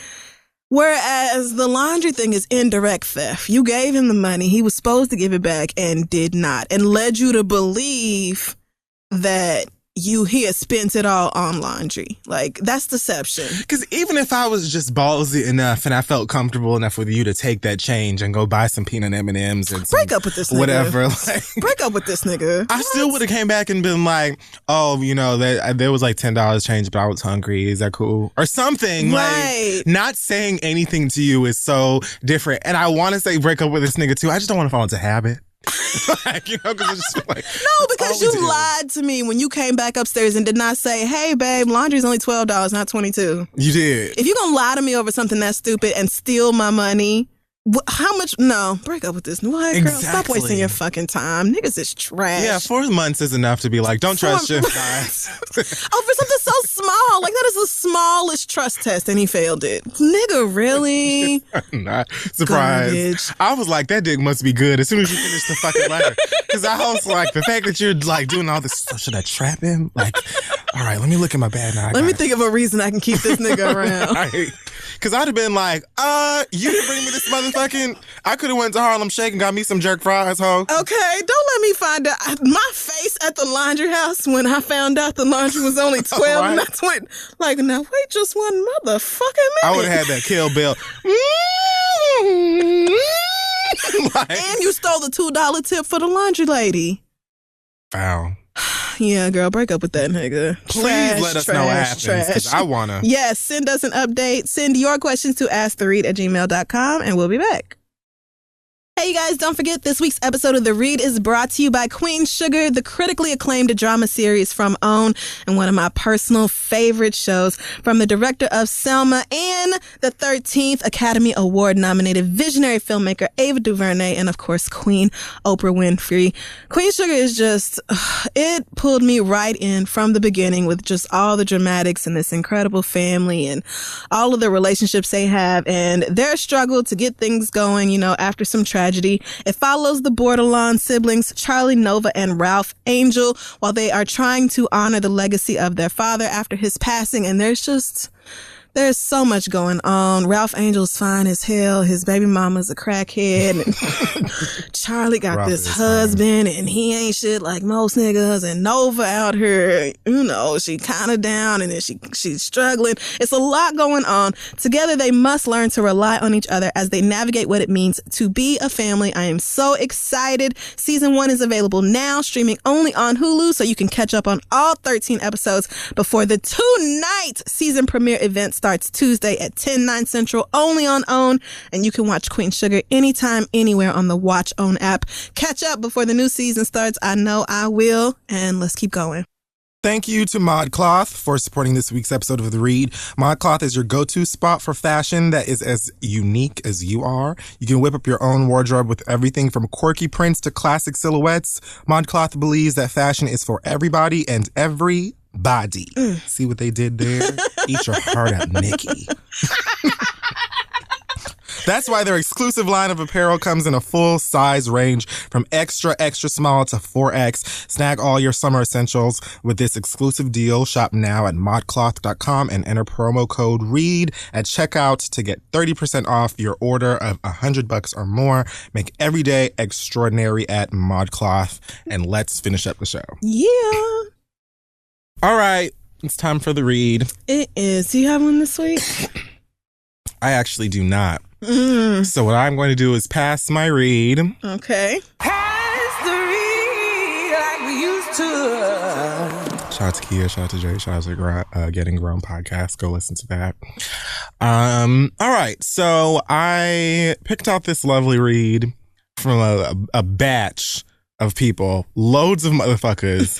whereas the laundry thing is indirect theft. You gave him the money. He was supposed to give it back and did not, and led you to believe that he had spent it all on laundry. Like, that's deception. Because even if I was just ballsy enough and I felt comfortable enough with you to take that change and go buy some peanut M&Ms and break up with this nigga. Whatever. Like, break up with this nigga. I still would have came back and been like, oh, you know, there was like $10 change, but I was hungry. Is that cool? Or something. Right. Like, not saying anything to you is so different. And I want to say break up with this nigga too. I just don't want to fall into habit. Like, you know, because it's just like, no, because you lied to me when you came back upstairs and did not say, hey, babe, laundry's only $12, not $22. You did. If you're going to lie to me over something that's stupid and steal my money, how much? No, break up with this. What, girl? Stop wasting your fucking time. Niggas is trash. Yeah, 4 months is enough to be like, don't trust your guys. Oh, for something so small. Like, that is the smallest trust test, and he failed it. Nigga, really? I'm not surprised. Garbage. I was like, that dick must be good as soon as you finish the fucking letter. Because I was like, the fact that you're like doing all this, should I trap him? Like, all right, let me look at my bag now. Let me think of a reason I can keep this nigga around. Because I'd have been like, you didn't bring me this motherfucking... I could have went to Harlem Shake and got me some jerk fries, ho. Okay, don't let me find out. My face at the laundry house when I found out the laundry was only 12 right. and that's what... Like, now wait just one motherfucking minute. I would have had that Kill Bill. Like, and you stole the $2 tip for the laundry lady. Wow. Yeah, girl, break up with that nigga. Please Trash, let us know what happens, because I want to. Yes, send us an update. Send your questions to asktheread@gmail.com, and we'll be back. Hey, you guys, don't forget this week's episode of The Read is brought to you by Queen Sugar, the critically acclaimed drama series from OWN and one of my personal favorite shows, from the director of Selma and the 13th Academy Award nominated visionary filmmaker Ava DuVernay, and of course Queen Oprah Winfrey. Queen Sugar is just, it pulled me right in from the beginning with just all the dramatics and this incredible family and all of the relationships they have and their struggle to get things going, you know, after some tragedy. It follows the Bordelon siblings, Charlie, Nova, and Ralph Angel, while they are trying to honor the legacy of their father after his passing. And there's so much going on. Ralph Angel's fine as hell. His baby mama's a crackhead. And Charlie got Ralph this husband and he ain't shit like most niggas. And Nova out here, you know, she kind of down and then she's struggling. It's a lot going on. Together, they must learn to rely on each other as they navigate what it means to be a family. I am so excited. Season 1 is available now, streaming only on Hulu, so you can catch up on all 13 episodes before the 2-night season premiere event starts Tuesday at 10/9 Central, only on OWN, and you can watch Queen Sugar anytime, anywhere on the Watch OWN app. Catch up before the new season starts. I know I will, and let's keep going. Thank you to ModCloth for supporting this week's episode of The Read. ModCloth is your go-to spot for fashion that is as unique as you are. You can whip up your own wardrobe with everything from quirky prints to classic silhouettes. ModCloth believes that fashion is for everybody and everybody. See what they did there? Eat your heart out, Nikki. That's why their exclusive line of apparel comes in a full size range from extra, extra small to 4X. Snag all your summer essentials with this exclusive deal. Shop now at modcloth.com and enter promo code READ at checkout to get 30% off your order of $100 or more. Make every day extraordinary at ModCloth. And let's finish up the show. Yeah. All right. It's time for the read. It is. Do you have one this week? I actually do not. So what I'm going to do is pass my read. Okay. Pass the read like we used to. Shout out to Kia, shout out to Jay, shout out to Getting Grown podcast. Go listen to that. All right. So I picked out this lovely read from a batch of people, loads of motherfuckers,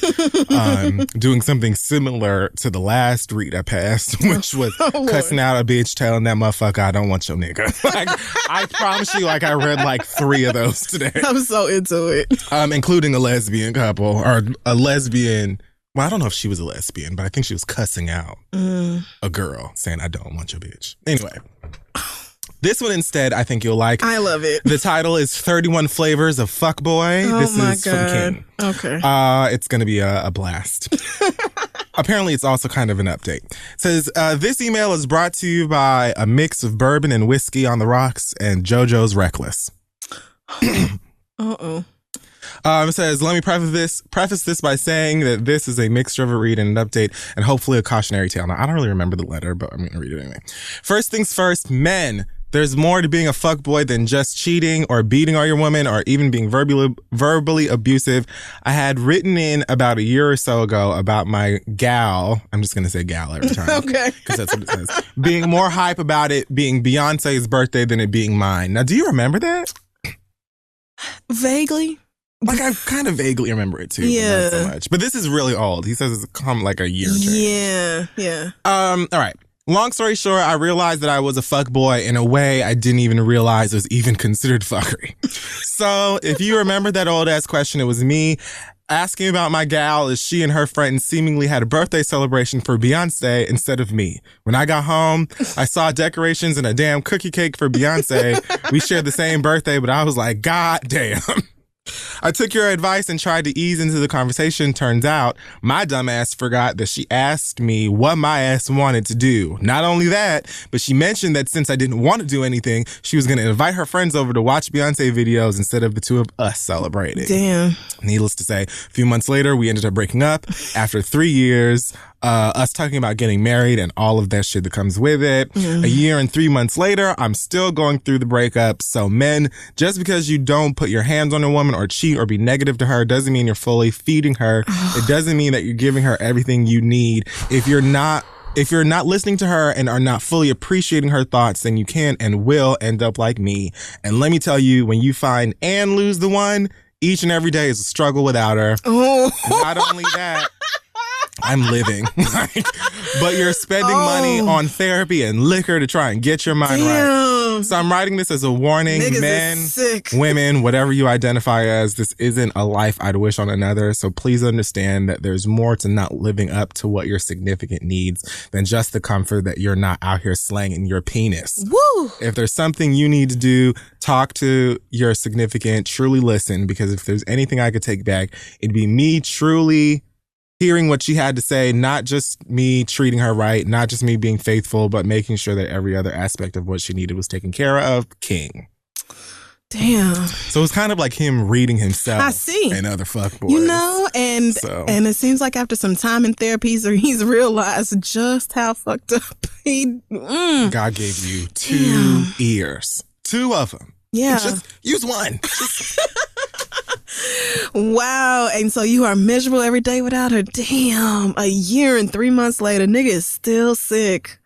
doing something similar to the last read I passed, which was cussing out a bitch, telling that motherfucker, I don't want your nigga. Like, I promise you, like, I read like 3 of those today. I'm so into it. Including a lesbian couple, or a lesbian. Well, I don't know if she was a lesbian, but I think she was cussing out a girl, saying, I don't want your bitch. Anyway. This one instead, I think you'll like. I love it. The title is 31 Flavors of Fuckboy. Oh, this my is God. from King. Okay. It's going to be a blast. Apparently, it's also kind of an update. It says, this email is brought to you by a mix of bourbon and whiskey on the rocks and JoJo's Reckless. Uh-oh. It says, let me preface this by saying that this is a mixture of a read and an update and hopefully a cautionary tale. Now, I don't really remember the letter, but I'm going to read it anyway. First things first, men. There's more to being a fuckboy than just cheating or beating on your woman or even being verbally abusive. I had written in about a year or so ago about my gal. I'm just going to say gal every time. Okay. Because that's what it says. Being more hype about it being Beyonce's birthday than it being mine. Now, do you remember that? Vaguely. Like, I kind of vaguely remember it too. Yeah. But not so much. But this is really old. He says it's come like a year or two. Yeah. All right. Long story short, I realized that I was a fuckboy in a way I didn't even realize was even considered fuckery. So if you remember that old ass question, it was me asking about my gal as she and her friends seemingly had a birthday celebration for Beyonce instead of me. When I got home, I saw decorations and a damn cookie cake for Beyonce. We shared the same birthday, but I was like, God damn. I took your advice and tried to ease into the conversation. Turns out my dumbass forgot that she asked me what my ass wanted to do. Not only that, but she mentioned that since I didn't want to do anything, she was going to invite her friends over to watch Beyonce videos instead of the two of us celebrating. Damn. Needless to say, a few months later, we ended up breaking up after 3 years. Us talking about getting married and all of that shit that comes with it. A year and 3 months later, I'm still going through the breakup. So men, just because you don't put your hands on a woman or cheat or be negative to her doesn't mean you're fully feeding her. It doesn't mean that you're giving her everything you need. If you're not listening to her and are not fully appreciating her thoughts, then you can and will end up like me. And let me tell you, when you find and lose the one, each and every day is a struggle without her. Oh. Not only that, I'm living. But you're spending money on therapy and liquor to try and get your mind right. So I'm writing this as a warning. Niggas Men, is sick. women, whatever you identify as, this isn't a life I'd wish on another. So please understand that there's more to not living up to what your significant needs than just the comfort that you're not out here slanging your penis. Woo! If there's something you need to do, talk to your significant, truly listen, because if there's anything I could take back, it'd be me truly hearing what she had to say, not just me treating her right, not just me being faithful, but making sure that every other aspect of what she needed was taken care of. King. Damn. So it's kind of like him reading himself. I see. And other fuckboys. You know, and it seems like after some time in therapy, he's realized just how fucked up he. God gave you 2 ears. 2 of them. Yeah. Just use one. Wow. And so you are miserable every day without her. Damn. A year and 3 months later, nigga is still sick.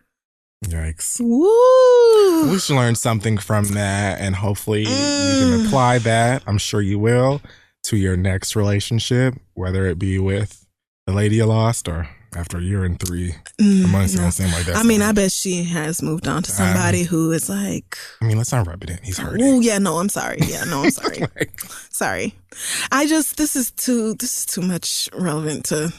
Yikes. Woo. We should learn something from that, and hopefully you can apply that, I'm sure you will, to your next relationship, whether it be with The lady you lost, or after a year and 3 months, you don't seem like that. I mean, I bet she has moved on to somebody who is like. I mean, let's not rub it in. He's hurting. Oh yeah, no, I'm sorry. Yeah, no, I'm sorry. Like, Sorry. This is too much relevant to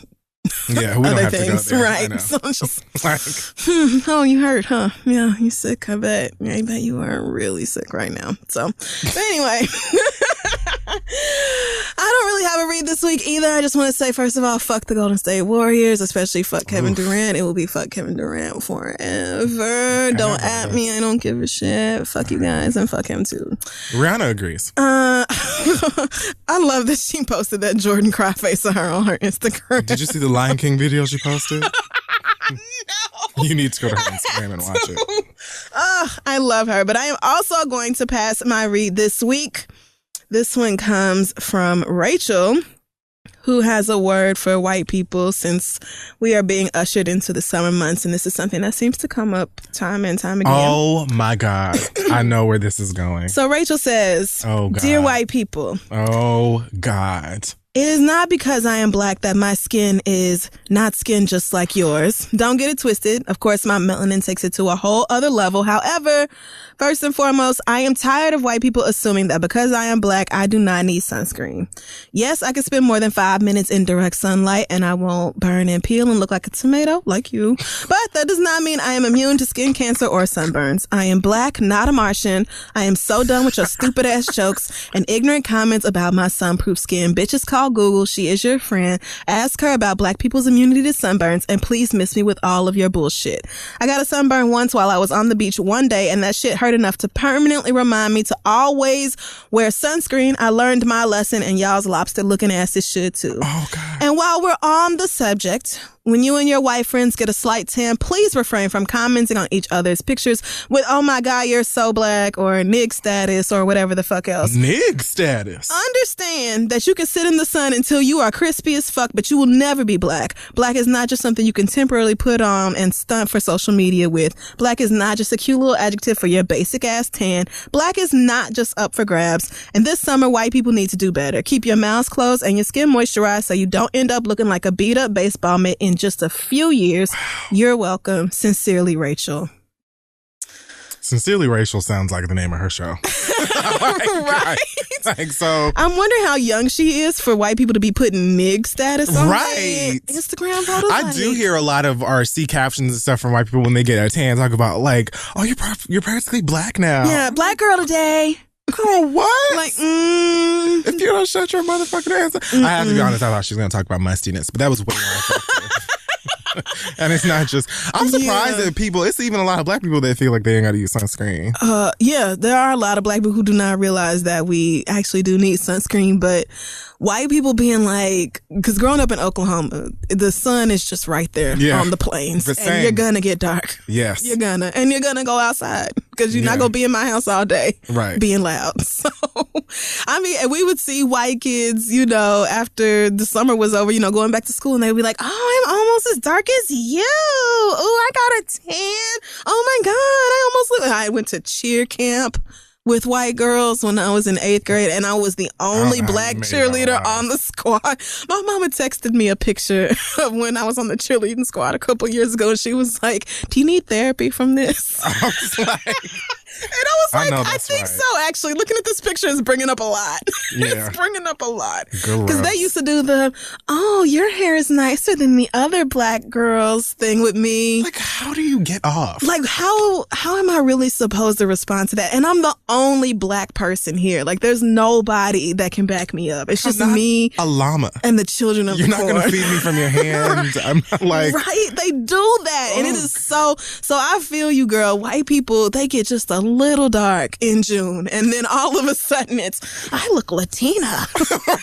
yeah, we don't other have things, to go there. I right? know. So I'm just Like, oh, you hurt, huh? Yeah, you sick, I bet. I bet you are really sick right now. So, but anyway, I don't really have a read this week either. I just want to say, first of all, fuck the Golden State Warriors, especially fuck Kevin Durant. It will be fuck Kevin Durant forever. Don't at me. I don't give a shit. Fuck you guys and fuck him too. Rihanna agrees. I love that she posted that Jordan cry face of her on her Instagram. Did you see the Lion King video she posted? No. You need to go to her Instagram and watch it. I love her, but I am also going to pass my read this week. This one comes from Rachel, who has a word for white people since we are being ushered into the summer months. And this is something that seems to come up time and time again. Oh my God. I know where this is going. So Rachel says, Oh, God. Dear white people, Oh God. it is not because I am black that my skin is not skin just like yours. Don't get it twisted. Of course, my melanin takes it to a whole other level. However, first and foremost, I am tired of white people assuming that because I am black, I do not need sunscreen. Yes, I can spend more than 5 minutes in direct sunlight and I won't burn and peel and look like a tomato like you. But that does not mean I am immune to skin cancer or sunburns. I am black, not a Martian. I am so done with your stupid ass jokes and ignorant comments about my sunproof skin. Bitches call Google. She is your friend. Ask her about black people's immunity to sunburns and please miss me with all of your bullshit. I got a sunburn once while I was on the beach one day and that shit hurt enough to permanently remind me to always wear sunscreen. I learned my lesson and y'all's lobster looking asses should too. Oh God. And while we're on the subject, when you and your white friends get a slight tan, please refrain from commenting on each other's pictures with, oh my God, you're so black, or nig status, or whatever the fuck else. Nig status. Understand that you can sit in the sun until you are crispy as fuck, but you will never be black. Black is not just something you can temporarily put on and stunt for social media with. Black is not just a cute little adjective for your basic ass tan. Black is not just up for grabs. And this summer, white people need to do better. Keep your mouths closed and your skin moisturized so you don't end up looking like a beat up baseball mitt in just a few years. You're welcome. Sincerely, Rachel. Sincerely Rachel sounds like the name of her show. Right? Like, so. I'm wondering how young she is for white people to be putting nig status on Right. their Instagram photos. I do hear a lot of RC captions and stuff from white people when they get a tan talk about like, oh, you're practically black now. Yeah, black girl today. Girl, what? Like, if you don't shut your motherfucking ass up. I have to be honest, I thought she was going to talk about mustiness, but that was way more effective. And it's not just, I'm surprised that people, it's even a lot of black people that feel like they ain't got to use sunscreen. Yeah, there are a lot of black people who do not realize that we actually do need sunscreen, but white people being like, because growing up in Oklahoma, the sun is just right there on the plains. And you're going to get dark. Yes. You're going to go outside because you're not going to be in my house all day being loud. So, I mean, and we would see white kids, you know, after the summer was over, you know, going back to school and they'd be like, oh, I'm almost as dark as you. Oh, I got a tan. Oh my God. I went to cheer camp with white girls when I was in 8th grade, and I was the only black cheerleader on the squad. My mama texted me a picture of when I was on the cheerleading squad a couple years ago, and she was like, do you need therapy from this? I was like... And I was like, I think so, actually. Looking at this picture is bringing up a lot. Yeah. It's bringing up a lot. Because they used to do the, oh, your hair is nicer than the other black girls thing with me. Like, how do you get off? Like, how am I really supposed to respond to that? And I'm the only black person here. Like, there's nobody that can back me up. It's just me. A llama. And the children of You're the not going to feed me from your hand. I'm not like. Right? They do that. And it is so I feel you, girl. White people, they get just a little dark in June, and then all of a sudden it's, I look Latina.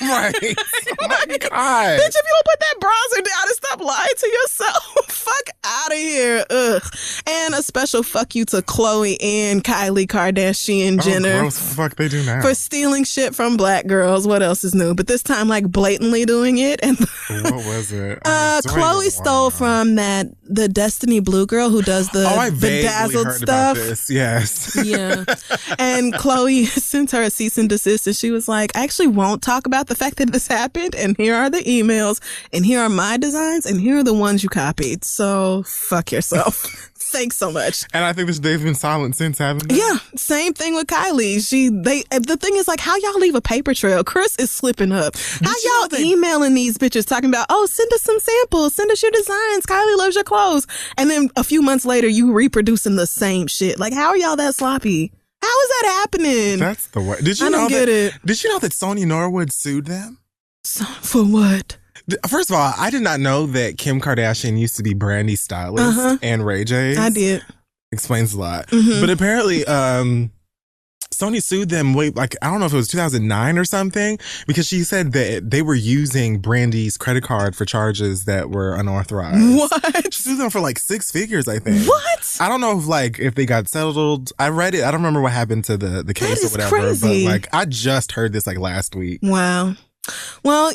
Right. Oh my God. Bitch, if you don't put that bronzer down and stop lying to yourself, fuck out of here. Ugh. And a special fuck you to Khloe and Kylie Kardashian Jenner. Gross. What the fuck they do now? For stealing shit from black girls. What else is new? But this time, like, blatantly doing it. And what was it? Khloe stole from that the Destiny Blue girl who does the I vaguely bedazzled heard stuff. about this. Yes. Yeah. And Chloe sent her a cease and desist, and she was like, I actually won't talk about the fact that this happened, and here are the emails, and here are my designs, and here are the ones you copied. So fuck yourself. Thanks so much. And I think they've been silent since, haven't they? Yeah, same thing with Kylie. The thing is, like, how y'all leave a paper trail? Chris is slipping up. How y'all emailing these bitches talking about, oh, send us some samples, send us your designs. Kylie loves your clothes. And then a few months later, you reproducing the same shit. Like, how are y'all that sloppy? How is that happening? That's the way. I don't get it. Did you know that Sonia Norwood sued them? For what? First of all, I did not know that Kim Kardashian used to be Brandy's stylist and Ray J's. I did. Explains a lot. But apparently, Sony sued them I don't know if it was 2009 or something, because she said that they were using Brandy's credit card for charges that were unauthorized. What? She sued them for like 6 figures, I think. What? I don't know if they got settled. I read it. I don't remember what happened to the case or whatever. Crazy. But I just heard this last week. Wow. Well,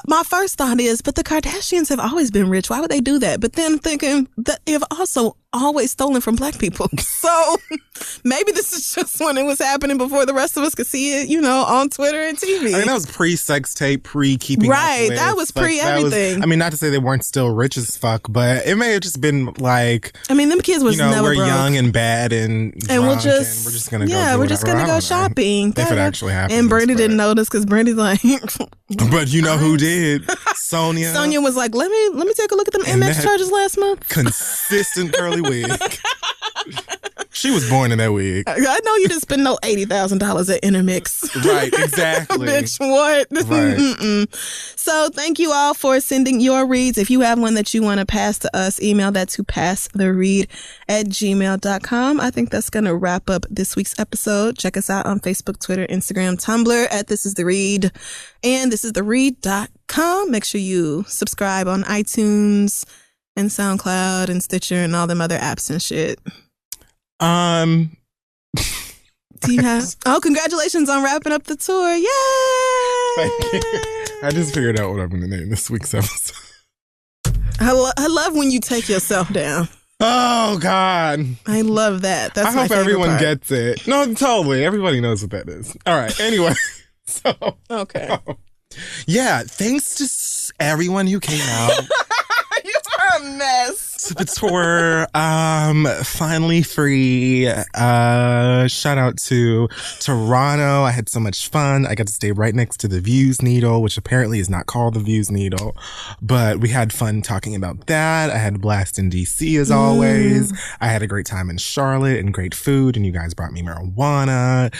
my first thought is, but the Kardashians have always been rich. Why would they do that? But then thinking that they've also always stolen from black people. So maybe this is just when it was happening before the rest of us could see it, on Twitter and TV. I mean, that was pre-sex tape, pre-keeping right. up with. That was pre-everything. Not to say they weren't still rich as fuck, but it may have just been them kids was never we're broke. Young and bad and drunk, we're just gonna go we're just gonna go shopping. If it actually happened. And Brandy didn't notice because Brandy's like, but you know who did? Sonia. Sonia was like, let me take a look at them MX charges last month. Consistent curly wig. She was born in that wig. I know you didn't spend no $80,000 at Intermix. Right, exactly. Bitch, what? Right. So thank you all for sending your reads. If you have one that you want to pass to us, email that to passtheread@gmail.com. I think that's going to wrap up this week's episode. Check us out on Facebook, Twitter, Instagram, Tumblr at This Is The Read and thisistheread.com. Make sure you subscribe on iTunes and SoundCloud and Stitcher and all them other apps and shit. Do you have? Oh, congratulations on wrapping up the tour. Yay! Thank you. I just figured out what I'm going to name this week's episode. I love when you take yourself down. Oh, God. I love that. That's I hope everyone gets it. No, totally. Everybody knows what that is. All right. Anyway. Okay. Yeah. Thanks to everyone who came out. You are a mess. The tour, finally free. Shout out to Toronto. I had so much fun. I got to stay right next to the Views Needle, which apparently is not called the Views Needle, but we had fun talking about that. I had a blast in DC as always. I had a great time in Charlotte and great food, and you guys brought me marijuana.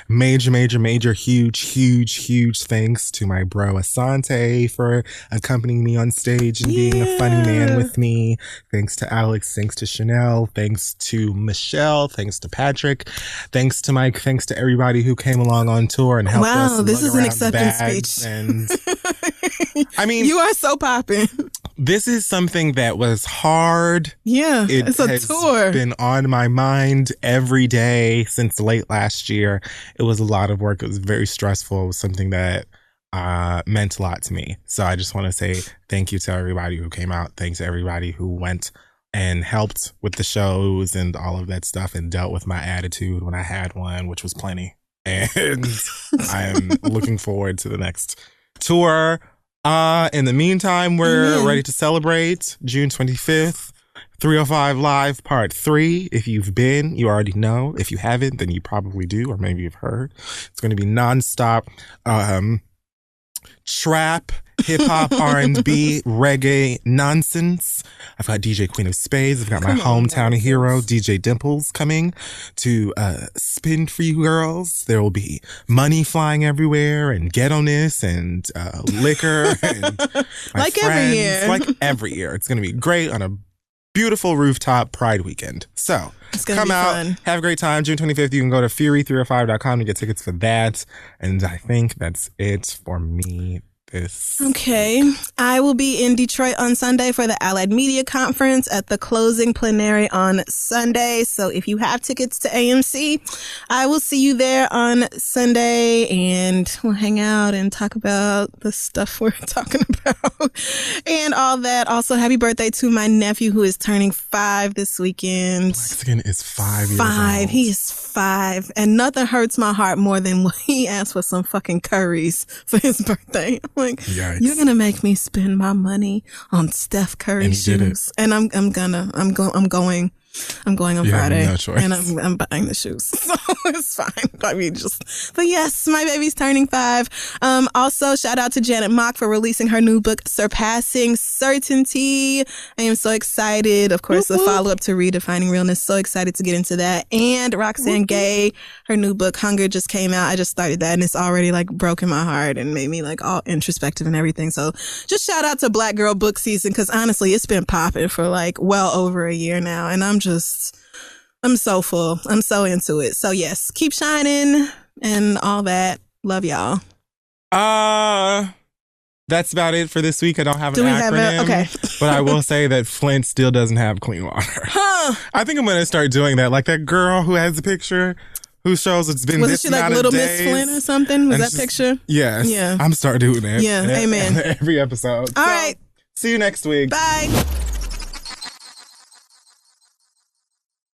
Major, huge thanks to my bro Asante for accompanying me on stage and being a funny man with me. Thanks to Alex. Thanks to Chanel. Thanks to Michelle. Thanks to Patrick. Thanks to Mike. Thanks to everybody who came along on tour and helped us. Wow, this is an acceptance speech. And I mean, you are so popping. This is something that was hard. Yeah, it's a tour. It's been on my mind every day since late last year. It was a lot of work. It was very stressful. It was something that meant a lot to me. So I just want to say thank you to everybody who came out. Thanks to everybody who went and helped with the shows and all of that stuff and dealt with my attitude when I had one, which was plenty. And I am looking forward to the next tour. In the meantime, we're ready to celebrate June 25th. 305 Live Part 3. If you've been, you already know. If you haven't, then you probably do, or maybe you've heard. It's going to be nonstop trap, hip-hop, R&B, reggae nonsense. I've got DJ Queen of Spades. I've got my hometown hero, DJ Dimples, coming to spin for you girls. There will be money flying everywhere and ghetto-ness and liquor. And like friends. Every year. Like every year. It's going to be great on a beautiful rooftop Pride weekend. So come out, fun. Have a great time. June 25th, you can go to Fury305.com to get tickets for that. And I think that's it for me this? Okay. I will be in Detroit on Sunday for the Allied Media Conference at the closing plenary on Sunday. So if you have tickets to AMC, I will see you there on Sunday and we'll hang out and talk about the stuff we're talking about and all that. Also, happy birthday to my nephew who is turning 5 this weekend. Blackskin is 5 years 5. old. He is 5. And nothing hurts my heart more than when he asked for some fucking curries for his birthday. I'm like, Yikes. you're gonna make me spend my money on Steph Curry And he did shoes, and I'm going on You have Friday, no choice. and I'm buying the shoes, so it's fine. I mean, but yes, my baby's turning 5. Also, shout out to Janet Mock for releasing her new book, Surpassing Certainty. I am so excited. Of course, the follow up to Redefining Realness. So excited to get into that. And Roxane Gay, her new book, Hunger, just came out. I just started that, and it's already like broken my heart and made me like all introspective and everything. So just shout out to Black Girl Book Season, because honestly, it's been popping for like well over a year now, and I'm so full. I'm so into it. So yes, keep shining and all that. Love y'all. That's about it for this week. I don't have an Do we acronym. have okay. But I will say that Flint still doesn't have clean water. Huh. I think I'm going to start doing that. Like that girl who has the picture who shows it's been Wasn't this she like amount Little of Miss days. Flint or something? Was And that she's- picture? Yes. Yeah. I'm starting doing it. Yeah, amen. Every episode. All right. See you next week. Bye.